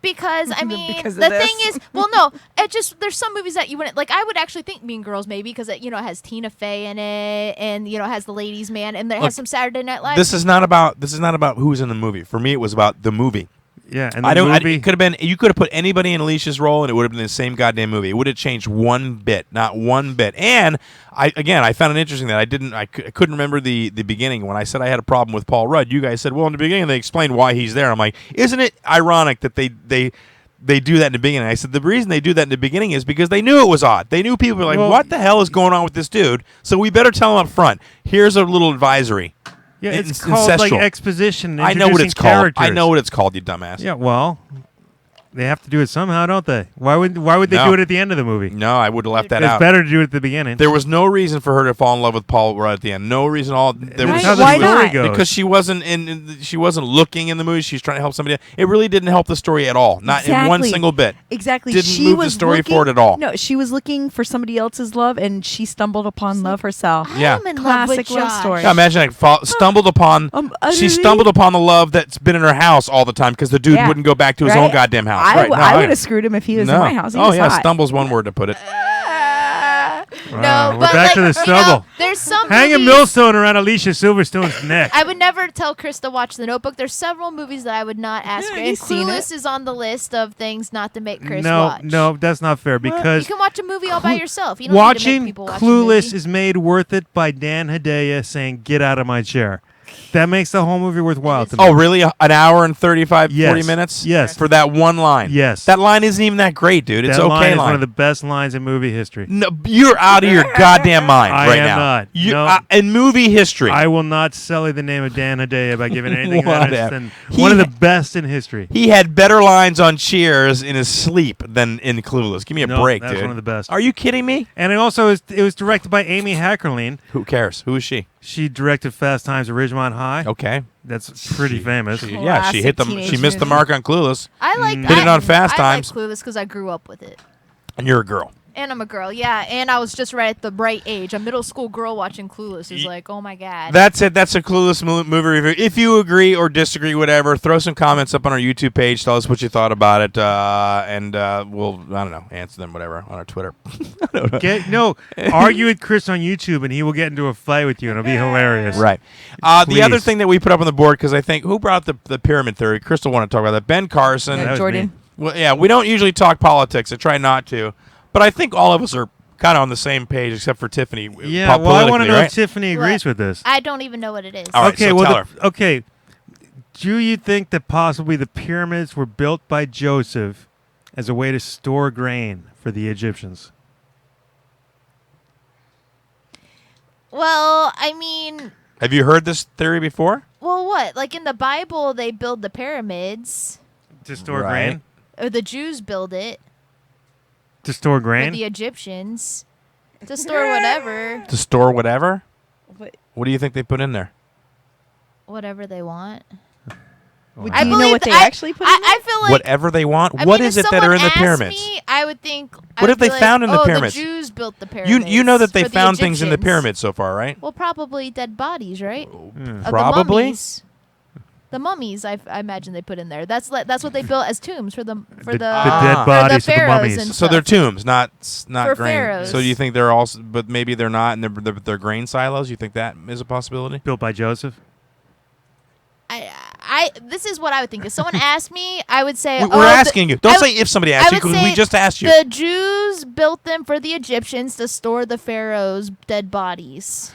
Because I mean,
Because of
the
this?
thing is, well, no, it just there's some movies that you wouldn't like. I would actually think Mean Girls maybe because it has Tina Fey in it, and it has the Ladies' Man, and there has some Saturday Night Live.
This is not about who's in the movie. For me, it was about the movie.
Yeah, and the movie.
It could have been. You could have put anybody in Alicia's role, and it would have been the same goddamn movie. It would have changed one bit, not one bit. And I found it interesting that I couldn't remember the beginning when I said I had a problem with Paul Rudd. You guys said, well, in the beginning they explained why he's there. I'm like, isn't it ironic that they do that in the beginning? I said the reason they do that in the beginning is because they knew it was odd. They knew people were like, what the hell is going on with this dude? So we better tell them up front. Here's a little advisory.
Yeah, it's called like
incestual.
exposition.
I know what it's
called.
I know what it's called, you dumbass.
Yeah, well, they have to do it somehow, don't they? Why would they
No.
do it at the end of the movie?
No, I would have left that
It's
out.
better to do it at the beginning.
There was no reason for her to fall in love with Paul Rudd at the end. No reason at all. There was
That's how the
Why
story
not?
goes.
because she wasn't she wasn't looking in the movie. She was trying to help somebody. It really didn't help the story at all. Not in one
Exactly.
single bit.
Exactly.
Didn't
she
move the
was
story
looking,
forward at all.
No, she was looking for somebody else's love, and she stumbled upon love herself.
Yeah.
I'm in love with
Classic love
Josh.
story.
Yeah, imagine stumbled upon. She stumbled upon the love that's been in her house all the time because the dude
Yeah.
wouldn't go back to his
Right?
own goddamn house.
I
Right. No,
would have screwed him if he was in my house. He
Oh
was
yeah,
hot.
stumble's one word to put it.
Wow,
No,
we're
but
back to the
like,
stubble.
There's some
Hang a
movies-
millstone around Alicia Silverstone's neck.
I would never tell Chris to watch The Notebook. There's several movies that I would not ask her. And
you've seen
Clueless is on the list of things not to make Chris
no,
watch.
no, that's not fair
You
because
can watch a movie all by yourself. You don't need to
watching
make people watch a
Clueless
movie.
is made worth it by Dan Hedaya saying, "Get out of my chair." That makes the whole movie worthwhile to me.
Oh, really? An hour and 35, 40
Yes.
minutes?
Yes.
For that one line?
Yes.
That line isn't even that great, dude. It's
that
okay
line is
line.
one of the best lines in movie history.
No, you're out of your goddamn mind
I
right
am
now.
not.
You,
No.
in movie history.
I will not sully the name of Dan Hedaya by giving anything that is
Whatever.
than
He
one of the
ha-
best in history.
he had better lines on Cheers in his sleep than in Clueless. Give me a
No,
break,
that's
dude.
one of the best.
Are you kidding me?
And it was directed by Amy Heckerling.
Who cares? Who is she?
She directed Fast Times at Ridgemont High.
Okay.
That's pretty famous.
Yeah, she hit
Classic
she missed the
teenage
mark on Clueless.
I like
Hit it on Fast
I
Times.
like Clueless because I grew up with it.
And you're a girl.
And I'm a girl, yeah. And I was just right at the right age. A middle school girl watching Clueless is like, oh my god.
That's it. That's a Clueless movie review. If you agree or disagree, whatever, throw some comments up on our YouTube page. Tell us what you thought about it, and we'll, I don't know, answer them, whatever, on our Twitter.
Argue with Chris on YouTube, and he will get into a fight with you, and it'll be hilarious.
Right. The other thing that we put up on the board, because I think, who brought up the pyramid theory? Crystal wanted to talk about that. Ben Carson.
That was
Jordan.
me.
Well, yeah, we don't usually talk politics. I try not to. But I think all of us are kind of on the same page, except for Tiffany.
Yeah, well, I want to know
right?
if Tiffany agrees with this.
I don't even know what it is.
All right,
Okay,
so
well,
tell her.
okay. Do you think that possibly the pyramids were built by Joseph as a way to store grain for the Egyptians?
Well, I mean,
Have you heard this theory before?
well, what? Like in the Bible, they build the pyramids,
To store
Right.
grain?
or the Jews build it,
To store
or
grain?
the Egyptians, to store whatever,
To store whatever?
What-
What do you think they put in there?
whatever they want.
Do
I
you know
believe
what they
I-
actually put in there?
I feel like
Whatever they want?
I
What
mean,
is
if
it that are in the
someone asked
pyramids?
Me, I would think.
What have they found in the
oh,
pyramids?
The Jews built the pyramids.
You know that they
for the
found things in the
Egyptians.
pyramids so far, right?
Well, probably dead bodies, right? Of
Probably.
The mummies. The mummies, I imagine they put in there. That's what they built as tombs for the
the
Ah.
dead bodies of the
pharaohs
mummies.
and
So they're
stuff.
tombs, not
For
grain.
pharaohs.
So you think they're also, but maybe they're not, and they're grain silos? You think that is a possibility?
Built by Joseph?
This is what I would think. If someone asked me, I would say,
We're asking you. Don't say if somebody
I
asked you,
would
because we
say
just asked you.
The Jews built them for the Egyptians to store the pharaohs' dead bodies.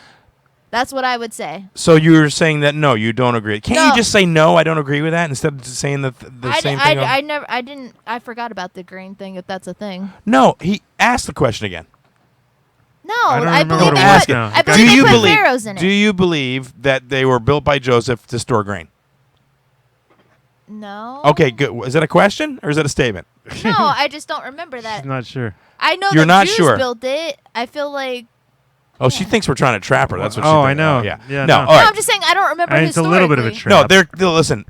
That's what I would say.
So you're saying that no, you don't agree. Can't you
No.
just say no? I don't agree with that instead of just saying the same thing.
I forgot about the grain thing. If that's a thing.
No, he asked the question again.
No,
I don't
I
remember
believe
what
they
it was
put,
now.
I
Do
believe
you
they put
believe?
pharaohs in it.
Do you believe that they were built by Joseph to store grain?
No.
Okay, good. Is that a question or is that a statement?
No, I just don't remember that.
I'm not sure.
I know
You're
the
not
Jews
sure.
built it. I feel like.
Oh, she thinks we're trying to trap her. That's what she
Oh,
thinks.
I know.
Oh, yeah.
Yeah,
no,
no.
all
No,
right.
I'm just saying I don't remember
It's a little bit of a
historically.
trap.
No, listen.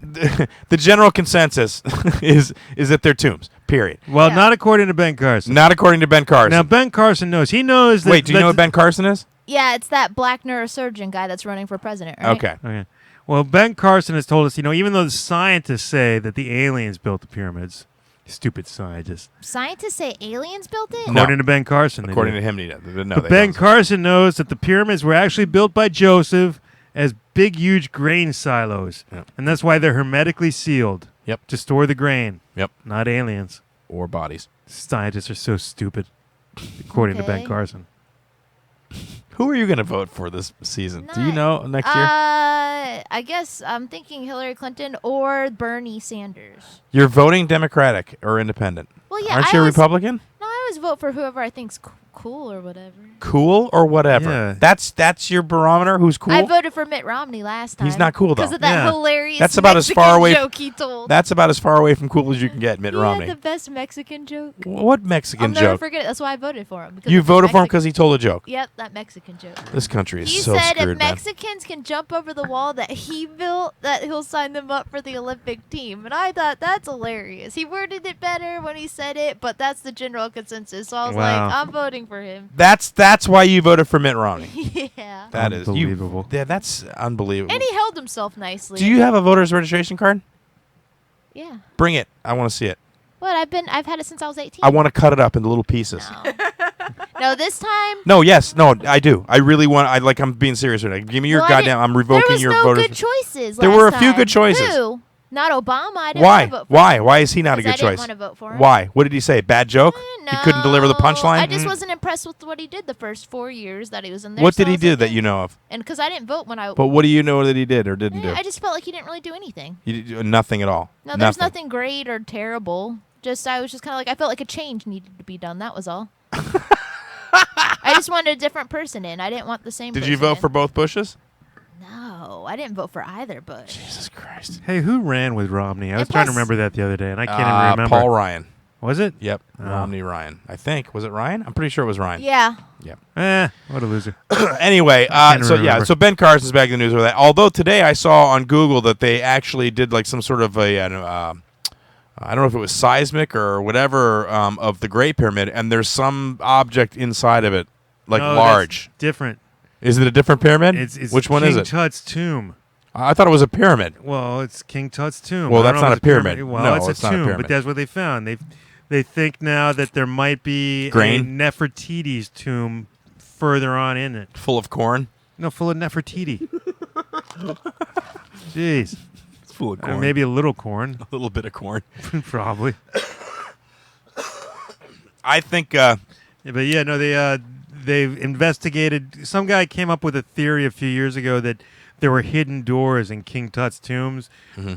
The general consensus is that they're tombs. Period.
Well,
Yeah.
not according to Ben Carson.
Not according to Ben Carson.
Now, Ben Carson knows. He knows that.
Wait, do you know what Ben Carson is?
Yeah, it's that black neurosurgeon guy that's running for president, right?
Okay.
Okay. Well, Ben Carson has told us, even though the scientists say that the aliens built the pyramids, stupid scientists.
Scientists say aliens built it.
No.
According to Ben Carson, they
According
do.
to him, no.
But Ben Carson knows that the pyramids were actually built by Joseph as big, huge grain silos.
Yep.
And that's why they're hermetically sealed.
Yep.
To store the grain.
Yep.
Not aliens.
Or bodies.
Scientists are so stupid, according to Ben
Okay.
Carson.
Who are you going to vote for this season? Do you know next year?
I guess I'm thinking Hillary Clinton or Bernie Sanders.
You're voting Democratic or Independent.
Well, yeah,
Aren't
I
you a
always-
Republican?
No, I always vote for whoever I think's cool or whatever.
Cool or whatever.
Yeah.
That's your barometer. Who's cool?
I voted for Mitt Romney last time.
He's not cool, though.
Because of that
Yeah.
hilarious
That's about as
Mexican
far away-
joke he told.
That's about as far away from cool as you can get, Mitt
he
Romney.
had the best Mexican joke.
What
I'll
Mexican
never
joke?
forget it. That's why I voted for him. because
You
of the
voted for him
Mexican-
because he told a joke.
Yep, that Mexican joke.
This country is
He
so
said
screwed,
if
man.
Mexicans can jump over the wall that he built, that he'll sign them up for the Olympic team. And I thought that's hilarious. He worded it better when he said it, but that's the general consensus. So I was
Wow.
like, I'm voting for him.
That's why you voted for Mitt Romney.
Yeah.
That is
Unbelievable.
Yeah, that's unbelievable.
And he held himself nicely.
Do you have a voter's registration card?
Yeah.
Bring it. I want to see it.
What? I've had it since I was 18.
I want to cut it up into little pieces.
No. No, this time.
No, yes, no, I do. I really want. I'm being serious right now. Give me your
Well,
goddamn. I'm revoking
there was
your
no
voter's.
good choices.
There
last
were a few
time.
good choices.
Who? Not Obama. I didn't
Why?
want to vote for
Why?
him.
Why is he not a
'Cause
good
I
choice?
didn't want to vote for him.
Why? What did he say? Bad joke?
No.
He couldn't deliver the punchline.
I just wasn't impressed with what he did the first 4 years that he was in there.
What
so
did
I
he
was
do
like,
that you know of?
And because I didn't vote when I.
But what do you know that he did or didn't do?
I just felt like he didn't really do anything.
You did nothing at all.
No, there's nothing great or terrible. I was just kind of like, I felt like a change needed to be done. That was all. I just wanted a different person in. I didn't want the same
Did
person
you vote
in.
for both Bushes?
No, I didn't vote for either Bush.
Jesus Christ.
Hey, who ran with Romney? I was
And
trying to
plus-
remember that the other day, and I can't even remember.
Paul Ryan.
Was it?
Yep.
Oh.
Romney Ryan. I think. Was it Ryan? I'm pretty sure it was Ryan.
Yeah.
What a loser.
Anyway,
can't
so
remember.
so Ben Carson's back in the news with that. Although today I saw on Google that they actually did like some sort of a I don't know if it was seismic or whatever of the Great Pyramid, and there's some object inside of it, like
No,
large.
that's different.
Is it a different pyramid?
It's
Which one
King
is it?
Tut's tomb.
I thought it was a pyramid.
Well, it's King Tut's tomb.
Well,
I don't
that's
know
not
if
a pyramid.
Well,
No,
it's
it's
a
not a
tomb,
pyramid.
but that's what they found. They think now that there might be
Grain?
a Nefertiti's tomb further on in it.
Full of corn?
No, full of Nefertiti. Jeez.
It's full of corn.
Maybe a little corn.
a little bit of corn.
Probably.
I think...
Yeah, but yeah, no, they've investigated. Some guy came up with a theory a few years ago that there were hidden doors in King Tut's tombs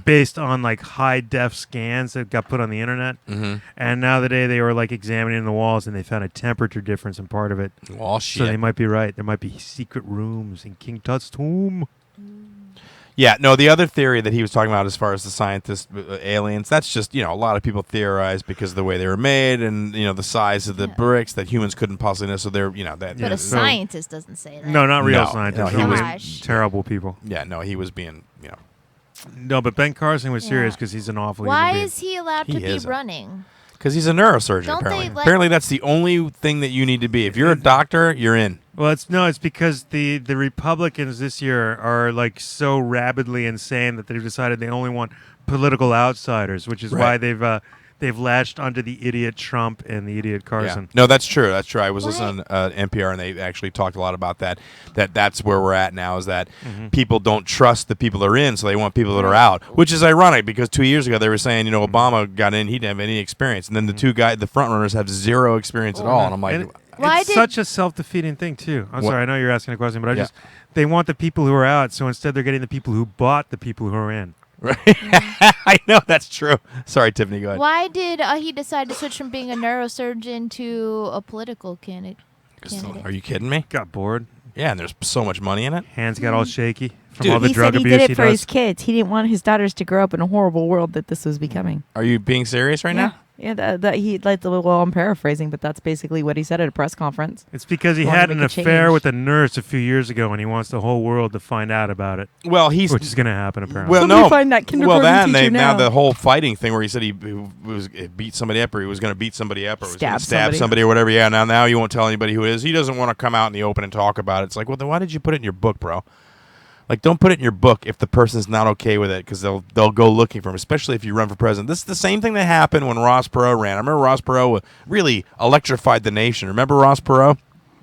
based on like high def scans that got put on the internet. And now today they were like examining the walls and they found a temperature difference in part of it.
Well,
So they might be right. There might be secret rooms in King Tut's tomb.
Yeah, no, the other theory that he was talking about as far as the scientists, aliens, that's just, a lot of people theorize because of the way they were made and, the size of the bricks that humans couldn't possibly know. So they're, that.
But a scientist doesn't say that.
No, not real
No,
scientists.
no, he
They're
was-
Gosh.
terrible people.
Yeah, no, he was being,
No, but Ben Carson was serious
Yeah.
because he's an awful
Why
human being.
is he allowed to
He
be
is.
running?
because he's a neurosurgeon,
Don't they
apparently.
let-
Apparently, that's the only thing that you need to be. If you're a doctor, you're in.
Well, it's because the Republicans this year are like so rabidly insane that they've decided they only want political outsiders, which is why
Right.
they've latched onto the idiot Trump and the idiot Carson.
Yeah. No, that's true. That's true. I was
What?
listening to NPR, and they actually talked a lot about that. That's where we're at now, is that
Mm-hmm.
people don't trust the people that are in, so they want people that are out, which is ironic because 2 years ago they were saying, Obama got in, he didn't have any experience, and then the the front runners have zero experience at all, and I'm like,
And
Why
it's
did-
such a self-defeating thing too. I'm
What?
sorry, I know you're asking a question, but
Yeah.
they want the people who are out, so instead they're getting the people who bought the people who are in.
right? I know that's true. Sorry, Tiffany, go ahead.
Why did he decide to switch from being a neurosurgeon to a political candidate?
Are you kidding me?
Got bored,
Yeah, and there's so much money in it.
hands got all shaky from
Dude,
all the
He
drug
said he
abuse
did
he
it for
does.
his kids. He didn't want his daughters to grow up in a horrible world that this was becoming.
Are you being serious right now?
Yeah, that he like. Well, I'm paraphrasing, but that's basically what he said at a press conference.
It's because he
Wanted
had
to
an
make a
affair
change.
with a nurse a few years ago, and he wants the whole world to find out about it,
Well, he's
which is going to happen apparently.
well,
Somebody
no.
find that kindergarten
that and
teacher
now
now.
the whole fighting thing where he said he was beat somebody up, or he was going to beat somebody up, or was going
Stab
to stab
somebody.
somebody or whatever. Yeah, now he won't tell anybody who it is. He doesn't want to come out in the open and talk about it. It's like, well, then why did you put it in your book, bro? Like, don't put it in your book if the person's not okay with it, because they'll go looking for him, especially if you run for president. This is the same thing that happened when Ross Perot ran. I remember Ross Perot really electrified the nation. Remember Ross Perot?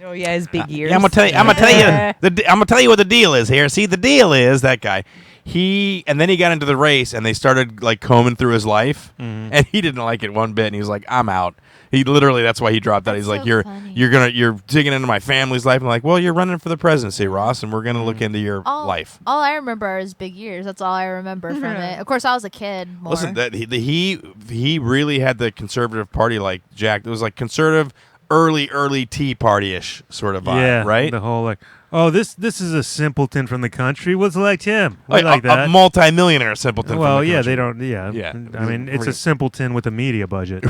Oh yeah, his big ears.
Yeah, I'm gonna tell you what the deal is here. See, the deal is that guy. And then he got into the race, and they started like combing through his life, and he didn't like it one bit. And he was like, "I'm out." He literally, that's why he dropped out.
That's
He's like,
so funny.
"You're digging into my family's life." I'm like, "Well, you're running for the presidency, Ross, and we're gonna look into your life."
All I remember are his big ears. That's all I remember from it. Of course, I was a kid. More.
Listen, that he really had the conservative party like Jack. It was like conservative, early Tea Party-ish sort of vibe,
yeah,
right?
The whole like, oh, this is a simpleton from the country. Let's elect him. We
Like,
like that.
a multi-millionaire simpleton.
Well,
from the
yeah,
country.
they don't. Yeah,
Yeah.
I mean, it's a simpleton with a media budget.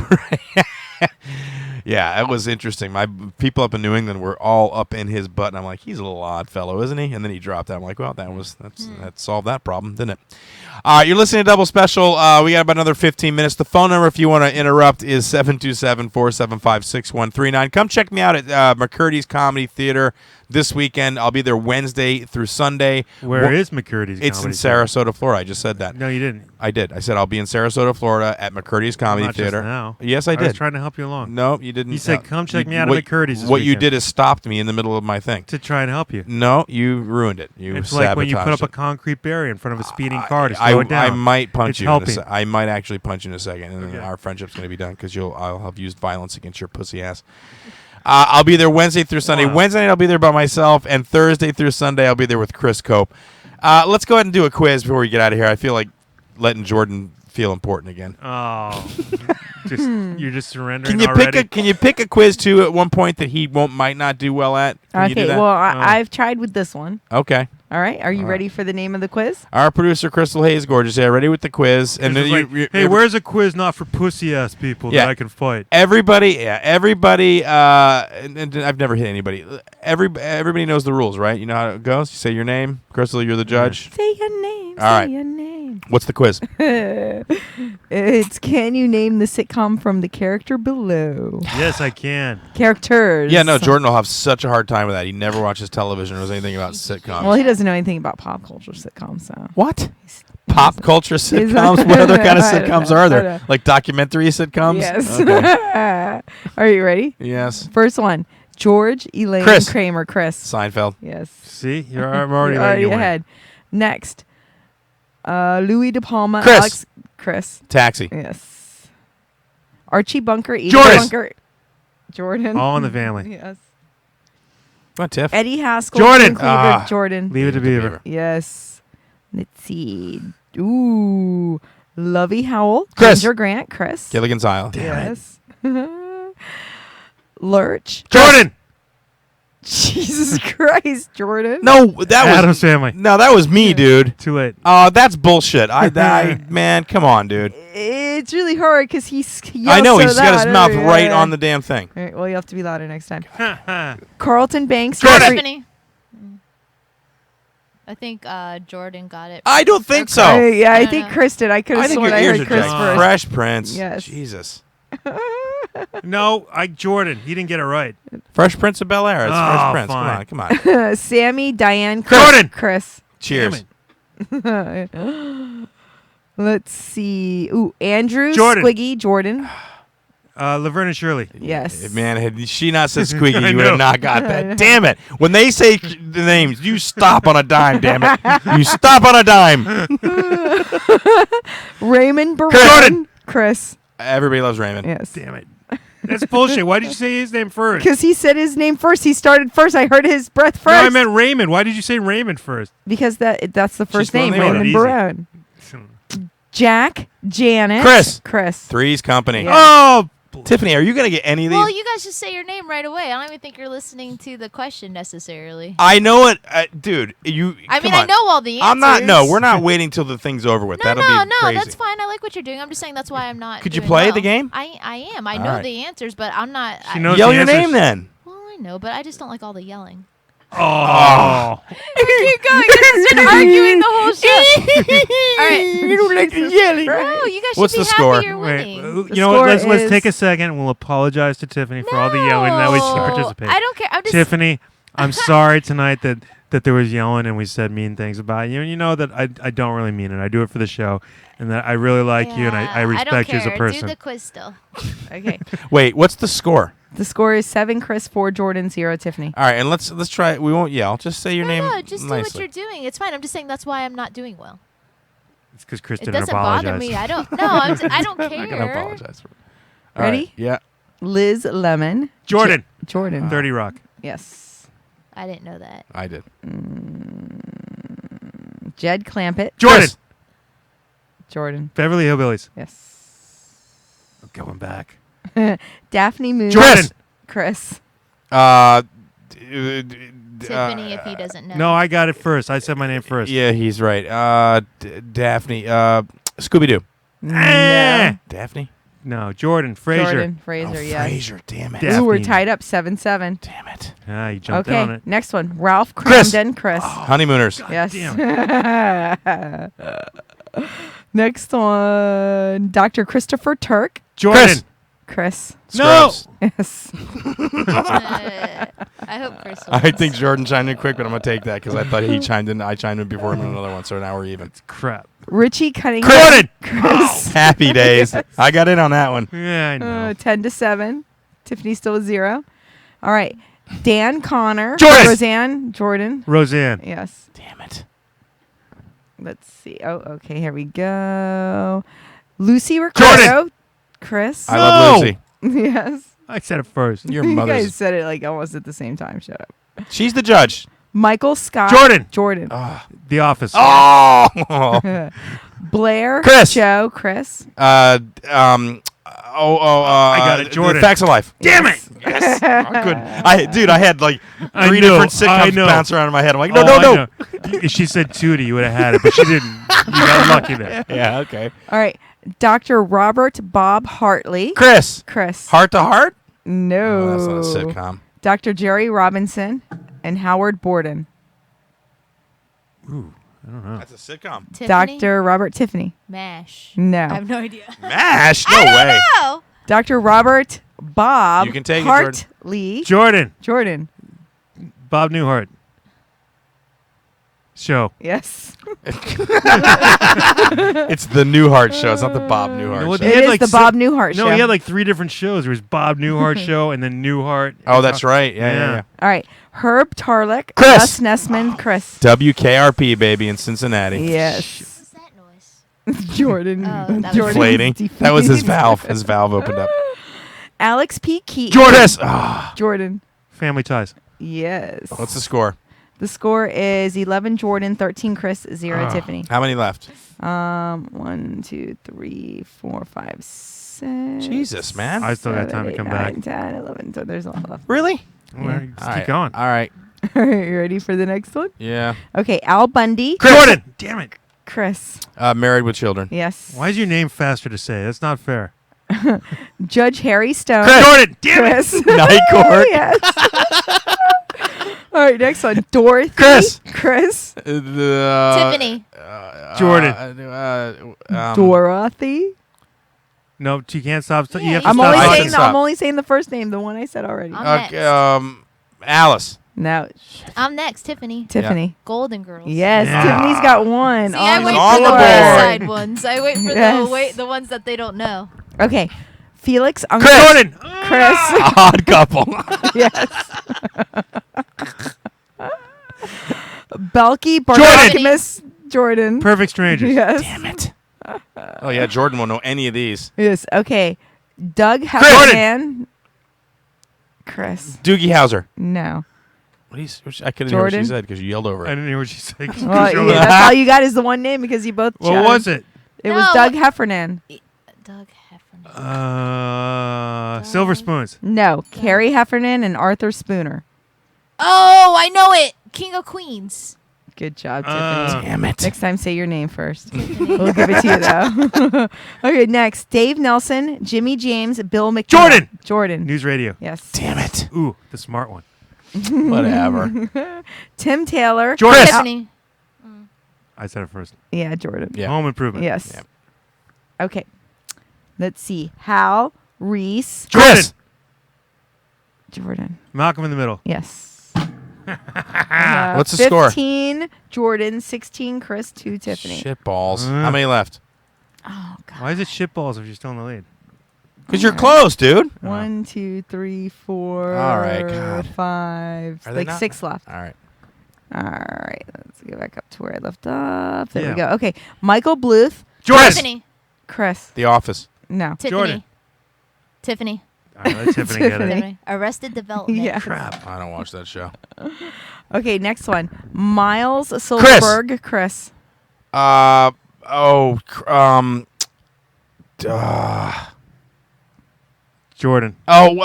Yeah, it was interesting. My people up in New England were all up in his butt, and I'm like, he's a little odd fellow, isn't he? And then he dropped out. I'm like, well, that solved that problem, didn't it? You're listening to Double Special. We got about another 15 minutes. The phone number, if you want to interrupt, is 727-475-6139. Come check me out at McCurdy's Comedy Theater this weekend. I'll be there Wednesday through Sunday.
Where is McCurdy's?
It's in
Comedy Theater?
Sarasota, Florida. I just said that.
No, you didn't.
I did. I said I'll be in Sarasota, Florida at McCurdy's Comedy
Not
Theater.
Just now.
Yes, I
I was
did.
trying to help you along.
No, you didn't.
You said, "Come check me out at
what-
McCurdy's this
What you
weekend."
did is stopped me in the middle of my thing.
to try and help you.
No, you ruined it. You
It's like when you put up
sabotaged
a
it.
concrete barrier in front of a speeding car to
I,
slow it down.
I might punch
It's
you.
helping.
I might actually punch you in a second, and then
Okay.
our friendship's going to be done because I'll have used violence against your pussy ass. I'll be there Wednesday through Sunday.
Wow.
Wednesday night I'll be there by myself, and Thursday through Sunday I'll be there with Chris Cope. Let's go ahead and do a quiz before we get out of here. I feel like letting Jordan feel important again.
Oh, you're just surrendering
Can you
already?
Can you pick a quiz too at one point that he might not do well at? Can you do
Okay,
that?
well,
Oh.
I've tried with this one.
Okay.
All right, are you
All right.
ready for the name of the quiz?
Our producer Crystal Hayes, Gorges, yeah, ready with the quiz. And
It's
then
just like, hey, where's a quiz not for pussy ass people
Yeah.
that I can fight?
everybody? And I've never hit anybody. Everybody knows the rules, right? You know how it goes. You say your name, Crystal. You're the judge.
Say your name.
All right.
Say your name. game.
What's the quiz?
It's can you name the sitcom from the character below?
Yes, I can.
Characters.
Yeah, no, Jordan will have such a hard time with that. He never watches television or knows anything about sitcoms.
Well, he doesn't know anything about pop culture sitcoms, so.
What? Pop culture sitcoms? What other kind of sitcoms are there? Like documentary sitcoms?
Yes.
Okay.
Are you ready?
Yes.
First one. George, Elaine,
Chris.
Kramer, Chris.
Seinfeld.
Yes.
See, I'm already
You're
letting you win.
ahead. Next. Louis De Palma,
Chris.
Alex, Chris.
Taxi.
Yes. Archie Bunker, Edie
Jordan.
Bunker. Jordan.
All in the family.
Yes.
Come on, Tiff.
Eddie Haskell,
Jordan.
Jim Cleaver,
Ah.
Jordan.
Leave it to Beaver.
Yes. Let's see. Ooh. Lovey Howell,
Chris.
Ginger Grant, Chris.
Gilligan's Island.
Yes. Lurch.
Jordan.
Jesus Christ, Jordan.
No, that was
Adam's Family.
No, that was me, dude.
Too late.
Oh, that's bullshit. Man, come on, dude.
It's really hard because he's.
I know he's got his mouth right on the damn thing.
All right, well, you have to be louder next time. Carlton Banks.
Jordan.
Jeffrey-
Tiffany. I think Jordan got it.
I don't think so.
Yeah, I
No,
think
no.
Chris did. I could
I
have
think
sworn
your
I
ears
heard
are
Chris
just
first.
Fresh Prince.
Yes.
Jesus.
No, Jordan. He didn't get it right.
Fresh Prince of Bel Air. It's
Oh,
Fresh Prince.
fine.
Come on.
Sammy, Diane,
Jordan.
Chris.
Cheers.
Damn
Let's see. Ooh, Andrew,
Jordan.
Squiggy, Jordan.
Laverne and Shirley.
Yes.
Man, had she not said squeaky,
I
you would
know.
have not got that. Damn it. When they say the names, you stop on a dime, damn it. You stop on a dime.
Raymond Baron.
Jordan.
Chris.
Everybody loves Raymond.
Yes.
Damn it. That's bullshit. Why did you say his name first?
Because he said his name first. He started first. I heard his breath
No,
first.
I meant Raymond. Why did you say Raymond first?
because that's the first
going
name,
the order.
Raymond
Easy.
Baron. Jack, Janet, Chris.
Three's Company.
Yeah.
Oh,
Tiffany, are you going to get any of these?
Well, you guys just say your name right away. I don't even think you're listening to the question necessarily.
I know it. Dude, you.
I
come
mean, I
on.
know all the answers.
I'm not. No, we're not waiting till the thing's over with.
No,
That'll
no,
be
no.
crazy.
That's fine. I like what you're doing. I'm just saying that's why I'm not.
Could you
doing
play
well.
the game?
I am. I
All
know
right.
the answers, but I'm not.
She knows
Yell
the
your
answers.
name then.
Well, I know, but I just don't like all the yelling.
Oh.
Keep going. It's been arguing the whole show. All right.
You don't like the yelling.
No, you guys should
What's
be
the
happy
score?
you're
Wait,
winning.
you know what?
score
Let's
is-
take a second. We'll apologize to Tiffany for all the yelling. That way she can
No.
participate.
I don't care. I'm just.
Tiffany, I'm sorry tonight that there was yelling and we said mean things about you. And you know that I don't really mean it. I do it for the show, and that I really like you and I
Yeah,
respect
don't
you as a
care.
person.
Do the quiz still.
Okay.
Wait, what's the score?
The score is 7, Chris, 4, Jordan, 0, Tiffany.
All right, and let's try. We won't yell. Just say your name.
No, just do what
nicely.
you're doing. It's fine. I'm just saying that's why I'm not doing well.
It's because Chris
It
didn't
doesn't
apologize.
bother me. I don't. No, I don't care.
I'm not gonna apologize. All
Ready?
right, yeah.
Liz Lemon.
Jordan,
Jordan.
30 Rock.
Yes.
I didn't know that.
I did.
Jed Clampett.
Jordan,
Chris.
Jordan.
Beverly Hillbillies.
Yes.
I'm going back.
Daphne Moon.
Jordan.
Chris.
Tiffany, if he doesn't know.
No, I got it first. I said my name first.
Yeah, he's right. Daphne. Scooby Doo.
Eh.
Daphne.
No, Jordan, Fraser.
Jordan. Fraser,
Oh,
yes.
Fraser. Damn it.
Yeah.
Ooh, we're
Daphne.
tied up 7-7.
Damn it.
Ah, you jumped in on
Okay,
it.
next one. Ralph
Chris.
Cramden. Chris.
Honeymooners.
Yes.
Damn
Next one. Dr. Christopher Turk.
Jordan.
Chris.
No.
Scrubs.
Yes.
I hope Chris.
I
wins.
think Jordan chimed in quick, but I'm gonna take that because I thought he chimed in. I chimed in before him in another one, so now we're even.
Crap.
Richie Cunningham.
Jordan.
Chris.
Happy days. I got in on that one.
Yeah, I know.
10-7. Tiffany still with 0. All right. Dan Connor.
Jordan.
Roseanne. Jordan.
Roseanne.
Yes.
Damn it.
Let's see. Oh, okay. Here we go. Lucy Ricardo.
Jordan.
Chris.
I love
No.
Lucy.
Yes.
I said it first.
Your
You guys
mother's.
said it like almost at the same time. Shut up.
She's the judge.
Michael Scott.
Jordan.
Jordan.
The Office.
Oh.
Blair.
Chris.
Joe. Chris.
I
got it, Jordan.
The Facts of Life.
Damn it!
Yes. I couldn't. Dude, I had like
I
3
know,
different
I
sitcoms
know.
bounce around in my head. I'm like,
Oh,
no.
I know. If she said Tootie, you would have had it, but she didn't. You got lucky there.
Yeah, okay.
All right. Dr. Robert Bob Hartley.
Chris.
Chris.
Heart to Heart?
No.
Oh, that's not a sitcom.
Dr. Jerry Robinson and Howard Borden.
I don't know.
That's a sitcom.
Tiffany?
Dr. Robert Tiffany.
MASH.
No.
I have no idea.
MASH? No way.
Oh.
Dr. Robert Bob
You can take it, Jordan.
Hartley.
Jordan. Bob Newhart. Show.
Yes.
It's the Newhart show. It's not the Bob Newhart
No,
show.
He
It
had
is
like
the Bob Newhart show.
No, he had like 3 different shows. There was Bob Newhart show and then Newhart.
Oh, that's right. Yeah.
All right. Herb Tarlick.
Chris.
Gus Nessman. Chris.
WKRP, baby, in Cincinnati.
Yes.
What's that noise?
Jordan.
Oh, that was-
Jordan.
Deflating. That was his valve. His valve opened up.
Alex P. Keaton.
Jordan.
Jordan.
Family Ties.
Yes.
What's the score?
The score is 11 Jordan, 13 Chris, 0 Tiffany.
How many left?
1, 2, 3, 4, 5, 6.
Jesus, man.
I still got time to come
9,
back.
10, 11. So there's a lot left.
Really?
All right, just
All
keep
right.
going.
All right.
All right, you ready for the next one?
Yeah.
Okay, Al Bundy.
Jordan. Damn it.
Chris.
Married with children.
Yes.
Why is your name faster to say? That's not fair.
Judge Harry Stone.
Jordan. Damn it.
Chris.
Night court.
Yes. All right, next one. Dorothy. Chris.
Tiffany.
Jordan.
Dorothy.
No, you can't stop.
Yeah,
you have to
you
I'm
stop.
only
I
saying
can stop.
I'm only saying the first name, the one I said already.
I'm next.
Alice.
No,
I'm next. Tiffany.
Tiffany.
Golden Girls.
Yes,
Yeah.
Tiffany's got one.
See, I wait
on
for
the
the
board.
side ones. I wait for
Yes.
the ones that they don't know.
Okay, Felix. Uncle
Jordan.
Chris.
Odd couple.
Yes. Belky
Jordan.
Bartolomeusz Jordan.
Perfect Strangers.
Yes.
Damn it. Oh, yeah, Jordan won't know any of these.
Yes. Okay. Doug Heffernan. Chris.
Doogie Howser.
No.
I couldn't hear what she
Jordan?
said because you yelled over
I
it.
didn't hear what she said.
Well, yeah, that's all you got is the one name because you both.
What
chatted.
was it?
It was
No.
Doug Heffernan.
Doug Heffernan.
Silver Spoons.
No, Carrie Heffernan and Arthur Spooner.
Oh, I know it. King of Queens.
Good job, Tiffany.
Damn it.
Next time, say your name first. We'll give it to you, though. Okay, next. Dave Nelson, Jimmy James, Bill McNeil. Jordan.
News Radio.
Yes.
Damn it.
Ooh, the smart one.
Whatever.
Tim Taylor.
Jordan.
Tiffany.
I said it first.
Yeah, Jordan.
Yeah.
Home Improvement.
Yes.
Yep.
Okay. Let's see. Hal Reese.
Chris.
Jordan.
Malcolm in the Middle.
Yes.
What's the score?
15 Jordan, 16 Chris, 2 Tiffany.
Shit balls. How many left?
Oh, God.
Why is it shitballs if you're still in the lead?
Because you're close, dude.
1, 2, 3, 4,
All right, God.
5.
Are they
Like
not?
6 left.
All right.
All right. Let's go back up to where I left off. There
Yeah.
we go. Okay. Michael Bluth.
Jordan.
Tiffany.
Chris.
The Office.
No.
Tiffany.
Jordan.
Tiffany.
All right, let Tiffany get it.
Tiffany. Arrested Development.
Yeah.
Crap.
I don't watch that show.
Okay. Next one. Miles Silverberg. Chris.
Jordan.
Wait.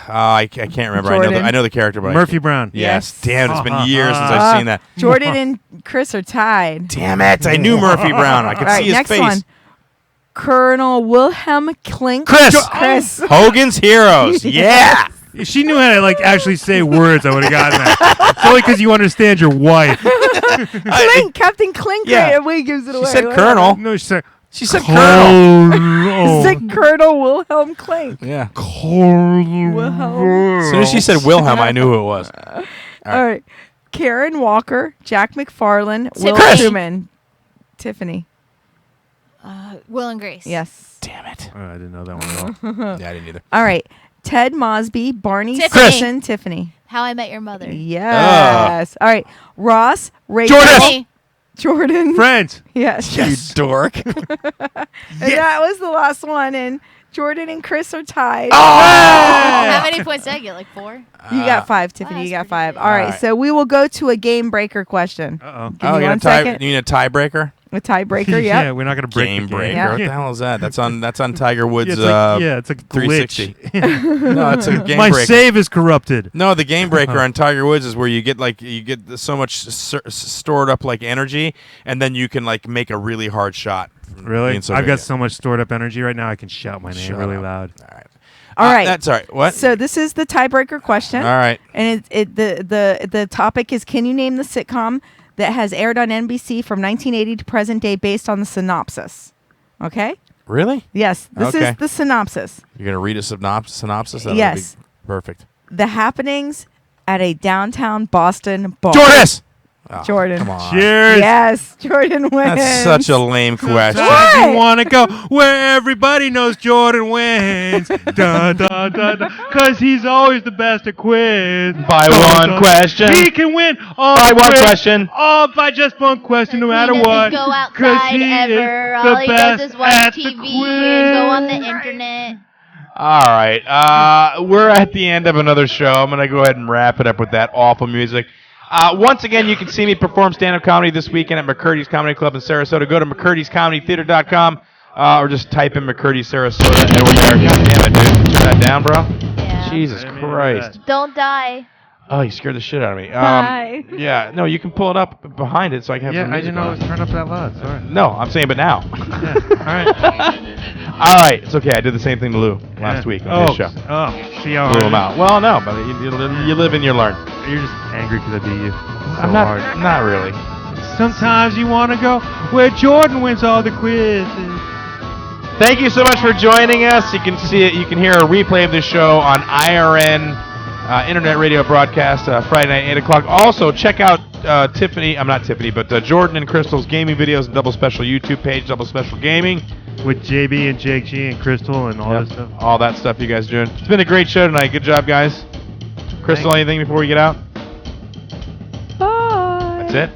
I can't remember.
Jordan.
I know the character, but
Murphy Brown.
Yes.
Yes.
Damn, it's been years since I've seen that.
Jordan and Chris are tied.
Damn it! I knew Murphy Brown. I could
All right.
see his
Next
face.
one. Colonel Wilhelm Klink.
Chris.
Chris.
Hogan's Heroes. Yeah.
If she knew how to like actually say words, I would have gotten that. It's only because you understand your wife.
Clink. Captain Clink
Yeah.
right away gives it
She
away.
said
Whatever.
Colonel.
No, she said.
She said Colonel.
Colonel.
Sick Colonel Wilhelm Klink.
Yeah.
Wilhelm.
As soon as she said Wilhelm, I knew who it was.
All right. Karen Walker, Jack McFarlane, Will
Tiffany.
Truman, Tiffany.
Will and Grace.
Yes.
Damn it.
Oh, I didn't know that one at all.
Yeah, I didn't either.
All right. Ted Mosby, Barney
Tiffany.
Simpson, Tiffany.
How I Met Your Mother.
Yes. All right. Ross, Rachel,
Tiffany.
Jordan.
Friends.
Yes.
You dork.
And that was the last one. And Jordan and Chris are tied.
How many points did I get? Like 4?
You got 5, Tiffany. You
that's
got
pretty
5.
good.
All right.
Alright.
So we will go to a game breaker question.
Uh-oh.
Give me
you
1 second.
need a tiebreaker?
A tiebreaker,
Yeah,
yep.
we're not going to break
Game
the
breaker.
game.
Yeah.
What the hell is that? That's on Tiger Woods.
It's like a
360.
glitch.
No, it's a game
My
breaker.
save is corrupted.
No, the game breaker on Tiger Woods is where you get so much stored up like energy, and then you can like make a really hard shot.
Really?
Being so
I've
good.
got so much stored up energy right now. I can shout my name
Shut
really
up.
loud.
All right.
All right.
That's all right. What?
So this is the tiebreaker question.
All right.
And the topic is, can you name the sitcom that has aired on NBC from 1980 to present day based on the synopsis? Okay?
Really?
Yes. This
Okay.
is the synopsis.
You're going to read a synopsis? That
Yes.
would be perfect.
The happenings at a downtown Boston bar.
Jordan! Oh,
Jordan.
Come on.
Cheers.
Yes, Jordan wins.
That's such a lame question.
What?
You want to go where everybody knows Jordan wins. Dun, dun, dun, dun, 'cause he's always the best at quiz.
By
Dun,
one
dun.
question.
He can win all
By one
quiz.
question.
Oh, by just one question, no
He
matter
doesn't
what.
go
'Cause
outside
he
ever.
is
All
the
he
best
does is watch
at the
TV and go on the
quiz.
internet.
All right. We're at the end of another show. I'm going to go ahead and wrap it up with that awful music. Once again, you can see me perform stand-up comedy this weekend at McCurdy's Comedy Club in Sarasota. Go to McCurdy'sComedyTheater.com or just type in McCurdy Sarasota and we're there. God damn it, dude. Turn that down, bro.
Yeah.
Jesus Christ.
Don't die.
Oh, you scared the shit out of me.
Bye.
Yeah, no, you can pull it up behind it so I can have
Yeah,
some
I
music
didn't know
on.
it was turned up that loud. Sorry.
No, I'm saying but now.
Yeah. All right.
All right, it's okay. I did the same thing to Lou last week on his show.
Oh, see how
Blew him
hard
out. Well, no, but you live and you learn.
you're just angry because I beat you.
I'm not really.
Sometimes you want to go where Jordan wins all the quizzes.
Thank you so much for joining us. You can see it. You can hear a replay of this show on IRN internet radio broadcast Friday night 8 o'clock. Also, check out Jordan and Crystal's gaming videos and Double Special YouTube page, Double Special Gaming.
With JB and Jake G and Crystal and all
Yep.
that stuff.
All that stuff you guys doing. It's been a great show tonight. Good job, guys. Crystal,
Thanks.
anything before we get out?
Bye.
That's it?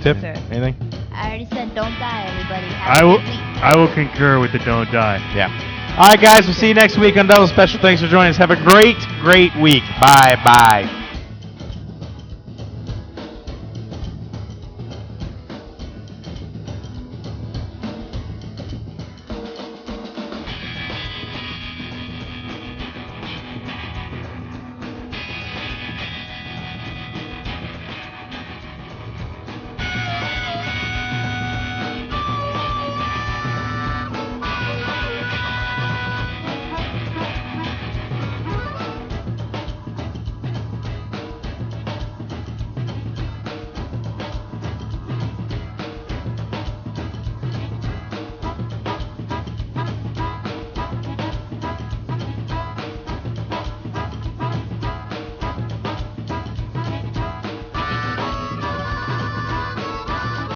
Tiff,
That's it.
anything?
I already said don't die, everybody. Have
I
a
will.
good week.
I will concur with the don't die.
Yeah. All right, guys. We'll see you next week on Double Special. Thanks for joining us. Have a great, great week. Bye-bye.